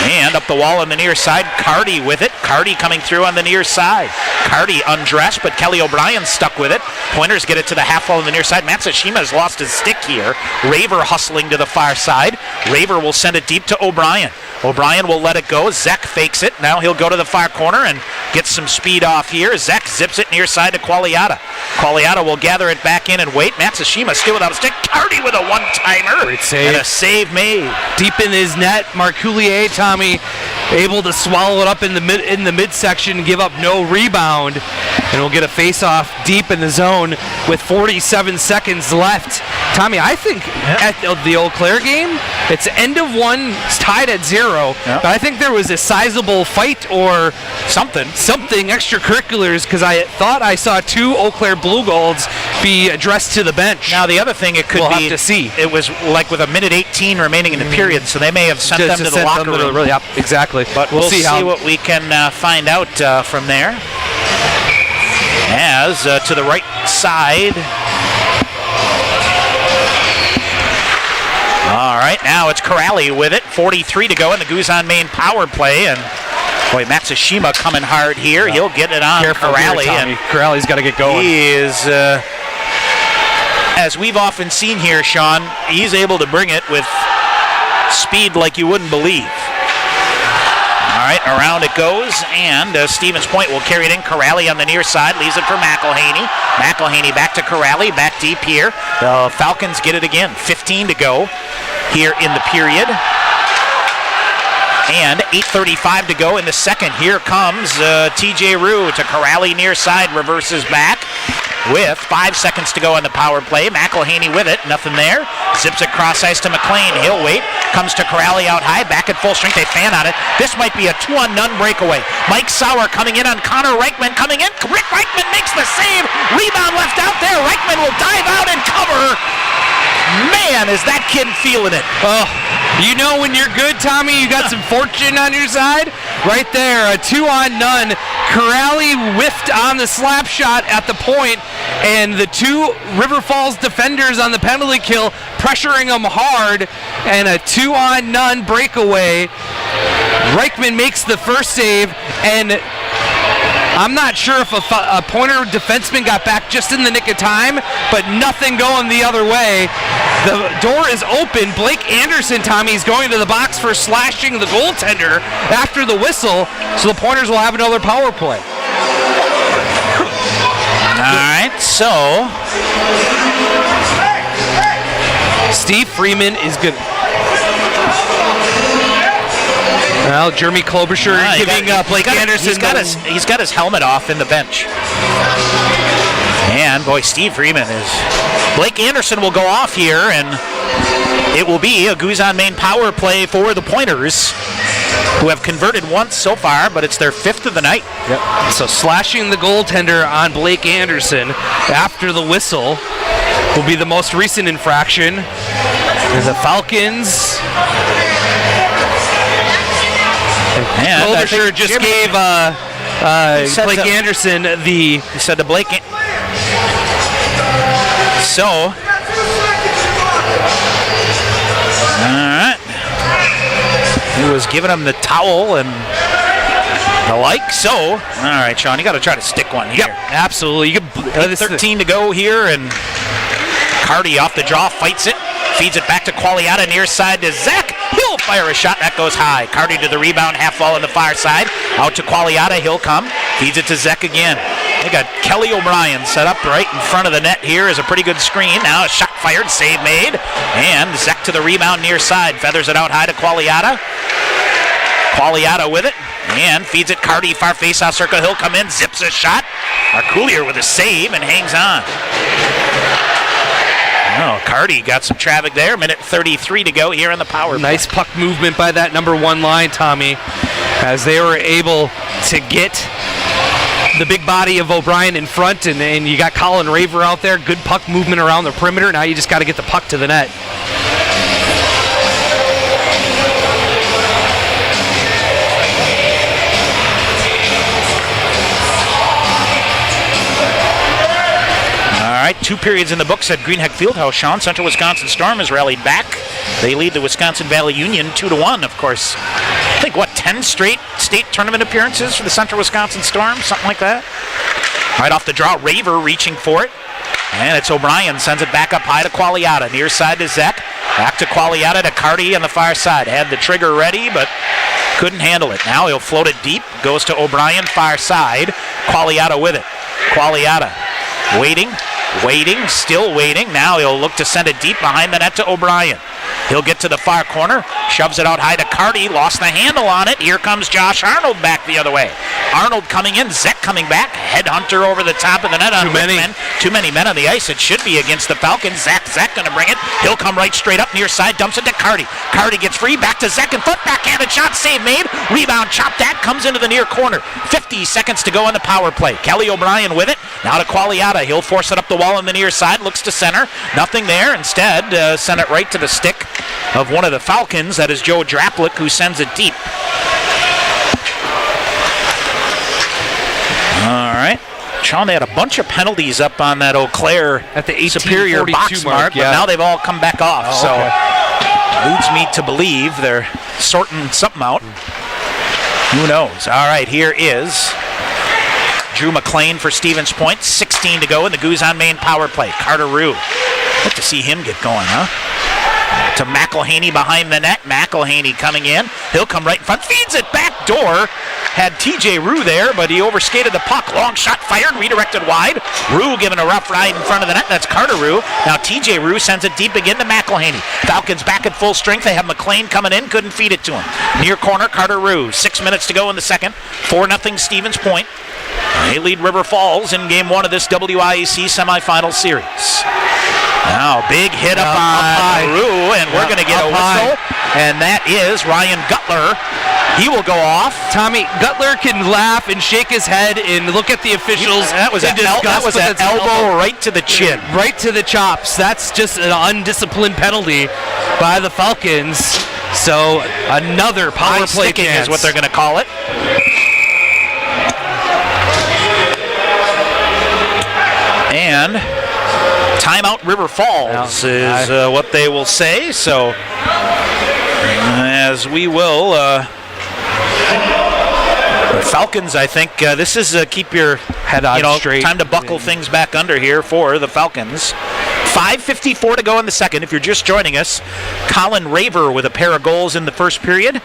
And up the wall on the near side, Cardi with it. Cardi coming through on the near side. Cardi undressed, but Kelly O'Brien stuck with it. Pointers get it to the half wall on the near side. Matsushima has lost his stick here. Raver hustling to the far side. Raver will send it deep to O'Brien. O'Brien will let it go. Zek fakes it. Now he'll go to the far corner and get some speed off here. Zek zips it near side to Qualiata. Qualiata will gather it back in and wait. Matsushima still without a stick. Cardi with a one-timer. Great save. And a save made. Deep in his net, Marcoulier, Tommy, able to swallow it up in the midsection, give up no rebound, and we'll get a face-off deep in the zone with 47 seconds left. Tommy, I think at the Eau Claire game, it's end of one, it's tied at 0, but I think there was a sizable fight or something extracurriculars, because I thought I saw 2 Eau Claire Blue Golds be addressed to the bench. Now the other thing, it could we'll be have to see. It was like with a minute 18 remaining in the period, so they may have sent them to the locker room. Yep, exactly. But we'll see what we can find out from there. As to the right side. All right, now it's Corrali with it. 43 to go in the Guzan main power play. And boy, Matsushima coming hard here. He'll get it on Corrali. And Corrali's got to get going. He is, as we've often seen here, Sean, he's able to bring it with speed like you wouldn't believe. All right, around it goes, and Stevens Point will carry it in. Corrali on the near side, leaves it for McElhaney. McElhaney back to Corrali, back deep here. The Falcons get it again. 15 to go here in the period. And 8:35 to go in the second. Here comes TJ Rue to Corrali near side, reverses back with 5 seconds to go on the power play. McElhaney with it, nothing there. Zips it cross ice to McLean. He'll wait. Comes to Corrali out high, back at full strength. They fan on it. This might be a 2-on-none breakaway. Mike Sauer coming in on Connor Reichman coming in. Rick Reichman makes the save. Rebound left out there. Reichman will dive out and cover. Man, is that kid feeling it. Oh, you know when you're good, Tommy, you got some fortune on your side? Right there, a 2-on-none. Corrali whiffed on the slap shot at the point, and the 2 River Falls defenders on the penalty kill pressuring them hard, and a 2-on-none breakaway. Reichman makes the first save, and I'm not sure if a Pointer defenseman got back just in the nick of time, but nothing going the other way. The door is open. Blake Anderson, Tommy, is going to the box for slashing the goaltender after the whistle, so the Pointers will have another power play. All right, so Steve Freeman is good. Well, Jeremy Klobuchar giving Blake Anderson. He's got his helmet off in the bench. And boy, Steve Freeman is. Blake Anderson will go off here, and it will be a Guzan main power play for the Pointers, who have converted once so far, but it's their 5th of the night. Yep. So slashing the goaltender on Blake Anderson after the whistle will be the most recent infraction. And the Falcons. And Klobuchar just gave Blake Anderson the. He said to Blake. So. Alright. He was giving him the towel and the like. So. Alright, Sean, you got to try to stick one here. Yep, absolutely. You can, 13 to go here, and Cardi off the draw, fights it. Feeds it back to Qualiata near side to Zach. He'll fire a shot. That goes high. Cardi to the rebound, half wall on the far side. Out to Qualiata. He'll come. Feeds it to Zach again. They got Kelly O'Brien set up right in front of the net here is a pretty good screen. Now a shot fired, save made. And Zach to the rebound near side. Feathers it out high to Qualiata. Qualiata with it. And feeds it Cardi, far face-off circle. He'll come in, zips a shot. Marcoulier with a save and hangs on. Oh, Cardi got some traffic there. Minute 33 to go here in the power play. Nice puck movement by that number 1 line, Tommy, as they were able to get the big body of O'Brien in front, and you got Colin Raver out there. Good puck movement around the perimeter. Now you just got to get the puck to the net. All right, 2 periods in the books at Greenheck Fieldhouse. Sean, Central Wisconsin Storm has rallied back. They lead the Wisconsin Valley Union 2-1, of course. think, 10 straight state tournament appearances for the Central Wisconsin Storm, something like that. Right off the draw, Raver reaching for it. And it's O'Brien, sends it back up high to Qualiata. Near side to Zek. Back to Qualiata to Carty on the far side. Had the trigger ready, but couldn't handle it. Now he'll float it deep. Goes to O'Brien, far side. Qualiata with it. Qualiata waiting, still waiting. Now he'll look to send it deep behind the net to O'Brien. He'll get to the far corner, shoves it out high to Carty, lost the handle on it. Here comes Josh Arnold back the other way. Arnold coming in, Zek coming back, headhunter over the top of the net. Too many men on the ice. It should be against the Falcons. Zek going to bring it. He'll come right straight up near side, dumps it to Carty. Carty gets free, back to Zek and foot, backhanded shot, save made. Rebound, chopped at, comes into the near corner. 50 seconds to go on the power play. Kelly O'Brien with it. Now to Qualiata. He'll force it up the wall on the near side, looks to center. Nothing there. Instead, send it right to the stick of one of the Falcons. That is Joe Draplick, who sends it deep. All right. Sean, they had a bunch of penalties up on that Eau Claire at the Superior box mark, yeah. But now they've all come back off. Leads me to believe they're sorting something out. Who knows? All right, here is Drew McLean for Stevens Point. 16 to go in the Guzan Main power play. Carter Rue. Like to see him get going, huh? To McElhaney behind the net. McElhaney coming in. He'll come right in front. Feeds it back door. Had TJ Rue there, but he overskated the puck. Long shot fired, redirected wide. Rue giving a rough ride in front of the net. That's Carter Rue. Now TJ Rue sends it deep again to McElhaney. Falcons back at full strength. They have McLean coming in. Couldn't feed it to him. Near corner, Carter Rue. 6 minutes to go in the second. 4-0 Stevens Point. They lead River Falls in game 1 of this WIAC semifinal series. Now, big hit up on Rue, and we're going to get a whistle, and that is Ryan Gutler. He will go off. Tommy, Gutler can laugh and shake his head and look at the officials. That was an elbow right to the chin. Right to the chops. That's just an undisciplined penalty by the Falcons. So, another power play chance is what they're going to call it. And timeout River Falls is what they will say. So as we will, Falcons, I think this is keep your head on straight. Time to buckle things back under here for the Falcons. 5:54 to go in the second. If you're just joining us, Colin Raver with a pair of goals in the first period.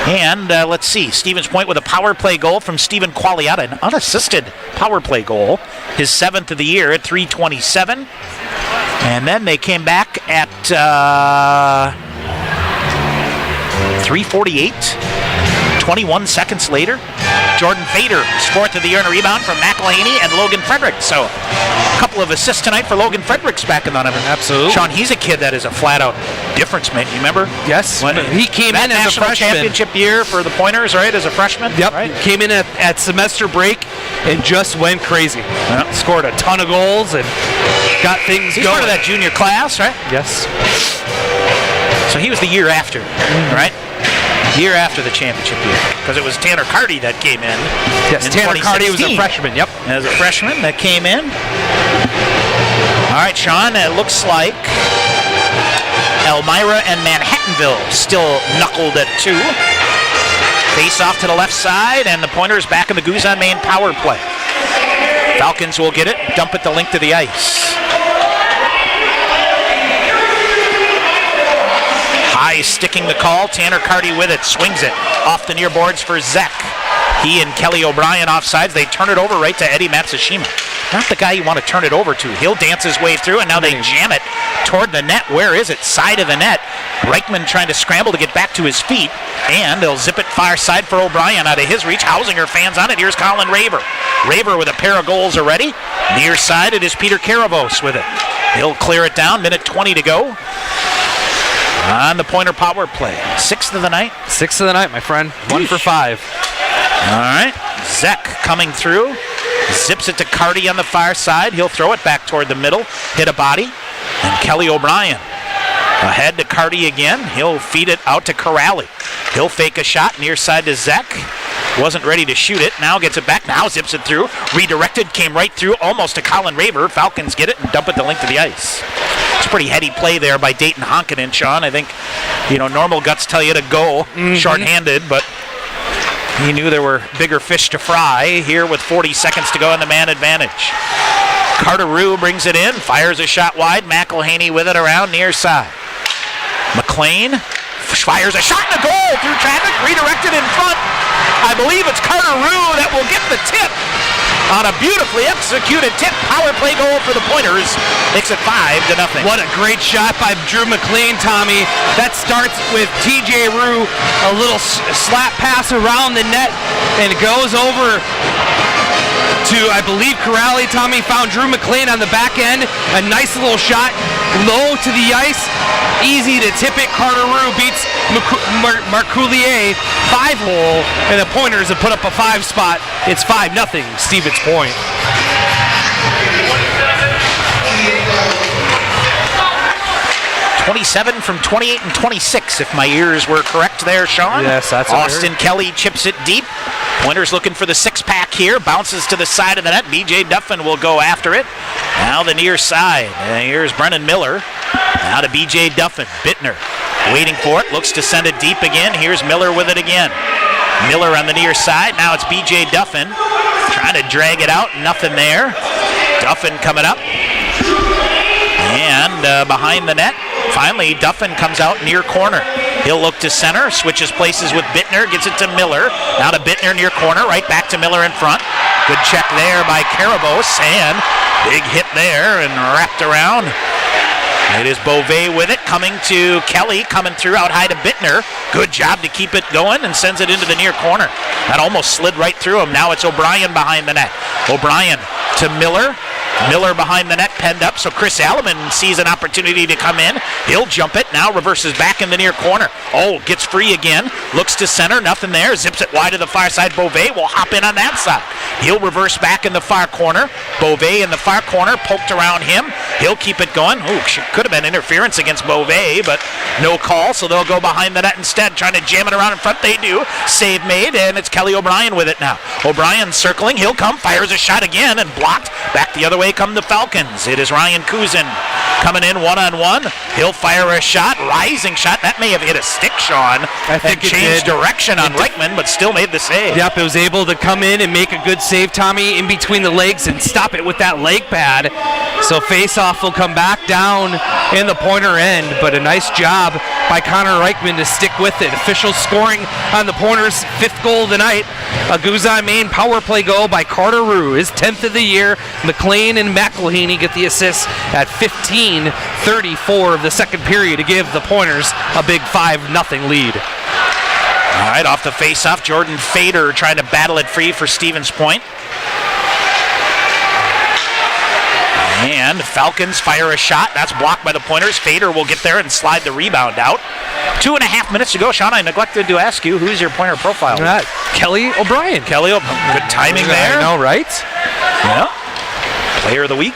And let's see, Stevens Point with a power play goal from Stephen Qualiata, an unassisted power play goal, his 7th of the year at 3:27. And then they came back at 3:48. 21 seconds later, Jordan Fader, 4th of the year on a rebound from McElhaney and Logan Fredericks. So a couple of assists tonight for Logan Fredericks back in the number. Absolutely. Sean, he's a kid that is a flat-out difference man. You remember? Yes. When he came in as a freshman. Championship year for the Pointers, right, as a freshman? Yep. Right? Came in at semester break and just went crazy. Yep. Scored a ton of goals and got things He's going. part of that junior class, right? Yes. So he was the year after, right? Year after the championship year, because it was Tanner Carty that came in. Yes, Tanner Carty was a freshman, yep. As a freshman that came in. All right, Sean, it looks like Elmira and Manhattanville still knuckled at 2. Face off to the left side, and the Pointers back in the Guzan Main power play. Falcons will get it, dump it the link to the ice. High sticking the call, Tanner Carty with it, swings it off the near boards for Zek. He and Kelly O'Brien offsides, they turn it over right to Eddie Matsushima. Not the guy you want to turn it over to. He'll dance his way through, and now they jam it toward the net. Where is it? Side of the net. Reichman trying to scramble to get back to his feet, and they'll zip it far side for O'Brien out of his reach. Hausinger fans on it. Here's Colin Raver. Raver with a pair of goals already. Near side, it is Peter Karavos with it. He'll clear it down. Minute 20 to go on the Pointer power play. 6th of the night? 6th of the night, my friend. 1 for 5. All right. Zek coming through. Zips it to Carty on the far side. He'll throw it back toward the middle. Hit a body. And Kelly O'Brien ahead to Carty again. He'll feed it out to Corrali. He'll fake a shot near side to Zek. Wasn't ready to shoot it. Now gets it back. Now zips it through. Redirected. Came right through almost to Colin Raver. Falcons get it and dump it the link to the ice. It's pretty heady play there by Dayton Honkinen, Sean. I think, normal guts tell you to go shorthanded, but he knew there were bigger fish to fry here with 40 seconds to go in the man advantage. Carter Rue brings it in, fires a shot wide. McElhaney with it around near side. McLean fires a shot and a goal through traffic, redirected in front. I believe it's Carter Rue that will get the tip on a beautifully executed tip. Power play goal for the Pointers. Makes it 5-0. What a great shot by Drew McLean, Tommy. That starts with TJ Rue, a little slap pass around the net, and goes over to, I believe, Corrali. Tommy found Drew McLean on the back end. A nice little shot, low to the ice. Easy to tip it. Carter Rue beats Marcoulier 5-hole, and the Pointers have put up a 5 spot. It's 5-0, Stevens Point. .27 from 28 and 26, if my ears were correct there, Sean. Yes, that's what Austin Kelly chips it deep. Pointers looking for the 6-pack here. Bounces to the side of the net. B.J. Duffin will go after it. Now the near side. Here's Brennan Miller. Now to B.J. Duffin. Bittner waiting for it. Looks to send it deep again. Here's Miller with it again. Miller on the near side. Now it's B.J. Duffin. Trying to drag it out. Nothing there. Duffin coming up. And behind the net. Finally, Duffin comes out near corner. He'll look to center, switches places with Bittner, gets it to Miller. Now to Bittner near corner, right back to Miller in front. Good check there by Karabos, and big hit there and wrapped around. It is Beauvais with it, coming to Kelly, coming through out high to Bittner. Good job to keep it going and sends it into the near corner. That almost slid right through him. Now it's O'Brien behind the net. O'Brien to Miller. Miller behind the net, penned up, so Chris Alleman sees an opportunity to come in. He'll jump it, now reverses back in the near corner. Oh, gets free again, looks to center, nothing there, zips it wide to the far side. Beauvais will hop in on that side. He'll reverse back in the far corner. Beauvais in the far corner, poked around him. He'll keep it going. Ooh, could have been interference against Beauvais, but no call, so they'll go behind the net instead, trying to jam it around in front. They do. Save made, and it's Kelly O'Brien with it now. O'Brien circling, he'll come, fires a shot again, and blocked. Back the other way come the Falcons. It is Ryan Kuzin coming in one-on-one. He'll fire a shot, rising shot. That may have hit a stick, Sean. I think and changed direction on Reichman, but still made the save. Yep, it was able to come in and make a good save, Tommy, in between the legs and stop it with that leg pad. So face-off will come back down in the Pointer end, but a nice job by Connor Reichman to stick with it. Official scoring on the Pointers' 5th goal of the night. A Guzan main power play goal by Carter Rue, his 10th of the year. McLean and McElhaney get the assists at 15:34 of the second period to give the Pointers a big 5-0 lead. All right, off the face-off, Jordan Fader trying to battle it free for Stevens Point. And Falcons fire a shot. That's blocked by the Pointers. Fader will get there and slide the rebound out. 2.5 minutes to go. Sean, I neglected to ask you, who's your Pointer profile? Kelly O'Brien. Kelly O'Brien. Good timing there. I know, right? Yeah. Player of the week.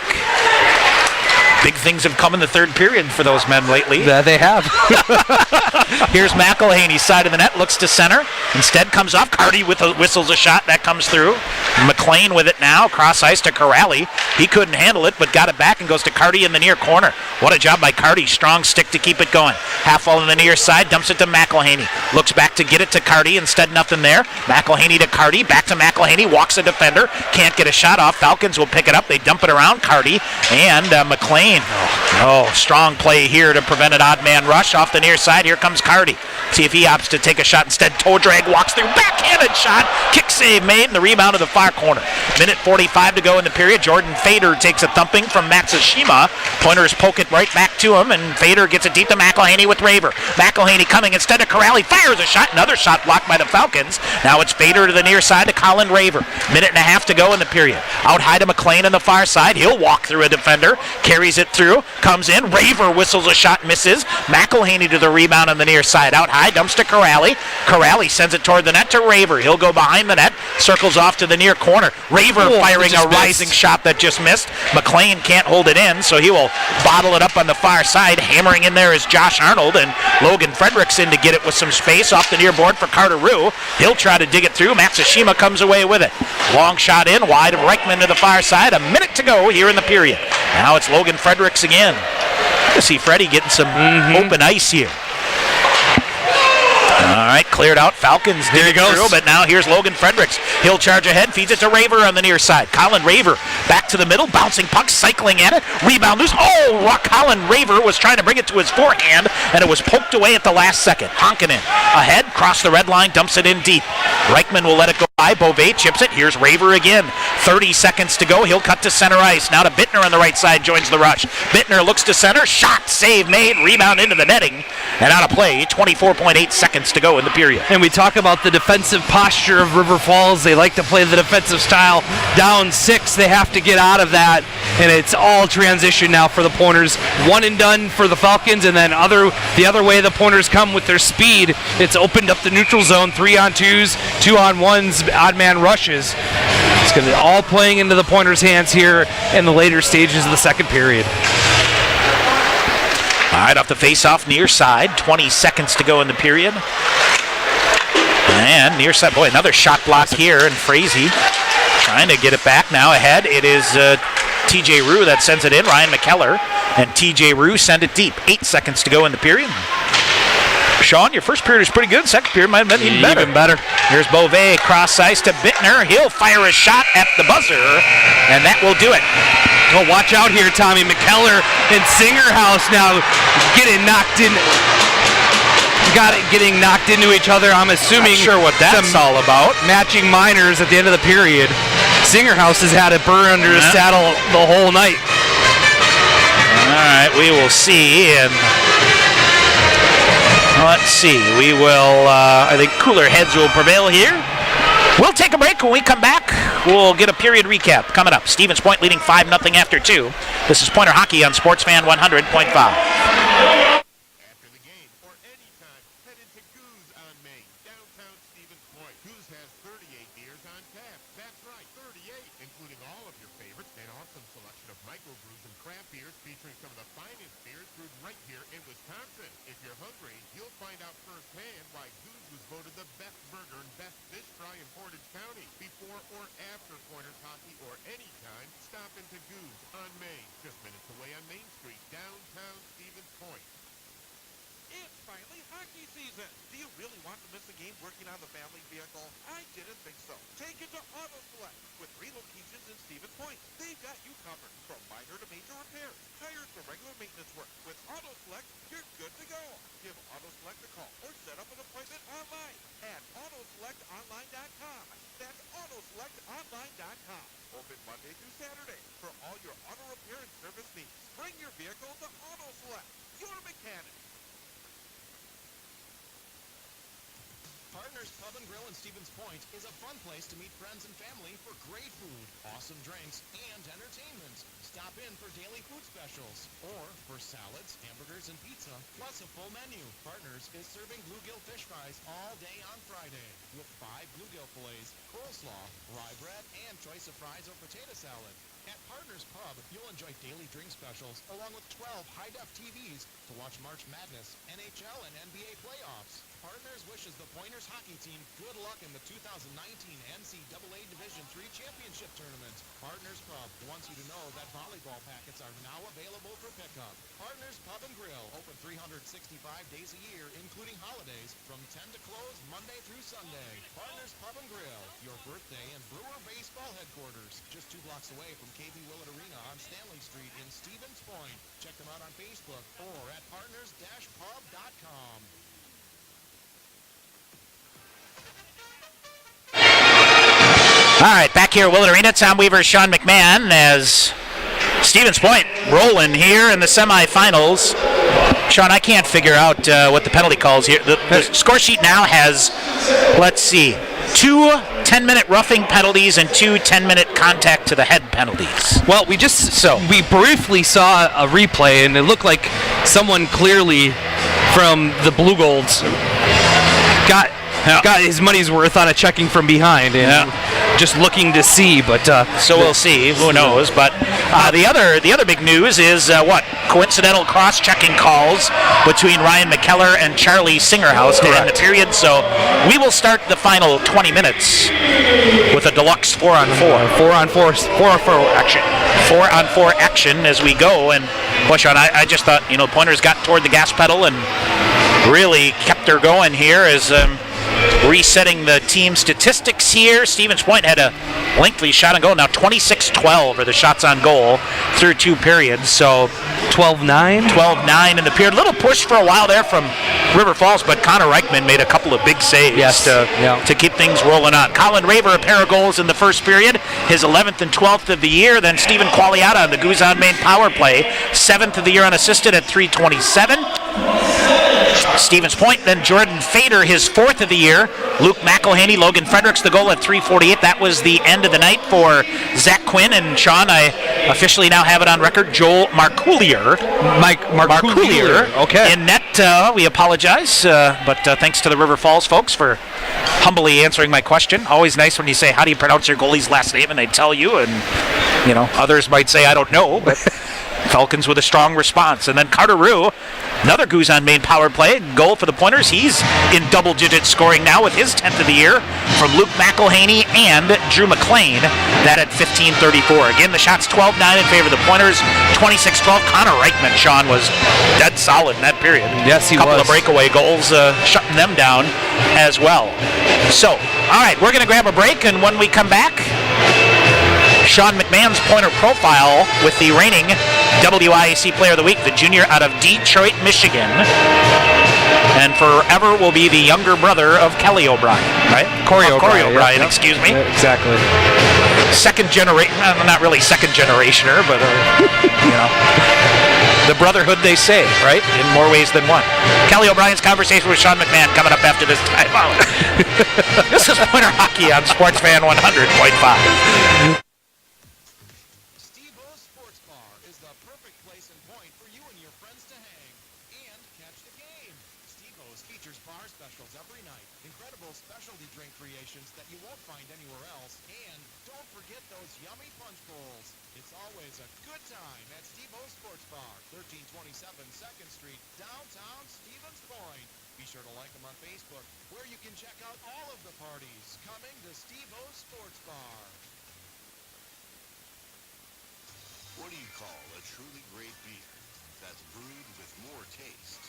Big things have come in the third period for those men lately. They have. Here's McElhaney, side of the net, looks to center. Instead comes off. Carty whistles a shot. That comes through. McLean with it now. Cross ice to Corrali. He couldn't handle it, but got it back and goes to Carty in the near corner. What a job by Carty. Strong stick to keep it going. Half wall in the near side. Dumps it to McElhaney. Looks back to get it to Carty. Instead, nothing there. McElhaney to Carty. Back to McElhaney. Walks a defender. Can't get a shot off. Falcons will pick it up. They dump it around Carty. And McLean. Oh, strong play here to prevent an odd man rush off the near side. Here comes Carty. See if he opts to take a shot instead. Toe drag, walks through, backhanded shot. Kick save made, and the rebound to the far corner. Minute 45 to go in the period. Jordan Fader takes a thumping from Matsushima. Pointers poke it right back to him, and Fader gets it deep to McElhaney with Raver. McElhaney coming instead of Corrali. Fires a shot. Another shot blocked by the Falcons. Now it's Fader to the near side to Colin Raver. Minute and a half to go in the period. Out high to McLean on the far side. He'll walk through a defender. Carries it through. Comes in. Raver whistles a shot. Misses. McElhaney to the rebound on the near side. Out high. Dumps to Corrali. Corrali sends it toward the net to Raver. He'll go behind the net. Circles off to the near corner. Raver firing a rising shot that just missed. McLean can't hold it in, so he will bottle it up on the far side. Hammering in there is Josh Arnold, and Logan Fredericks in to get it with some space off the near board for Carter Rue. He'll try to dig it through. Matsushima comes away with it. Long shot in, wide of Reichman to the far side. A minute to go here in the period. Now it's Logan Fredericks again. I see Freddie getting some open ice here. All right, cleared out. Falcons There he dig it goes. through, but now here's Logan Fredericks. He'll charge ahead, feeds it to Raver on the near side. Colin Raver back to the middle, bouncing puck, cycling at it. Rebound loose. Oh, Colin Raver was trying to bring it to his forehand, and it was poked away at the last second. Honkanen ahead, cross the red line, dumps it in deep. Reichman will let it go by. Beauvais chips it. Here's Raver again. 30 seconds to go. He'll cut to center ice. Now to Bittner on the right side, joins the rush. Bittner looks to center. Shot, save made, rebound into the netting, and out of play. 24.8 seconds to go in the period. And we talk about the defensive posture of River Falls. They like to play the defensive style. Down 6, they have to get out of that, and it's all transition now for the Pointers. One and done for the Falcons, and then the other way the Pointers come with their speed. It's opened up the neutral zone, 3-on-2s, 2-on-1s, odd man rushes. It's going to be all playing into the Pointers' hands here in the later stages of the second period. All right, off the face-off near side. 20 seconds to go in the period. And near side, boy, another shot block here, and Frazee trying to get it back now ahead. It is TJ Rue that sends it in. Ryan McKellar and TJ Rue send it deep. 8 seconds to go in the period. Sean, your first period was pretty good. Second period might have been even better. Here's Beauvais, cross ice to Bittner. He'll fire a shot at the buzzer, and that will do it. Oh, watch out here, Tommy. McKellar and Singerhouse now getting knocked in. Getting knocked into each other. I'm assuming Not sure what that's all about. Matching minors at the end of the period. Singerhouse has had it burn under his saddle the whole night. All right, we will see. And let's see. We will, I think cooler heads will prevail here. We'll take a break. When we come back, we'll get a period recap coming up. Stevens Point leading 5-0 after 2. This is Pointer Hockey on Sportsfan 100.5. After the game or anytime, head into Goose on Main, downtown Stevens Point. Goose has 38 beers on tap. That's right, 38, including all of your favorites. An awesome selection of microbrews and craft beers featuring some of the finest beers brewed right here in Wisconsin. If you're hungry, you'll find out firsthand why Goose was voted the best burger and best fish fry in Portage County. Before or after Pointers Hockey or anytime, stop into Goose on Main, just minutes away on Main Street, downtown Stevens Point. It's finally hockey season. Do you really want to miss a game working on the family vehicle? I didn't think so. Take it to Auto Select. With 3 locations in Stevens Point, they've got you covered. From minor to major repairs, tires to regular maintenance work. With Auto Select, you're good to go. Give Auto Select a call or set up an appointment online at AutoSelectOnline.com. That's AutoSelectOnline.com. Open Monday through Saturday for all your auto repair and service needs. Bring your vehicle to Auto Select, your mechanic. Partners Pub and Grill in Stevens Point is a fun place to meet friends and family for great food, awesome drinks, and entertainment. Stop in for daily food specials or for salads, hamburgers, and pizza, plus a full menu. Partners is serving bluegill fish fries all day on Friday with 5 bluegill fillets, coleslaw, rye bread, and choice of fries or potato salad. At Partners Pub, you'll enjoy daily drink specials along with 12 high-def TVs to watch March Madness, NHL, and NBA playoffs. Partners wishes the Pointers hockey team good luck in the 2019 NCAA Division III Championship Tournament. Partners Pub wants you to know that volleyball packets are now available for pickup. Partners Pub and Grill, open 365 days a year, including holidays, from 10 to close Monday through Sunday. Partners Pub and Grill, your birthday and Brewer baseball headquarters, just 2 blocks away from KB Willett Arena on Stanley Street in Stevens Point. Check them out on Facebook or at partners-pub.com. All right, back here at Willett Arena, Tom Weaver, Sean McMahon, as Stevens Point rolling here in the semifinals. Sean, I can't figure out what the penalty calls here. The score sheet now has, let's see, 2 10-minute roughing penalties and 2 10-minute contact to the head penalties. Well, we briefly saw a replay, and it looked like someone clearly from the Blue Golds got his money's worth on a checking from behind. And just looking to see. But so we'll see. Who knows? But the other big news is coincidental cross-checking calls between Ryan McKellar and Charlie Singerhouse to end the period. So we will start the final 20 minutes with a deluxe 4-on-4. 4-on-4 action. 4-on-4 action as we go. And boy, Sean, I just thought Pointers got toward the gas pedal and really kept her going here as resetting the team statistics here. Stevens Point had a lengthy shot on goal. Now 26-12 are the shots on goal through 2 periods. So 12-9? 12-9 in the period. Little push for a while there from River Falls, but Connor Reichman made a couple of big saves to keep things rolling on. Colin Raver, a pair of goals in the first period, his 11th and 12th of the year. Then Stephen Qualiata on the Guzan main power play, 7th of the year unassisted at .327. Stevens Point, then Jordan Fader, his 4th of the year. Luke McElhaney, Logan Fredericks, the goal at .348. That was the end of the night for Zach Quinn. And Sean, I officially now have it on record, Joel Marcoulier. Marcoulier. Okay. In net, we apologize, but thanks to the River Falls folks for humbly answering my question. Always nice when you say, how do you pronounce your goalie's last name? And they tell you, and others might say, I don't know, but Falcons with a strong response. And then Carter Rue, another Guzan main power play, goal for the Pointers. He's in double-digit scoring now with his 10th of the year from Luke McElhaney and Drew McLean. That at 15:34. Again, the shots 12-9 in favor of the Pointers, 26-12. Connor Reichman, Sean, was dead solid in that period. Yes, he was. Couple of breakaway goals, shutting them down as well. So, all right, we're going to grab a break, and when we come back, Sean McMahon's Pointer profile with the reigning WIAC Player of the Week, the junior out of Detroit, Michigan, and forever will be the younger brother of Kelly O'Brien, right? Corey O'Brien, excuse me. Yeah, exactly. Second generation, not really second generationer, but the brotherhood they say, right? In more ways than one. Kelly O'Brien's conversation with Sean McMahon coming up after this time out. This is Pointer Hockey on Sportsfan 100.5. What do you call a truly great beer that's brewed with more taste,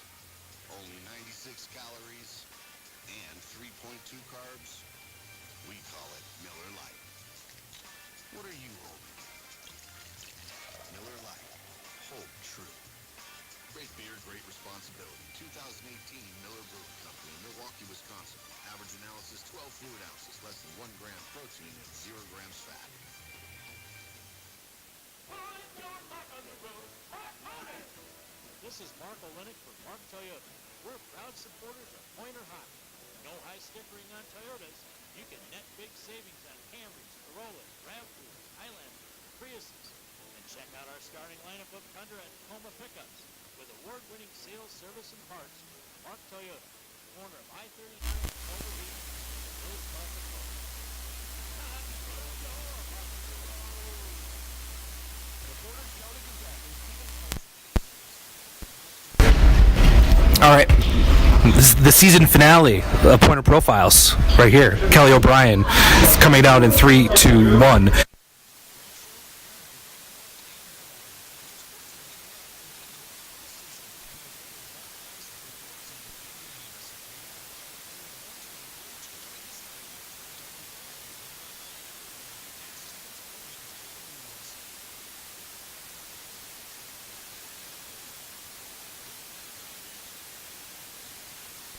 only 96 calories, and 3.2 carbs? We call it Miller Lite. What are you holding? Miller Lite. Hold true. Great beer, great responsibility. 2018 Miller Brewing Company, Milwaukee, Wisconsin. Average analysis 12 fluid ounces, less than 1 gram protein and 0 grams fat. This is Mark Olenek for Mark Toyota. We're proud supporters of Pointer Hockey. No high stickering on Toyotas. You can net big savings on Camrys, Corollas, RAV4s, Highlanders, Priuses. And check out our starting lineup of Tundra and Tacoma pickups with award-winning sales, service, and parts. Mark Toyota, corner of I-39 and Culver Beach, Village Park of Culver. Reporters Kelly Gazette and Stephen Post. All right. This is the season finale of Pointer Profiles right here. Kelly O'Brien is coming down in 3, 2, 1.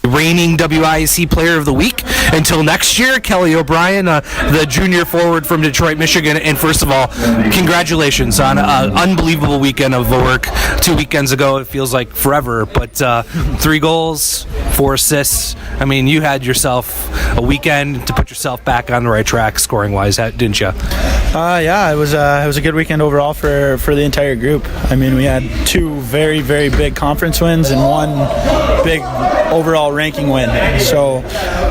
Reigning WIAC Player of the Week. Until next year, Kelly O'Brien, the junior forward from Detroit, Michigan. And first of all, congratulations on an unbelievable weekend of work. 2 weekends ago, it feels like forever, but 3 goals, 4 assists. I mean, you had yourself a weekend to put yourself back on the right track scoring-wise, didn't you? Yeah, it was a good weekend overall for the entire group. I mean, we had 2 very, very big conference wins and 1 big overall ranking win. So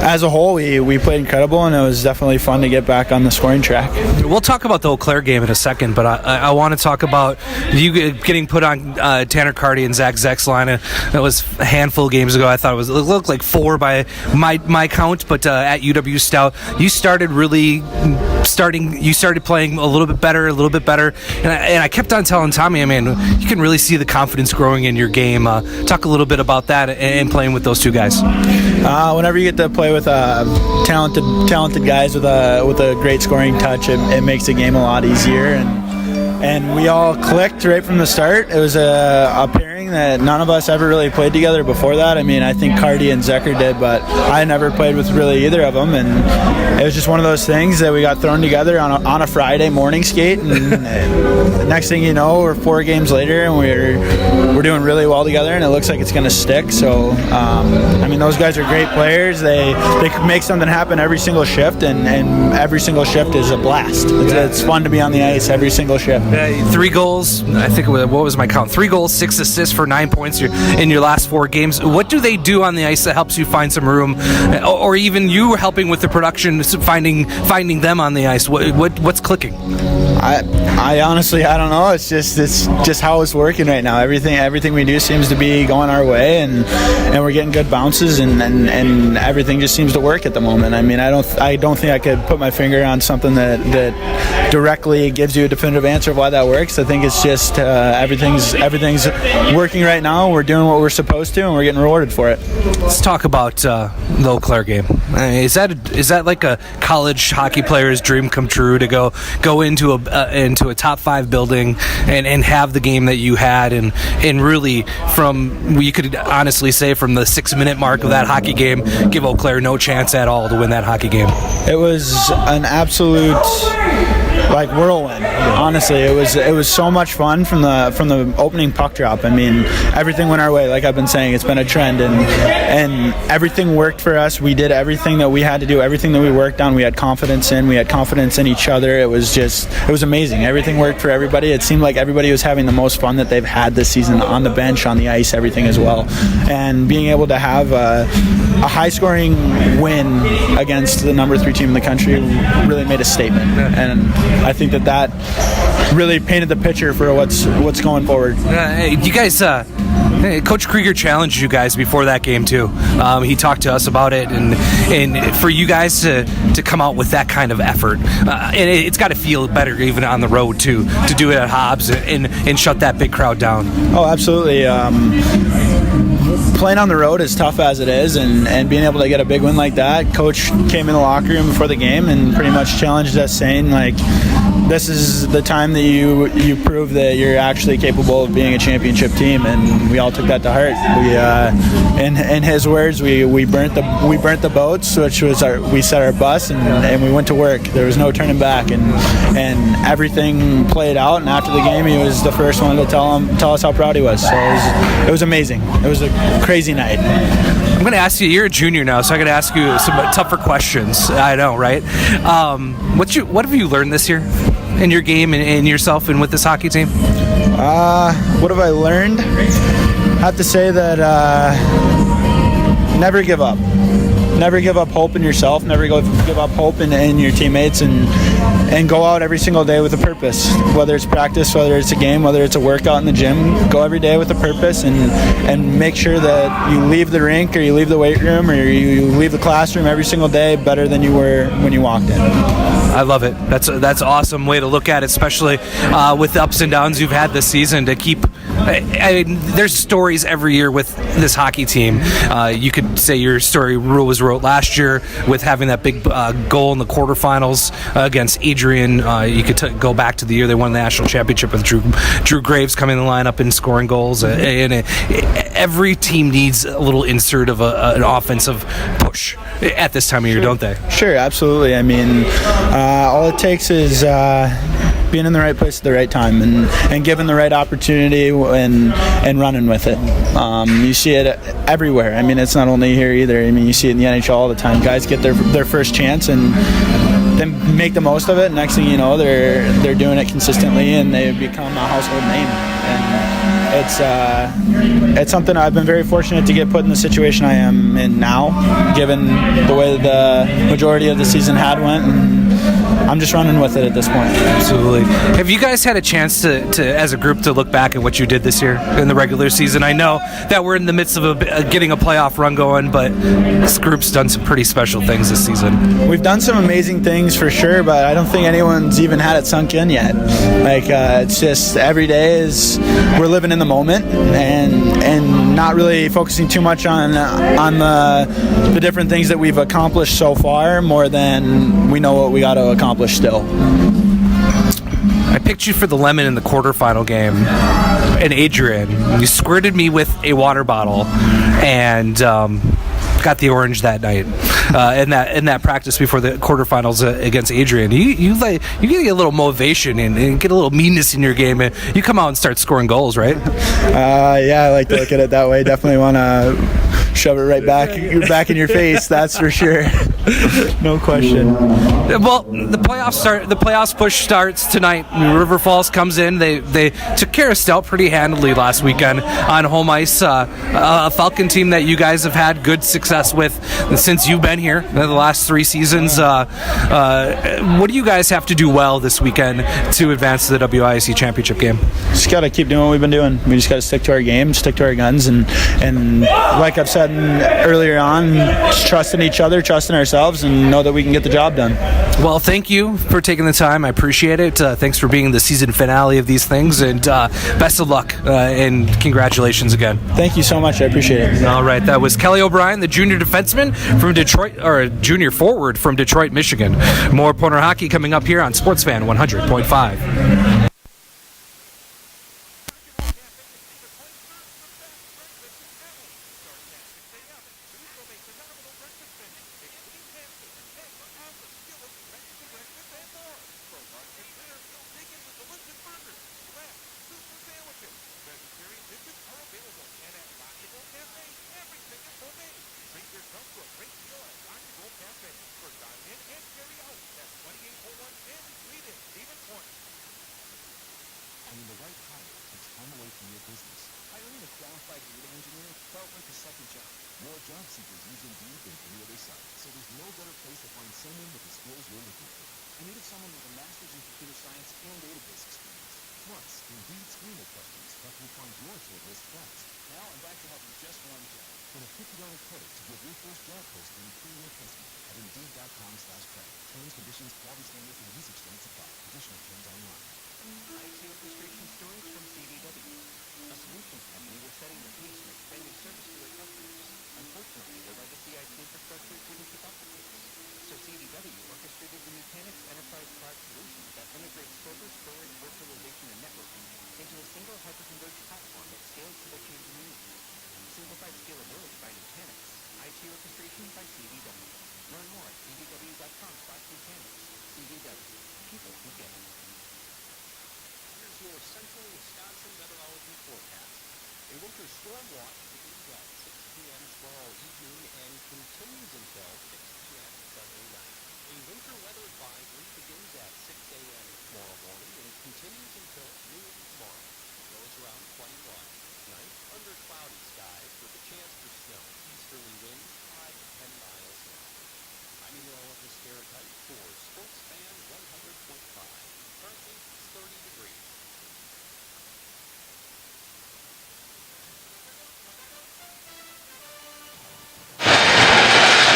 as a whole, we played incredible, and it was definitely fun to get back on the scoring track. We'll talk about the Eau Claire game in a second, but I want to talk about you getting put on Tanner Carty and Zach Zek's line. That was a handful of games ago. I thought it looked like 4 by my count, but at UW Stout, you started playing a little bit better, and I kept on telling Tommy, I mean, you can really see the confidence growing in your game. Talk a little bit about that and playing with those 2 guys. Whenever you get to play with talented guys with a great scoring touch, it makes the game a lot easier, and we all clicked right from the start. It was a pairing that none of us ever really played together before that. I mean, I think Carty and Zecker did, but I never played with really either of them, and it was just one of those things that we got thrown together on a Friday morning skate, and the next thing you know, we're 4 games later, and we're doing really well together, and it looks like it's going to stick. So, I mean, those guys are great players. They can make something happen every single shift, and every single shift is a blast. It's fun to be on the ice every single shift. 3 goals, I think, what was my count? 3 goals, 6 assists for 9 points in your last 4 games. What do they do on the ice that helps you find some room, or even you helping with the production, finding them on the ice? What's clicking? I honestly, I don't know. It's just how it's working right now. Everything we do seems to be going our way, and we're getting good bounces, and everything just seems to work at the moment. I mean, I don't think I could put my finger on something that directly gives you a definitive answer of why that works. I think it's just everything's working right now. We're doing what we're supposed to, and we're getting rewarded for it. Let's talk about the Eau Claire game. Is that like a college hockey player's dream come true to go into a top 5 building and have the game that you had, and really, from, you could honestly say, from the 6-minute mark of that hockey game, give Eau Claire no chance at all to win that hockey game? It was an absolute whirlwind. Honestly, it was so much fun from the opening puck drop. I mean, everything went our way. Like I've been saying, it's been a trend, and everything worked for us. We did everything that we had to do, everything that we worked on. We had confidence in each other. It was amazing. Everything worked for everybody. It seemed like everybody was having the most fun that they've had this season, on the bench, on the ice, everything as well. And being able to have a high-scoring win against the number 3 team in the country really made a statement. And I think that really painted the picture for what's going forward. You guys, Coach Krieger challenged you guys before that game too. He talked to us about it, and for you guys to come out with that kind of effort, and it's got to feel better even on the road too, to do it at Hobbs and shut that big crowd down. Oh, absolutely. Playing on the road, as tough as it is, and being able to get a big win like that, Coach came in the locker room before the game and pretty much challenged us, saying, like, this is the time that you prove that you're actually capable of being a championship team, and we all took that to heart. We, in his words, we burnt the boats, which was we set our bus, and we went to work. There was no turning back, and everything played out. And after the game, he was the first one to tell us how proud he was. So it was amazing. It was a crazy night. I'm going to ask you. You're a junior now, so I'm going to ask you some tougher questions. I know, right? What have you learned this year in your game and in yourself and with this hockey team? What have I learned? I have to say that never give up. Never give up hope in yourself. Never give up hope in your teammates, and go out every single day with a purpose. Whether it's practice, whether it's a game, whether it's a workout in the gym, go every day with a purpose, and make sure that you leave the rink, or you leave the weight room, or you leave the classroom every single day better than you were when you walked in. I love it. That's an awesome way to look at it, especially with the ups and downs you've had this season. To keep, there's stories every year with this hockey team. You could say your story was wrote last year with having that big goal in the quarterfinals against Adrian. You could go back to the year they won the national championship with Drew Graves coming in the lineup and scoring goals. And every team needs a little insert of an offensive push at this time of year, don't they? Sure, absolutely. I mean, all it takes is being in the right place at the right time, and given the right opportunity, and running with it. You see it everywhere. I mean, it's not only here either. I mean, you see it in the NHL all the time. Guys get their first chance, and then make the most of it. Next thing you know, they're doing it consistently, and they become a household name. And it's something I've been very fortunate to get put in the situation I am in now, given the way the majority of the season had went, and I'm just running with it at this point. Absolutely. Have you guys had a chance to as a group, to look back at what you did this year in the regular season? I know that we're in the midst of getting a playoff run going, but this group's done some pretty special things this season. We've done some amazing things for sure, but I don't think anyone's even had it sunk in yet. It's just every day is we're living in the moment and not really focusing too much on the different things that we've accomplished so far, more than we know what we got to accomplish still. I picked you for the lemon in the quarterfinal game, and Adrian, you squirted me with a water bottle, and got the orange that night in that practice before the quarterfinals against Adrian. You get a little motivation and get a little meanness in your game, and you come out and start scoring goals, right? Yeah, I like to look at it that way. Definitely want to shove it right back in your face. That's for sure. No question. Well, the playoffs push starts tonight. River Falls comes in. They took care of Stout pretty handily last weekend on home ice. A Falcon team that you guys have had good success with since you've been here the last 3 seasons. What do you guys have to do well this weekend to advance to the WIAC Championship game? Just got to keep doing what we've been doing. We just got to stick to our game, stick to our guns, and like I've said earlier on, just trusting each other, trusting ourselves, and know that we can get the job done. Well, thank you for taking the time. I appreciate it. Thanks for being the season finale of these things, and best of luck and congratulations again. Thank you so much. I appreciate it. All right, that was Kelly O'Brien, the junior defenseman from Detroit, or junior forward from Detroit, Michigan. More Pointer hockey coming up here on Sportsfan 100.5.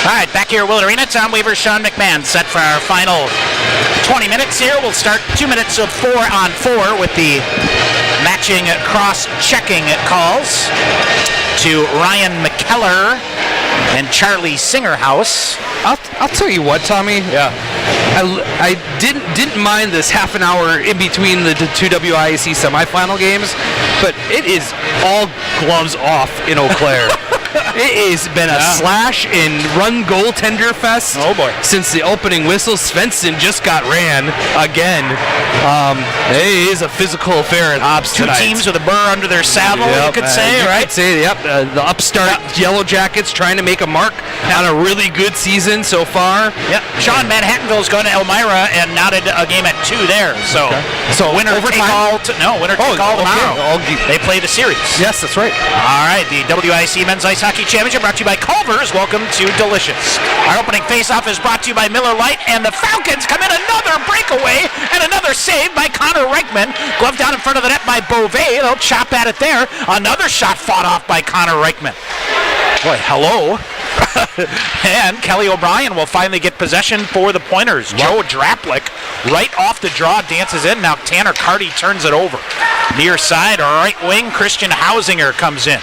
All right, back here at Willett Arena, Tom Weaver, Sean McMahon set for our final 20 minutes here. We'll start 2 minutes of 4-on-4 with the matching cross-checking calls to Ryan McKellar and Charlie Singerhouse. I'll tell you what, Tommy. Yeah. I didn't mind this half an hour in between the 2 WIAC semifinal games, but it is all gloves off in Eau Claire. It has been a slash and run goaltender fest. Oh, boy. Since the opening whistle, Svensson just got ran again. It is a physical affair at Hobbs Two tonight. teams with a burr under their saddle, you could say, right? The upstart Yellow Jackets trying to make a mark on a really good season so far. Yep. Sean, Manhattanville's going to Elmira and knotted a game at 2 there. So winner take all. Winner take all tomorrow. They play the series. Yes, that's right. All right, the WIAC Men's Ice Hockey Championship brought to you by Culver's. Welcome to Delicious. Our opening faceoff is brought to you by Miller Lite, and the Falcons come in another breakaway and another save by Connor Reichman. Glove down in front of the net by Beauvais. They'll chop at it there. Another shot fought off by Connor Reichman. Boy, hello. And Kelly O'Brien will finally get possession for the Pointers. Joe Draplik right off the draw dances in. Now Tanner Carty turns it over. Near side, right wing, Christian Hausinger comes in.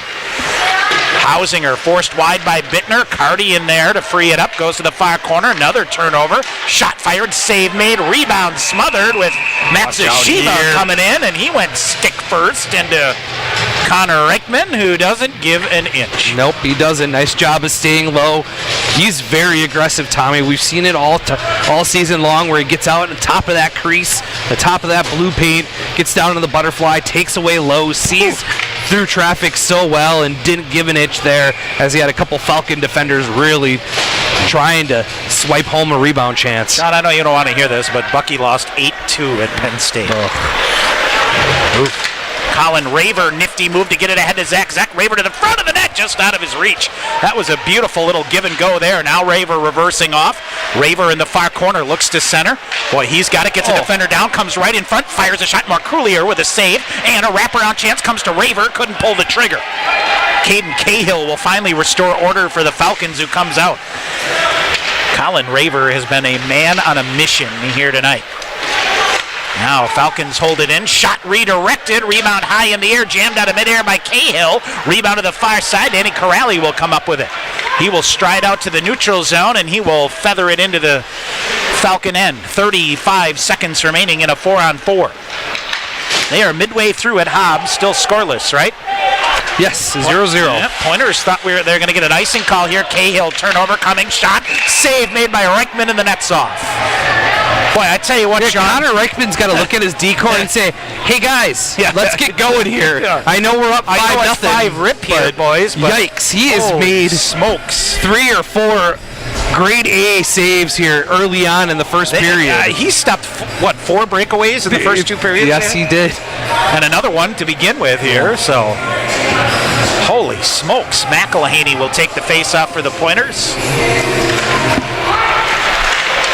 Hausinger forced wide by Bittner. Carty in there to free it up. Goes to the far corner. Another turnover. Shot fired. Save made. Rebound smothered with Matsushima coming in. And he went stick first into Connor Reichman, who doesn't give an inch. Nope, he doesn't. Nice job of staying low. He's very aggressive, Tommy. We've seen it all season long where he gets out at the top of that crease, the top of that blue paint, gets down to the butterfly, takes away low, sees through traffic so well and didn't give an inch there as he had a couple Falcon defenders really trying to swipe home a rebound chance. John, I know you don't want to hear this, but Bucky lost 8-2 at Penn State. Colin Raver, nifty move to get it ahead to Zach. Zach Raver to the front of the net, just out of his reach. That was a beautiful little give and go there. Now Raver reversing off. Raver in the far corner, looks to center. Boy, he's got it, gets a defender down, comes right in front, fires a shot. Marcoulier with a save, and a wraparound chance comes to Raver, couldn't pull the trigger. Caden Cahill will finally restore order for the Falcons, who comes out. Colin Raver has been a man on a mission here tonight. Now Falcons hold it in. Shot redirected. Rebound high in the air. Jammed out of midair by Cahill. Rebound to the far side. Danny Corrali will come up with it. He will stride out to the neutral zone and he will feather it into the Falcon end. 35 seconds remaining in a 4-on-4. They are midway through at Hobbs. Still scoreless, right? Yes, 0-0. Yep, Pointers thought they're going to get an icing call here. Cahill turnover coming. Shot. Save made by Reichman and the net's off. Boy, I tell you what, Sean. Connor Reichman's got to look at his decoy and say, hey, guys, let's get going here. I know we're up 5-0. 5 rip here, boys. But yikes, he has made smokes 3 or 4 grade A saves here early on in the first period. He stopped, 4 breakaways in the first 2 periods? Yes, he did. And another one to begin with here, so holy smokes. McElhaney will take the face-off for the Pointers.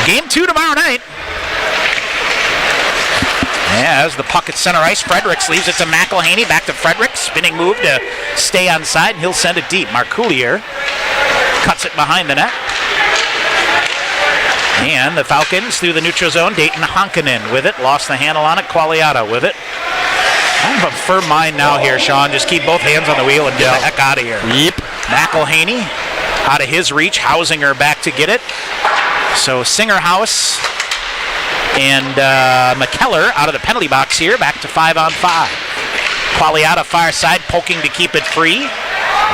Game 2 tomorrow night. As the puck at center ice, Fredericks leaves it to McElhaney. Back to Fredericks. Spinning move to stay on side. He'll send it deep. Marcoulier cuts it behind the net. And the Falcons through the neutral zone. Dayton Honkanen with it. Lost the handle on it. Qualiata with it. I have a firm mind now here, Sean. Just keep both hands on the wheel and get the heck out of here. Yep. McElhaney out of his reach. Hausinger back to get it. So Singerhouse and McKellar out of the penalty box here, back to 5-on-5. Qualiata far side, poking to keep it free.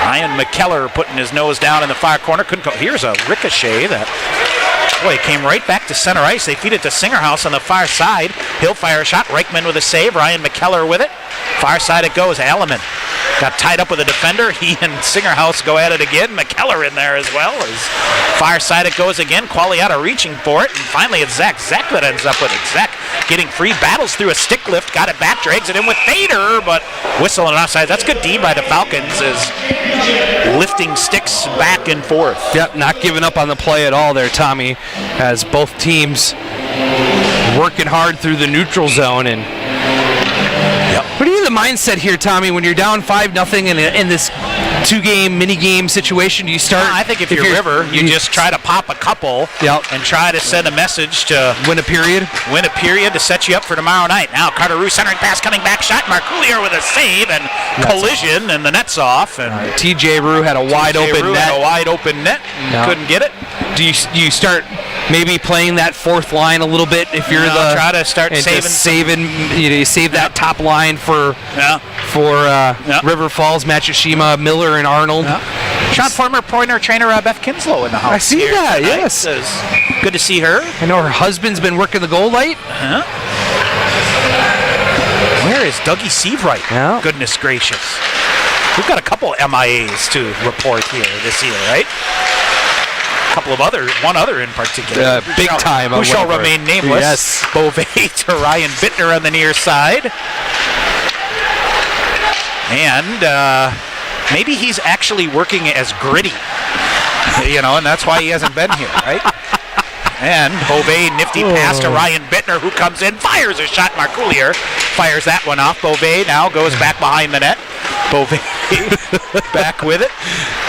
Ryan McKellar putting his nose down in the far corner. Couldn't go. Here's a ricochet that, boy, it came right back to center ice. They feed it to Singerhouse on the far side. He'll fire a shot. Reichman with a save. Ryan McKellar with it. Far side it goes. Alleman got tied up with a defender. He and Singerhouse go at it again. McKellar in there as well. As far side it goes again. Qualiata reaching for it. And finally it's Zach. Zach that ends up with it. Zach getting free. Battles through a stick lift. Got it back. Drags it in with Fader. But whistle and offside. That's good D by the Falcons. As lifting sticks back and forth. Yep, not giving up on the play at all there, Tommy. As both teams working hard through the neutral zone. And what do you think the mindset here, Tommy, when you're down 5-0 in this 2-game mini-game situation? Do you start? I think if you're River, you just try to pop a couple and try to send a message to win a period to set you up for tomorrow night. Now Carter Roux centering pass coming back shot. Marcoulier with a save and collision and the net's off. And TJ Roux had a wide open net. Couldn't get it. Do you start maybe playing that fourth line a little bit if you're try to start saving you save that top line for River Falls, Matsushima, Miller, and Arnold. Sean, former pointer trainer Beth Kinslow in the house. I see here that, tonight. yes. Good to see her. I know her husband's been working the goal light. Huh? Where is Dougie Seavright? Yeah. Goodness gracious. We've got a couple MIAs to report here this year, right? A couple of one other in particular. Big time. Who shall remain nameless. Yes. Beauvais to Ryan Bittner on the near side. And maybe he's actually working as Gritty. And that's why he hasn't been here, right? And Beauvais, nifty pass to Ryan Bittner, who comes in, fires a shot. Marcoulier fires that one off. Beauvais now goes back behind the net. Beauvais back with it.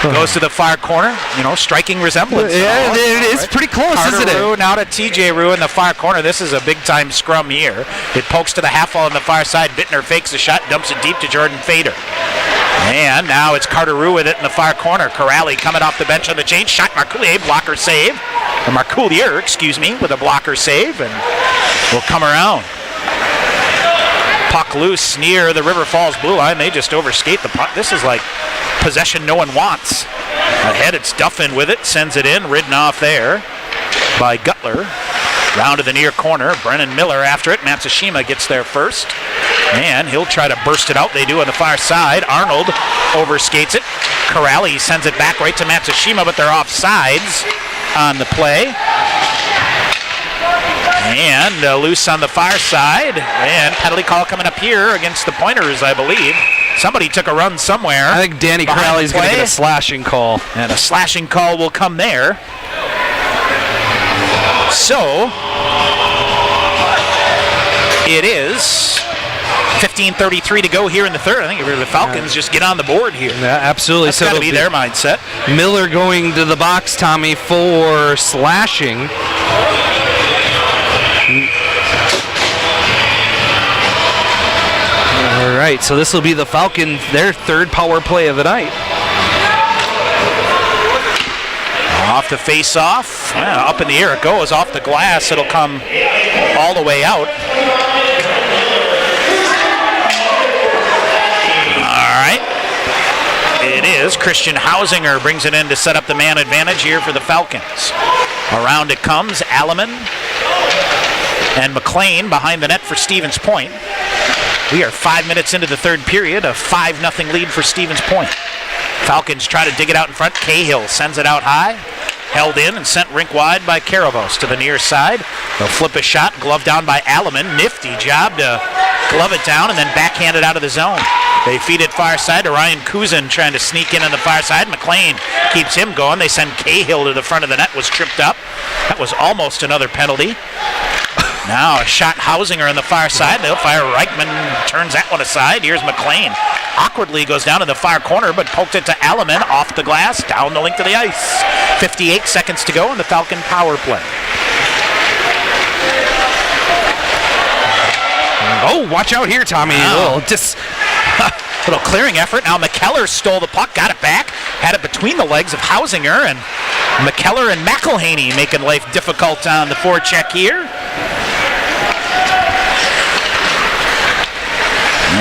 Goes to the far corner. Striking resemblance. Yeah, it is pretty close, isn't it? Roux now to TJ Roux in the far corner. This is a big-time scrum here. It pokes to the half wall on the far side. Bittner fakes the shot, dumps it deep to Jordan Fader. And now it's Carter Roux with it in the far corner. Corrali coming off the bench on the change. Shot Marcoulier, blocker save. Or Marcoulier, with a blocker save. And will come around. Puck loose near the River Falls blue line. They just overskate the puck. This is like possession no one wants. Ahead, it's Duffin with it. Sends it in. Ridden off there by Gutler. Round to the near corner. Brennan Miller after it. Matsushima gets there first. And he'll try to burst it out. They do on the far side. Arnold overskates it. Corrali sends it back right to Matsushima, but they're offsides on the play. And loose on the far side. And penalty call coming up here against the Pointers, I believe. Somebody took a run somewhere. I think Danny Corrali's going to get a slashing call. And a slashing call will come there. So, it is 15:33 to go here in the third. I think the Falcons just get on the board here. Yeah, absolutely. That's got to be their mindset. Miller going to the box, Tommy, for slashing. All right, so this will be the Falcons, their third power play of the night. Off the face-off. Up in the air it goes. Off the glass. It'll come all the way out. All right. It is. Christian Hausinger brings it in to set up the man advantage here for the Falcons. Around it comes Alleman and McLean behind the net for Stevens Point. We are 5 minutes into the third period. A 5-0 lead for Stevens Point. Falcons try to dig it out in front. Cahill sends it out high. Held in and sent rink wide by Karavos to the near side. They'll flip a shot, gloved down by Alleman. Nifty job to glove it down and then backhand it out of the zone. They feed it far side to Ryan Kuzin trying to sneak in on the far side. McLean keeps him going. They send Cahill to the front of the net. Was tripped up. That was almost another penalty. Now a shot Hausinger on the far side. They'll fire. Reichman turns that one aside. Here's McLean. Awkwardly goes down to the far corner, but poked it to Alleman off the glass, down the link to the ice. 58 seconds to go in the Falcon power play. Oh, watch out here, Tommy. Little clearing effort. Now McKellar stole the puck, got it back, had it between the legs of Hausinger, and McKellar and McElhaney making life difficult on the forecheck here.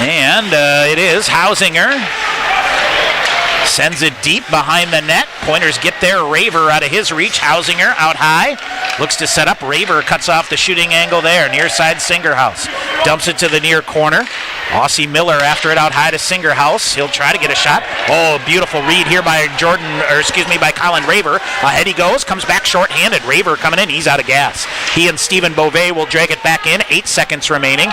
And it is Hausinger. Sends it deep behind the net. Pointers get there. Raver out of his reach. Hausinger out high. Looks to set up. Raver cuts off the shooting angle there. Near side Singerhouse. Dumps it to the near corner. Aussie Miller after it out high to Singerhouse. He'll try to get a shot. Oh, beautiful read here by by Colin Raver. Ahead he goes. Comes back short-handed. Raver coming in. He's out of gas. He and Stephen Beauvais will drag it back in. 8 seconds remaining.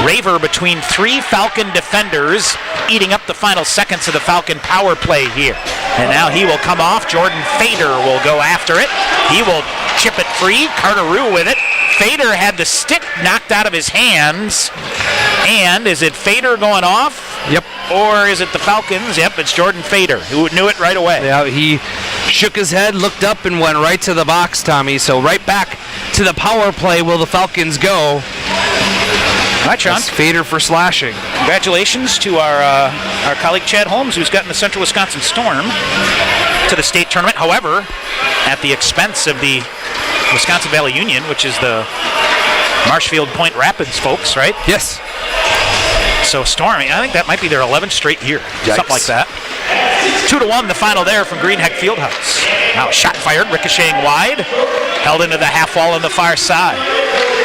Raver between three Falcon defenders, eating up the final seconds of the Falcon power play here. And now he will come off. Jordan Fader will go after it. He will chip it free. Carter Roux with it. Fader had the stick knocked out of his hands. And is it Fader going off? Yep. Or is it the Falcons? Yep, it's Jordan Fader, who knew it right away. Yeah, he shook his head, looked up, and went right to the box, Tommy. So right back to the power play will the Falcons go. All right, Sean. That's Fader for slashing. Congratulations to our colleague Chad Holmes, who's gotten the Central Wisconsin Storm to the state tournament. However, at the expense of the Wisconsin Valley Union, which is the Marshfield Point Rapids folks, right? Yes. So Storm, I think that might be their 11th straight year. Yikes. Something like that. 2-1 the final there from Greenheck Fieldhouse. Now shot fired, ricocheting wide, held into the half wall on the far side.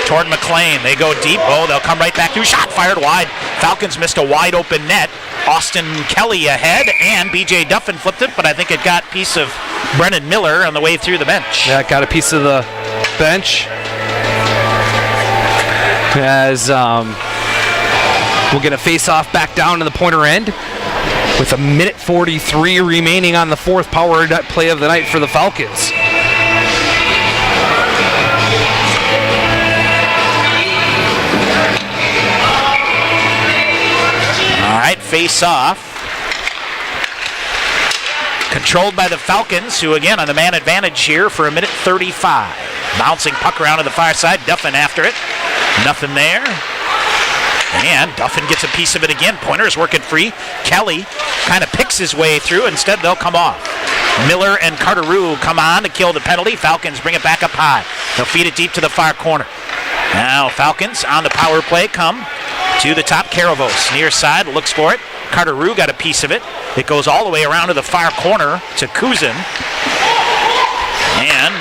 Toward McLean, they go deep. Oh, they'll come right back through. Shot fired wide. Falcons missed a wide open net. Austin Kelly ahead, and B.J. Duffin flipped it, but I think it got a piece of Brennan Miller on the way through the bench. Yeah, got a piece of the bench. As we'll get a face-off back down to the Pointer end with 1:43 remaining on the fourth power play of the night for the Falcons. All right, face-off. Controlled by the Falcons, who again on the man advantage here for 1:35. Bouncing puck around to the far side. Duffin after it. Nothing there. And Duffin gets a piece of it again. Pointer's working free. Kelly kind of picks his way through. Instead, they'll come off. Miller and Carteru come on to kill the penalty. Falcons bring it back up high. They'll feed it deep to the far corner. Now Falcons on the power play come to the top. Caravos near side looks for it. Carteru got a piece of it. It goes all the way around to the far corner to Kuzin. And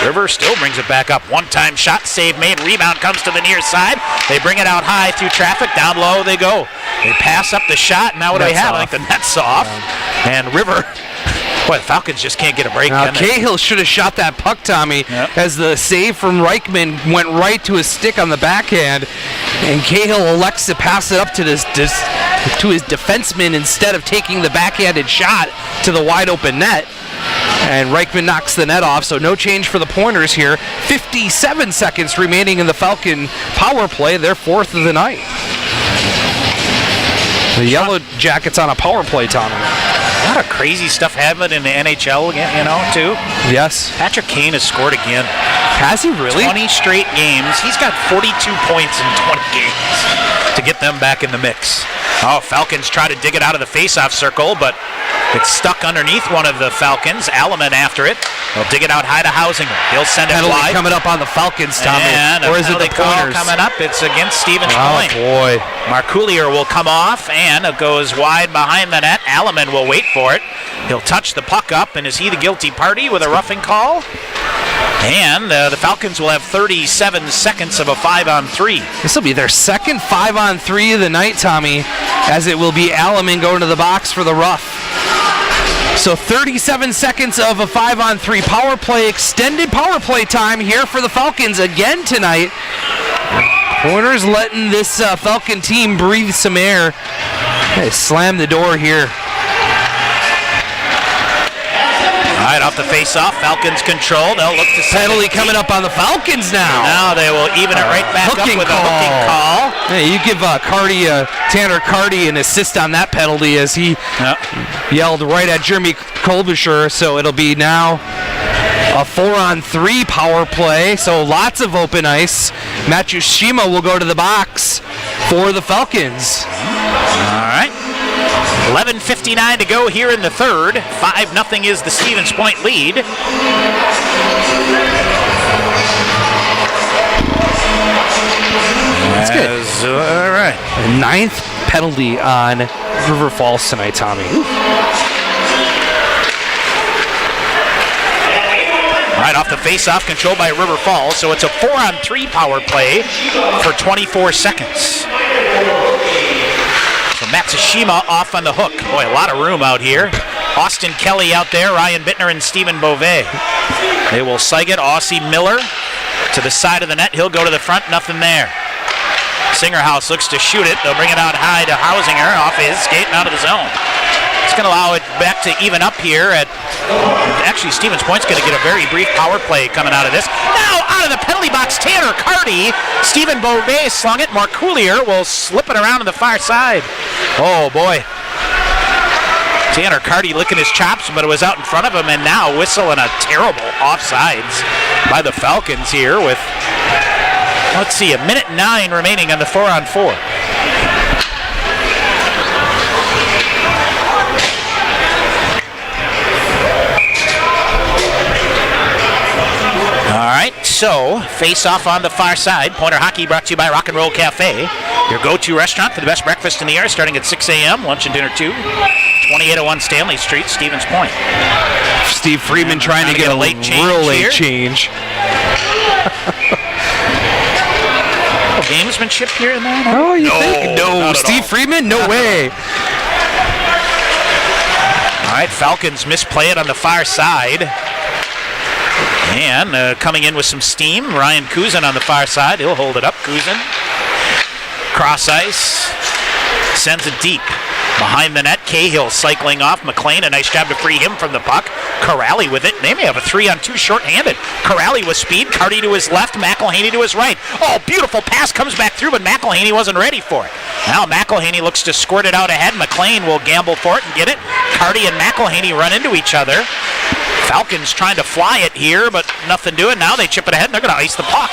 River still brings it back up. One-time shot, save made, rebound comes to the near side. They bring it out high through traffic. Down low they go. They pass up the shot. Now what do they have? I think the net's off. Yeah. And River, boy, the Falcons just can't get a break. Now, Cahill should have shot that puck, Tommy, as the save from Reichman went right to his stick on the backhand. And Cahill elects to pass it up to his defenseman instead of taking the backhanded shot to the wide open net. And Reichman knocks the net off, so no change for the Pointers here. 57 seconds remaining in the Falcon power play, their fourth of the night. The Yellow Jackets on a power play, Tommy. A lot of crazy stuff happening in the NHL again, too. Yes. Patrick Kane has scored again. Has he really? 20 straight games. He's got 42 points in 20 games to get them back in the mix. Oh, Falcons try to dig it out of the face-off circle, but it's stuck underneath one of the Falcons. Alaman after it. They'll dig it out high to Hausinger. He'll send it penalty wide. coming up on the Falcons, Tommy. And or is it the Pointers? Coming up. It's against Stevens Point. Oh, boy. Marcoulier will come off, and it goes wide behind the net. Alaman will wait for it. He'll touch the puck up, and is he the guilty party with a roughing call? And the Falcons will have 37 seconds of a 5-on-3. This will be their second 5-on-3 of the night, Tommy, as it will be Alaman going to the box for the rough. So 37 seconds of a 5-on-3 power play, extended power play time here for the Falcons again tonight. Pointers letting this Falcon team breathe some air. They slam the door here. All right, off the face-off, Falcons control. They'll look to penalty coming up on the Falcons now. Now they will even it right back up with a hooking call. Hey, you give Tanner Carty an assist on that penalty as he yelled right at Jeremy Klobuchar. So it'll be now a 4-on-3 power play. So lots of open ice. Matsushima will go to the box for the Falcons. All right. 11:59 to go here in the third. 5-0 is the Stevens Point lead. That's good. All right. Ninth penalty on River Falls tonight, Tommy. All right, off the face-off, controlled by River Falls. So it's a 4-on-3 power play for 24 seconds. So Matsushima off on the hook. Boy, a lot of room out here. Austin Kelly out there, Ryan Bittner and Stephen Beauvais. They will psych it. Aussie Miller to the side of the net. He'll go to the front, nothing there. Singerhouse looks to shoot it. They'll bring it out high to Hausinger off his skate and out of the zone. It's going to allow it back to even up here at... Actually, Stevens Point's going to get a very brief power play coming out of this. Now, out of the penalty box, Tanner Carty. Stephen Beauvais slung it. Marcoulier will slip it around to the far side. Oh, boy. Tanner Carty licking his chops, but it was out in front of him, and now whistling a terrible offsides by the Falcons here with, let's see, 1:09 remaining on the 4-on-4. All right. So, face off on the far side. Pointer Hockey brought to you by Rock and Roll Cafe, your go-to restaurant for the best breakfast in the air, starting at 6 a.m., lunch and dinner too. 2801 Stanley Street, Stevens Point. Steve Freeman trying to get a late change real late here. change. Gamesmanship here in that? Oh, you think? No, not at Steve all. Freeman? No way. All right, Falcons misplay it on the far side. And coming in with some steam, Ryan Kuzin on the far side. He'll hold it up. Kuzin. Cross ice. Sends it deep. Behind the net, Cahill cycling off. McLean, a nice job to free him from the puck. Corrali with it. They may have a 3-on-2 short-handed. Corrali with speed. Carty to his left. McElhaney to his right. Oh, beautiful pass comes back through, but McElhaney wasn't ready for it. Now McElhaney looks to squirt it out ahead. McLean will gamble for it and get it. Carty and McElhaney run into each other. Falcons trying to fly it here, but nothing doing. Now they chip it ahead, and they're going to ice the puck.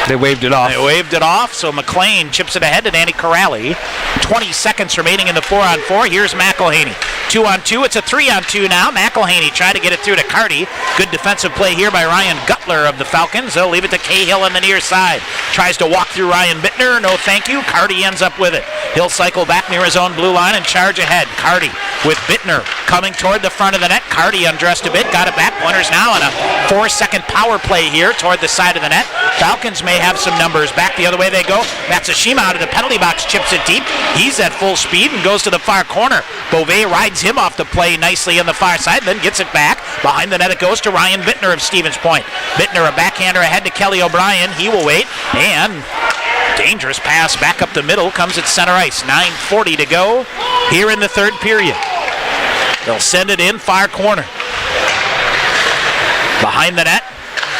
They waved it off. They waved it off, so McLean chips it ahead to Danny Corrali. 20 seconds remaining in the 4-on-4. Here's McElhaney. 2-on-2. It's a 3-on-2 now. McElhaney tried to get it through to Carty. Good defensive play here by Ryan Gutler of the Falcons. They'll leave it to Cahill on the near side. Tries to walk through Ryan Bittner. No thank you. Carty ends up with it. He'll cycle back near his own blue line and charge ahead. Carty with Bittner coming toward the front of the net. Carty undressed a bit. Got it back. Pointers now on a 4-second power play here toward the side of the net. Falcons may have some numbers. Back the other way they go. Matsushima out of the penalty box, chips it deep. He's at full speed and goes to the far corner. Beauvais rides him off the play nicely on the far side, then gets it back. Behind the net it goes to Ryan Bittner of Stevens Point. Bittner, a backhander ahead to Kelly O'Brien. He will wait, and dangerous pass back up the middle comes at center ice. 9:40 to go here in the third period. They'll send it in far corner. Behind the net,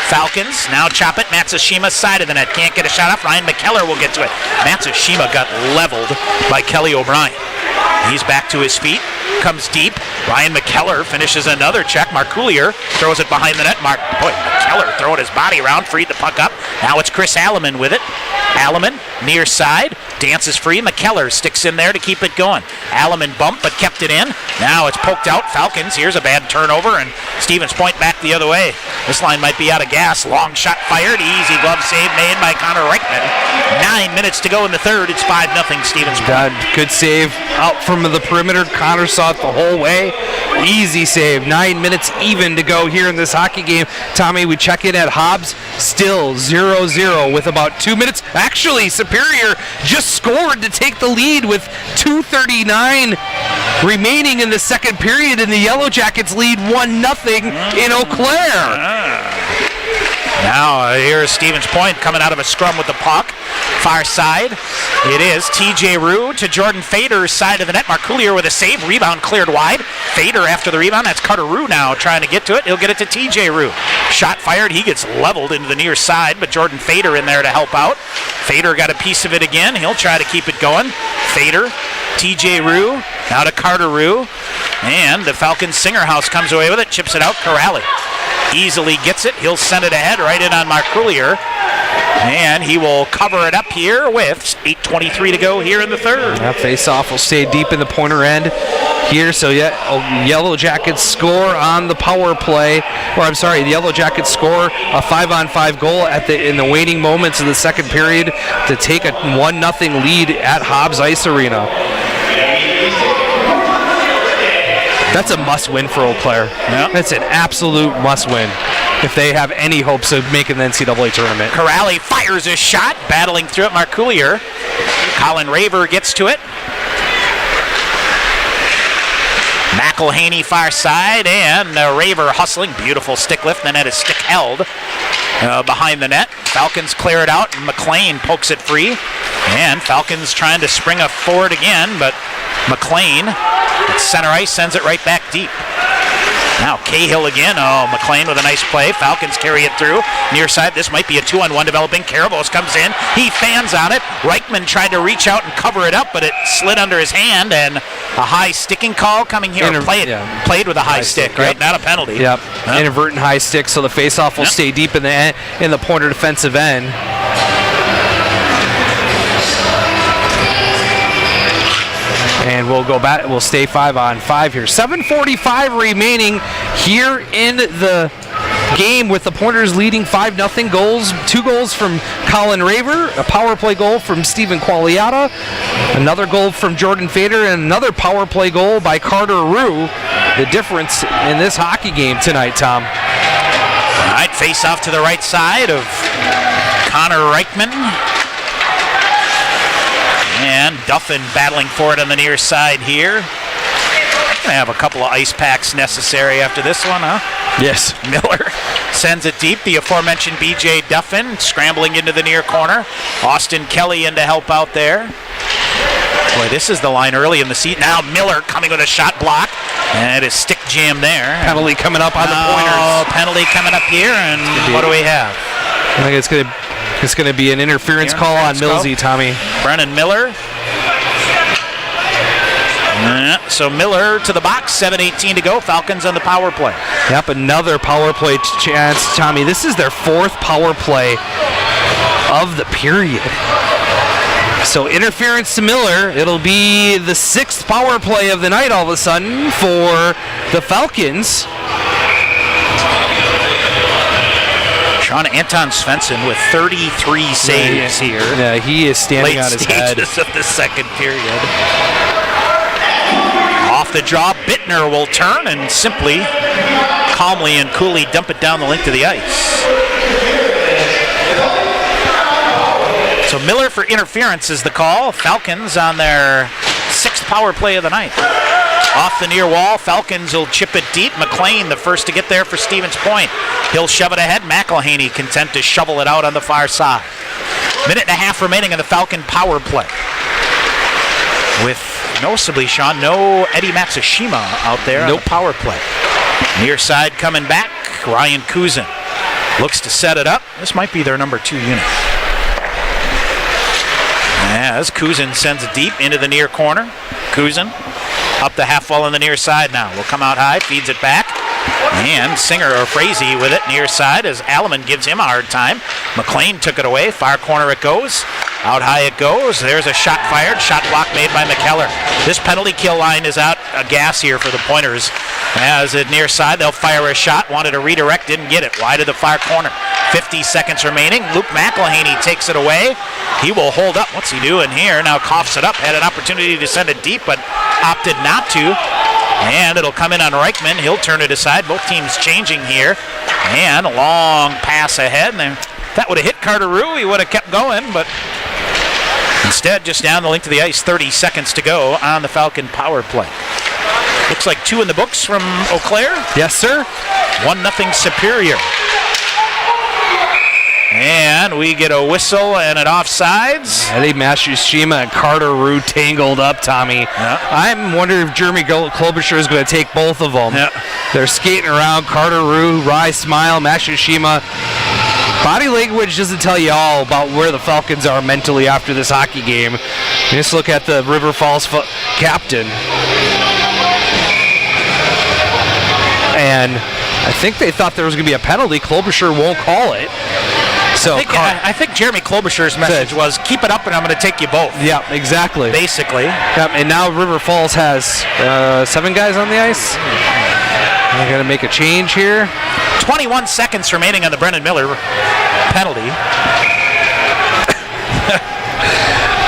Falcons now chop it. Matsushima side of the net. Can't get a shot off. Ryan McKellar will get to it. Matsushima got leveled by Kelly O'Brien. He's back to his feet. Comes deep. Ryan McKellar finishes another check. Marcoulier throws it behind the net. McKellar throwing his body around, freed the puck up. Now it's Chris Alleman with it. Alleman near side. Dances free. McKellar sticks in there to keep it going. Alleman bumped but kept it in. Now it's poked out. Falcons. Here's a bad turnover, and Stevens Point back the other way. This line might be out of gas. Long shot fired. Easy glove save made by Connor Reichman. 9 minutes to go in the third. It's 5-0 Stevens Point. Good save out from the perimeter. Connor saw it the whole way. Easy save. 9 minutes even to go here in this hockey game. Tommy, we check in at Hobbs. Still 0-0 with about 2 minutes. Actually, Superior just scored to take the lead with 2:39 remaining in the second period, and the Yellow Jackets lead 1-0 in Eau Claire. Now here's Stevens Point coming out of a scrum with the puck. Far side, it is TJ Rue to Jordan Fader's side of the net. Marcoulier with a save. Rebound cleared wide. Fader after the rebound. That's Carter Rue now trying to get to it. He'll get it to TJ Rue. Shot fired. He gets leveled into the near side, but Jordan Fader in there to help out. Fader got a piece of it again. He'll try to keep it going. Fader, TJ Rue, now to Carter Rue. And the Falcons Singerhouse comes away with it. Chips it out. Corrali easily gets it. He'll send it ahead right in on Marcoulier. And he will cover it up here with 8:23 to go here in the third. That face-off will stay deep in the pointer end here. So Yellow Jackets score on the power play. Or I'm sorry, the Yellow Jackets score a 5-on-5 goal in the waning moments of the second period to take a 1-0 lead at Hobbs Ice Arena. That's a must-win for Eau Claire. Yep. That's an absolute must-win if they have any hopes of making the NCAA tournament. Corrali fires a shot, battling through it. Marcoulier. Colin Raver gets to it. McElhaney far side, and Raver hustling. Beautiful stick lift, then had his stick held behind the net. Falcons clear it out, and McLean pokes it free. And Falcons trying to spring up forward again, but McLean at center ice sends it right back deep. Now Cahill again. Oh, McLean with a nice play. Falcons carry it through. Near side, this might be a 2-on-1 developing. Karabos comes in. He fans on it. Reichman tried to reach out and cover it up, but it slid under his hand, and a high sticking call coming here. Played with a high stick, right? Yep. Not a penalty. Yep. Inadvertent high stick, so the face-off will stay deep in the Pointer defensive end. And we'll go back. We'll stay 5-on-5 here. 7:45 remaining here in the game with the Pointers leading 5-0 goals. 2 goals from Colin Raver, a power play goal from Stephen Qualiata, another goal from Jordan Fader, and another power play goal by Carter Rue. The difference in this hockey game tonight, Tom. All right, face off to the right side of Connor Reichman. And Duffin battling for it on the near side here. Gonna have a couple of ice packs necessary after this one, huh? Yes. Miller sends it deep. The aforementioned B.J. Duffin scrambling into the near corner. Austin Kelly in to help out there. Boy, this is the line early in the seat. Now Miller coming with a shot block. And his stick jam there. Penalty coming up on the Pointers. Penalty coming up here, and what do we have? I think it's gonna be an interference call on Millsy, Tommy. Brennan Miller. So Miller to the box, 7:18 to go. Falcons on the power play. Yep, another power play chance, Tommy. This is their 4th power play of the period. So interference to Miller. It'll be the 6th power play of the night all of a sudden for the Falcons. Sean Anton Svensson with 33 saves here. Yeah, he is standing on his head. Late stages of the second period. Off the draw, Bittner will turn and simply, calmly and coolly dump it down the length of the ice. So Miller for interference is the call. Falcons on their 6th power play of the night. Off the near wall, Falcons will chip it deep. McLean the first to get there for Stevens Point. He'll shove it ahead. McElhaney content to shovel it out on the far side. 1.5 remaining in the Falcon power play. With noticeably, Sean, no Eddie Matsushima out there on the power play. Near side coming back, Ryan Kuzin looks to set it up. This might be their number 2 unit. As Kuzin sends it deep into the near corner. Kuzin up the half wall on the near side now. Will come out high, feeds it back. And Singer or Frazee with it near side as Alleman gives him a hard time. McLean took it away. Far corner it goes. Out high it goes. There's a shot fired. Shot block made by McKellar. This penalty kill line is out a gas here for the Pointers. As at near side, they'll fire a shot. Wanted to redirect, didn't get it. Wide of the far corner. 50 seconds remaining. Luke McElhaney takes it away. He will hold up. What's he doing here? Now coughs it up. Had an opportunity to send it deep, but opted not to. And it'll come in on Reichman. He'll turn it aside. Both teams changing here. And a long pass ahead. And that would have hit Carter Rue. He would have kept going, but instead, just down the length of the ice, 30 seconds to go on the Falcon power play. Looks like 2 in the books from Eau Claire. Yes, sir. 1-0 Superior. And we get a whistle and an offsides. Eddie Matsushima and Carter Rue tangled up, Tommy. Yeah. I'm wondering if Jeremy Klobuchar is going to take both of them. Yeah. They're skating around. Carter Rue, Rye Smile, Matsushima. Body language doesn't tell you all about where the Falcons are mentally after this hockey game. Just look at the River Falls captain. And I think they thought there was going to be a penalty. Klobuchar won't call it. So I think Jeremy Klobuchar's message was, keep it up and I'm going to take you both. Yeah, exactly. Basically. Yep, and now River Falls has 7 guys on the ice. They're going to make a change here. 21 seconds remaining on the Brennan Miller penalty.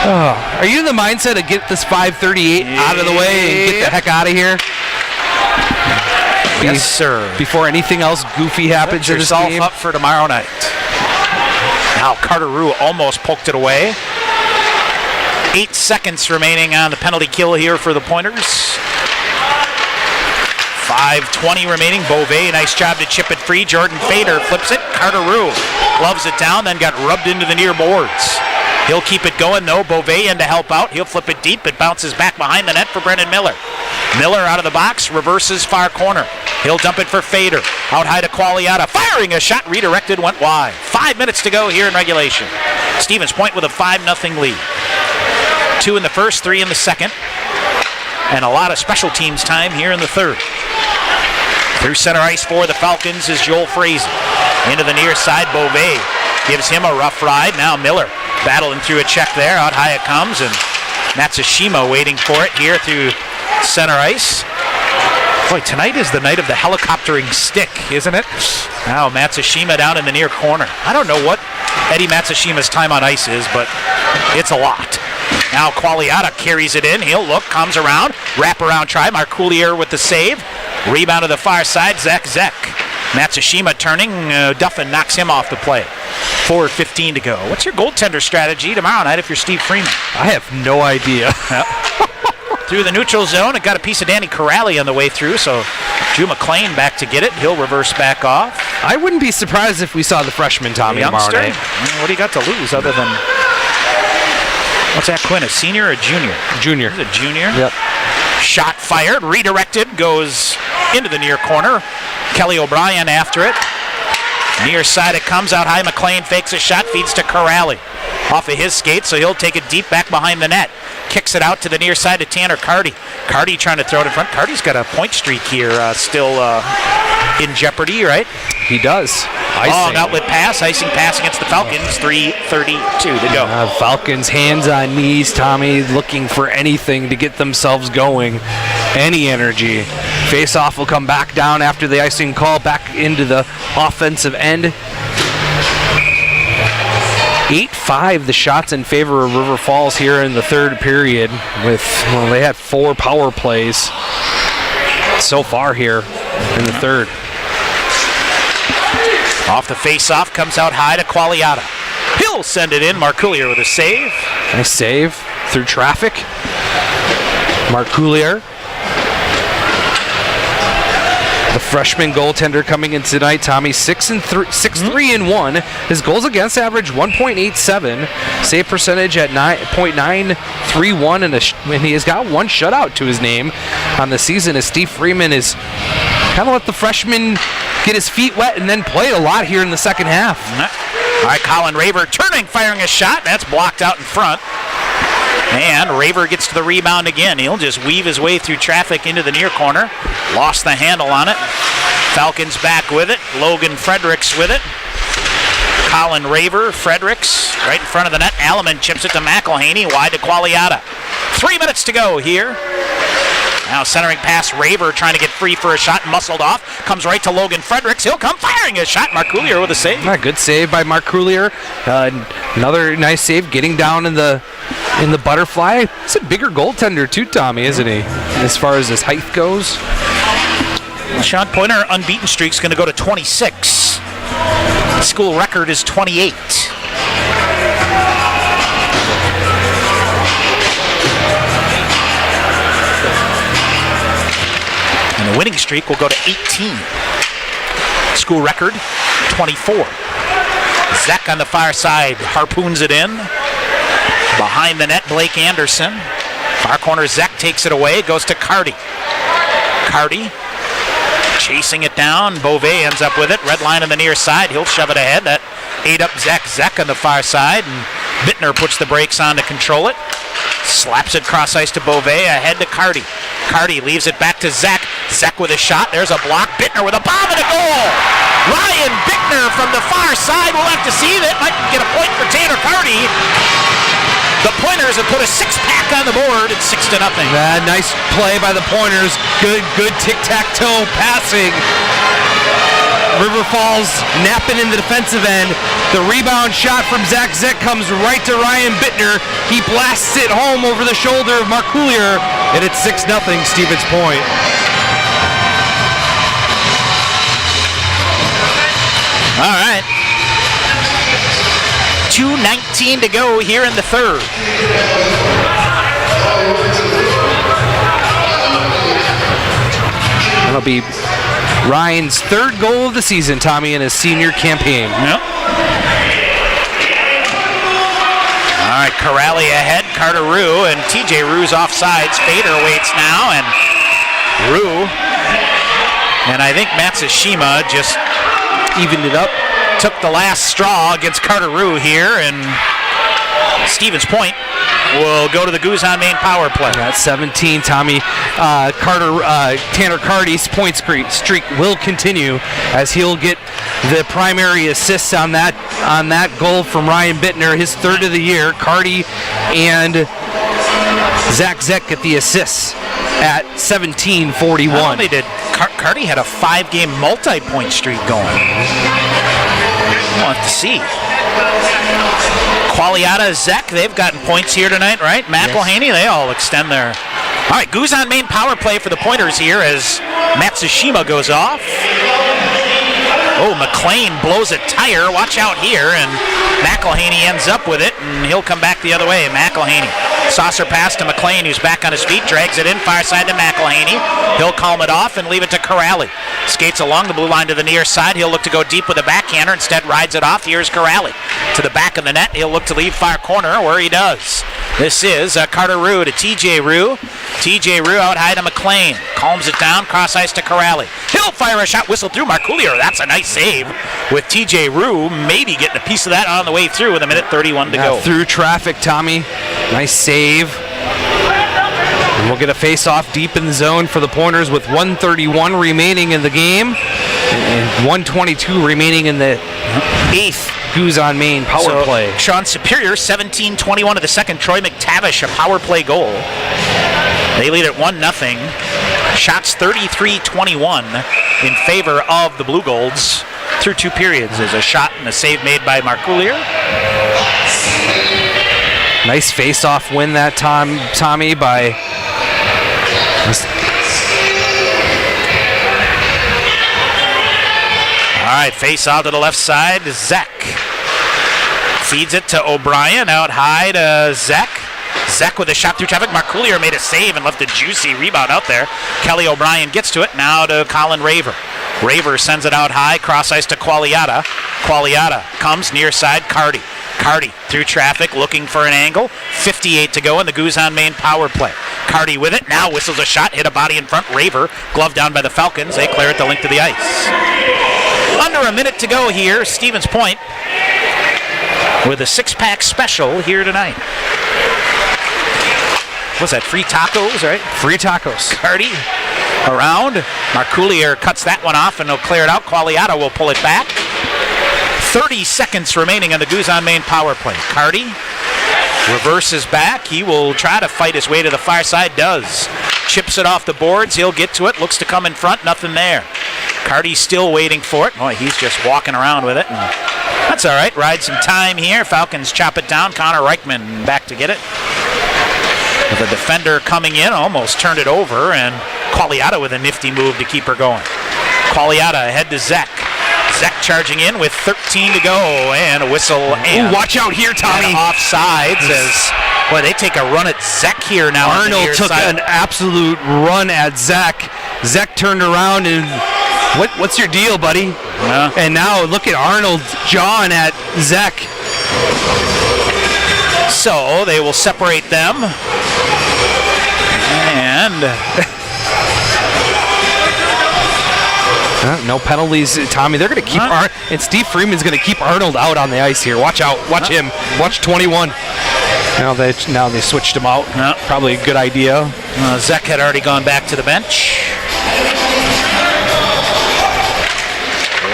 Are you in the mindset of get this 538 out of the way and get the heck out of here? Yes, sir. Before anything else goofy happens in this yourself game. Up for tomorrow night. Now Carter Rue almost poked it away. 8 seconds remaining on the penalty kill here for the Pointers. 5:20 remaining. Beauvais, nice job to chip it free. Jordan Fader flips it. Carter Rue gloves it down, then got rubbed into the near boards. He'll keep it going, though. Beauvais in to help out. He'll flip it deep. It bounces back behind the net for Brendan Miller. Miller out of the box, reverses far corner. He'll dump it for Fader. Out high to Qualiata. Firing a shot, redirected, went wide. 5 minutes to go here in regulation. Stevens Point with a 5-0 lead. 2 in the first, 3 in the second. And a lot of special teams time here in the third. Through center ice for the Falcons is Joel Frazee. Into the near side, Beauvais gives him a rough ride. Now Miller battling through a check there. Out high it comes, and Matsushima waiting for it here through center ice. Boy, tonight is the night of the helicoptering stick, isn't it? Now Matsushima down in the near corner. I don't know what Eddie Matsushima's time on ice is, but it's a lot. Now Qualiata carries it in. He'll look, comes around, wrap around try. Marcoulier with the save. Rebound to the far side, Zek. Matsushima turning, Duffin knocks him off the play. 4:15 to go. What's your goaltender strategy tomorrow night if you're Steve Freeman? I have no idea. Through the neutral zone, it got a piece of Danny Corrali on the way through, so Drew McLean back to get it. He'll reverse back off. I wouldn't be surprised if we saw the freshman Tommy tomorrow night. What do you got to lose other than... What's that, Quinn, a senior or a junior? Junior. He's a junior? Yep. Shot fired, redirected, goes into the near corner. Kelly O'Brien after it. Near side it comes, out high, McLean fakes a shot, feeds to Corrali. Off of his skate, so he'll take it deep back behind the net. Kicks it out to the near side to Tanner Carty. Carty trying to throw it in front. Carty's got a point streak here, still in jeopardy, right? He does. Long outlet pass, icing pass against the Falcons. 3:32 to go. Falcons hands on knees, Tommy, looking for anything to get themselves going. Any energy. Face-off will come back down after the icing call, back into the offensive end. 8-5 the shots in favor of River Falls here in the third period. They had 4 power plays so far here in the third. Off the face-off, comes out high to Qualiata. He'll send it in. Marcoulier with a save. Nice save through traffic. Marcoulier, the freshman goaltender coming in tonight, Tommy, 6-3-1. His goals against average 1.87, save percentage at 9.931, and he has got 1 shutout to his name on the season, as Steve Freeman is kind of let the freshman get his feet wet and then played a lot here in the second half. All right, Colin Raver turning, firing a shot. That's blocked out in front. And Raver gets to the rebound again. He'll just weave his way through traffic into the near corner. Lost the handle on it. Falcons back with it. Logan Fredericks with it. Colin Raver, Fredericks right in front of the net. Alleman chips it to McElhaney, wide to Qualiata. 3 minutes to go here. Now centering pass, Raver trying to get free for a shot, muscled off. Comes right to Logan Fredericks. He'll come firing a shot. Marcoulier with a save. Good save by Marcoulier. Another nice save, getting down in the butterfly. He's a bigger goaltender too, Tommy, isn't he? As far as his height goes. Sean Pointer unbeaten streak's going to go to 26. The school record is 28. And the winning streak will go to 18. School record, 24. Zek on the far side harpoons it in. Behind the net, Blake Anderson. Far corner, Zek takes it away. Goes to Carty. Carty chasing it down. Beauvais ends up with it. Red line on the near side. He'll shove it ahead. That ate up Zek. Zek on the far side. And Bittner puts the brakes on to control it. Slaps it cross ice to Beauvais. Ahead to Carty. Carty leaves it back to Zek. Zek with a shot. There's a block. Bittner with a bomb and a goal. Ryan Bittner from the far side. We'll have to see. That might get a point for Tanner Carty. The Pointers have put a 6-pack on the board. It's 6-0. Nice play by the Pointers. Good tic-tac-toe passing. River Falls napping in the defensive end. The rebound shot from Zach Zek comes right to Ryan Bittner. He blasts it home over the shoulder of Marcoulier, and it's 6-0 Stevens Point. All right. 2:19 to go here in the third. That'll be Ryan's third goal of the season, Tommy, in his senior campaign. Yep. All right, Corrali ahead, Carter Rue, and TJ Rue's offsides. Fader waits now, and Rue, and I think Matsushima just evened it up. Took the last straw against Carter Rue here, and Stevens Point will go to the Guzan main power play. At 17, Tommy. Tanner Carty's point streak will continue as he'll get the primary assists on that goal from Ryan Bittner, his third of the year. Carty and Zach Zeck get the assists at 17:41. Not only did Carty had a 5-game multi-point streak going. We'll have to see. Qualiata, Zeck, they've gotten points here tonight, right? McElhaney, they all extend their... All right, Guzan main power play for the Pointers here as Matsushima goes off. Oh, McLean blows a tire. Watch out here, and McElhaney ends up with it, and he'll come back the other way. McElhaney. Saucer pass to McLean, who's back on his feet, drags it in, far side to McElhaney. He'll calm it off and leave it to Corrali. Skates along the blue line to the near side. He'll look to go deep with a backhander, instead rides it off. Here's Corrali. To the back of the net, he'll look to leave far corner, where he does. This is Carter Rue to TJ Rue. TJ Rue out high to McLean. Calms it down, cross ice to Corrali. He'll fire a shot, whistle through Marcoullier. That's a nice save with TJ Rue, maybe getting a piece of that on the way through with 1:31 to go. Through traffic, Tommy. Nice save. And we'll get a face-off deep in the zone for the Pointers with 1:31 remaining in the game and 1:22 remaining in the 8th Guzan main power play. Sean Superior, 17-21 of the second. Troy McTavish, a power play goal. They lead at 1-0. Shots 33-21 in favor of the Blue Golds through 2 periods. There's a shot and a save made by Marcoullier. Nice face-off win that time, Tommy, by... All right, face-off to the left side. Zach feeds it to O'Brien, out high to Zach. Zach with a shot through traffic. Marcoullier made a save and left a juicy rebound out there. Kelly O'Brien gets to it, now to Colin Raver. Raver sends it out high, cross ice to Qualiata. Qualiata comes near side, Carty. Carty through traffic, looking for an angle. 58 to go in the Guzan main power play. Carty with it, now whistles a shot, hit a body in front. Raver, glove down by the Falcons. They clear it the length of the ice. Under a minute to go here, Stevens Point with a 6-pack special here tonight. What's that, free tacos, right? Free tacos. Carty around. Marcoullier cuts that one off and he'll clear it out. Qualiata will pull it back. 30 seconds remaining on the Guzan main power play. Carty reverses back. He will try to fight his way to the far side. Does. Chips it off the boards. He'll get to it. Looks to come in front. Nothing there. Carty's still waiting for it. Boy, he's just walking around with it. And that's all right. Ride some time here. Falcons chop it down. Connor Reichman back to get it. With a defender coming in, almost turned it over, and Qualiata with a nifty move to keep her going. Qualiata ahead to Zach. Zach charging in with 13 to go, and a whistle. And watch out here, Tommy. Offsides as, boy, they take a run at Zach here now. Arnold took an absolute run at Zach. Zach turned around and, what's your deal, buddy? And now look at Arnold jawing at Zach. So they will separate them. And no penalties, Tommy. They're going to keep and Steve Freeman's going to keep Arnold out on the ice here. Watch out. Watch him. Watch 21. Now they switched him out. Probably a good idea. Zach had already gone back to the bench.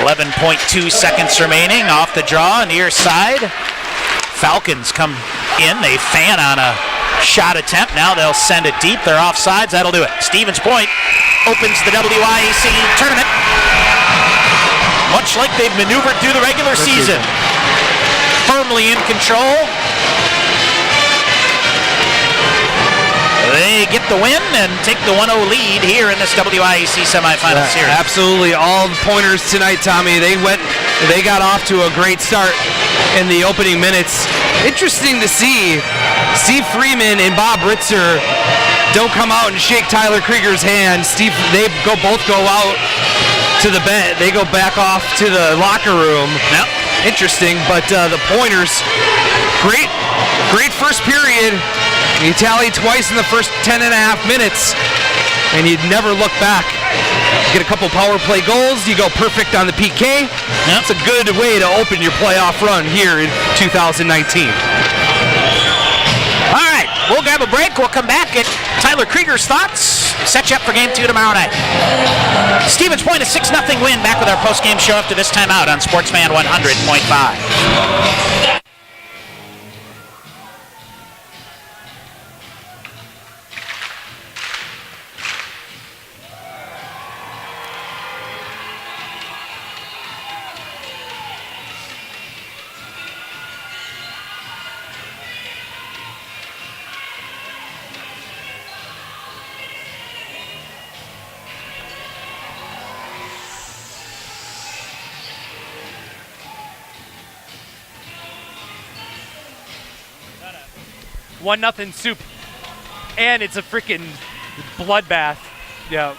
11.2 seconds remaining. Off the draw, near side. Falcons come in. They fan on a shot attempt. Now they'll send it deep. They're offsides. That'll do it. Stevens Point opens the WIAC tournament, much like they've maneuvered through the regular season. Firmly in control. They get the win and take the 1-0 lead here in this WIAC semifinal series. Absolutely. All the Pointers tonight, Tommy. They got off to a great start in the opening minutes. Interesting to see Steve Freeman and Bob Ritzer don't come out and shake Tyler Krieger's hand. They both go out to the bench. They go back off to the locker room. Yep. Interesting, but the Pointers, great first period. You tally twice in the first 10 and a half minutes, and you'd never look back. Get a couple power play goals, you go perfect on the PK. That's a good way to open your playoff run here in 2019. All right, we'll grab a break. We'll come back at Tyler Krieger's thoughts. Set you up for Game 2 tomorrow night. Stevens Point, a 6-0 win. Back with our post-game show after this time out on Sportsfan 100.5. 1-0 soup. And it's a freaking bloodbath. Yeah.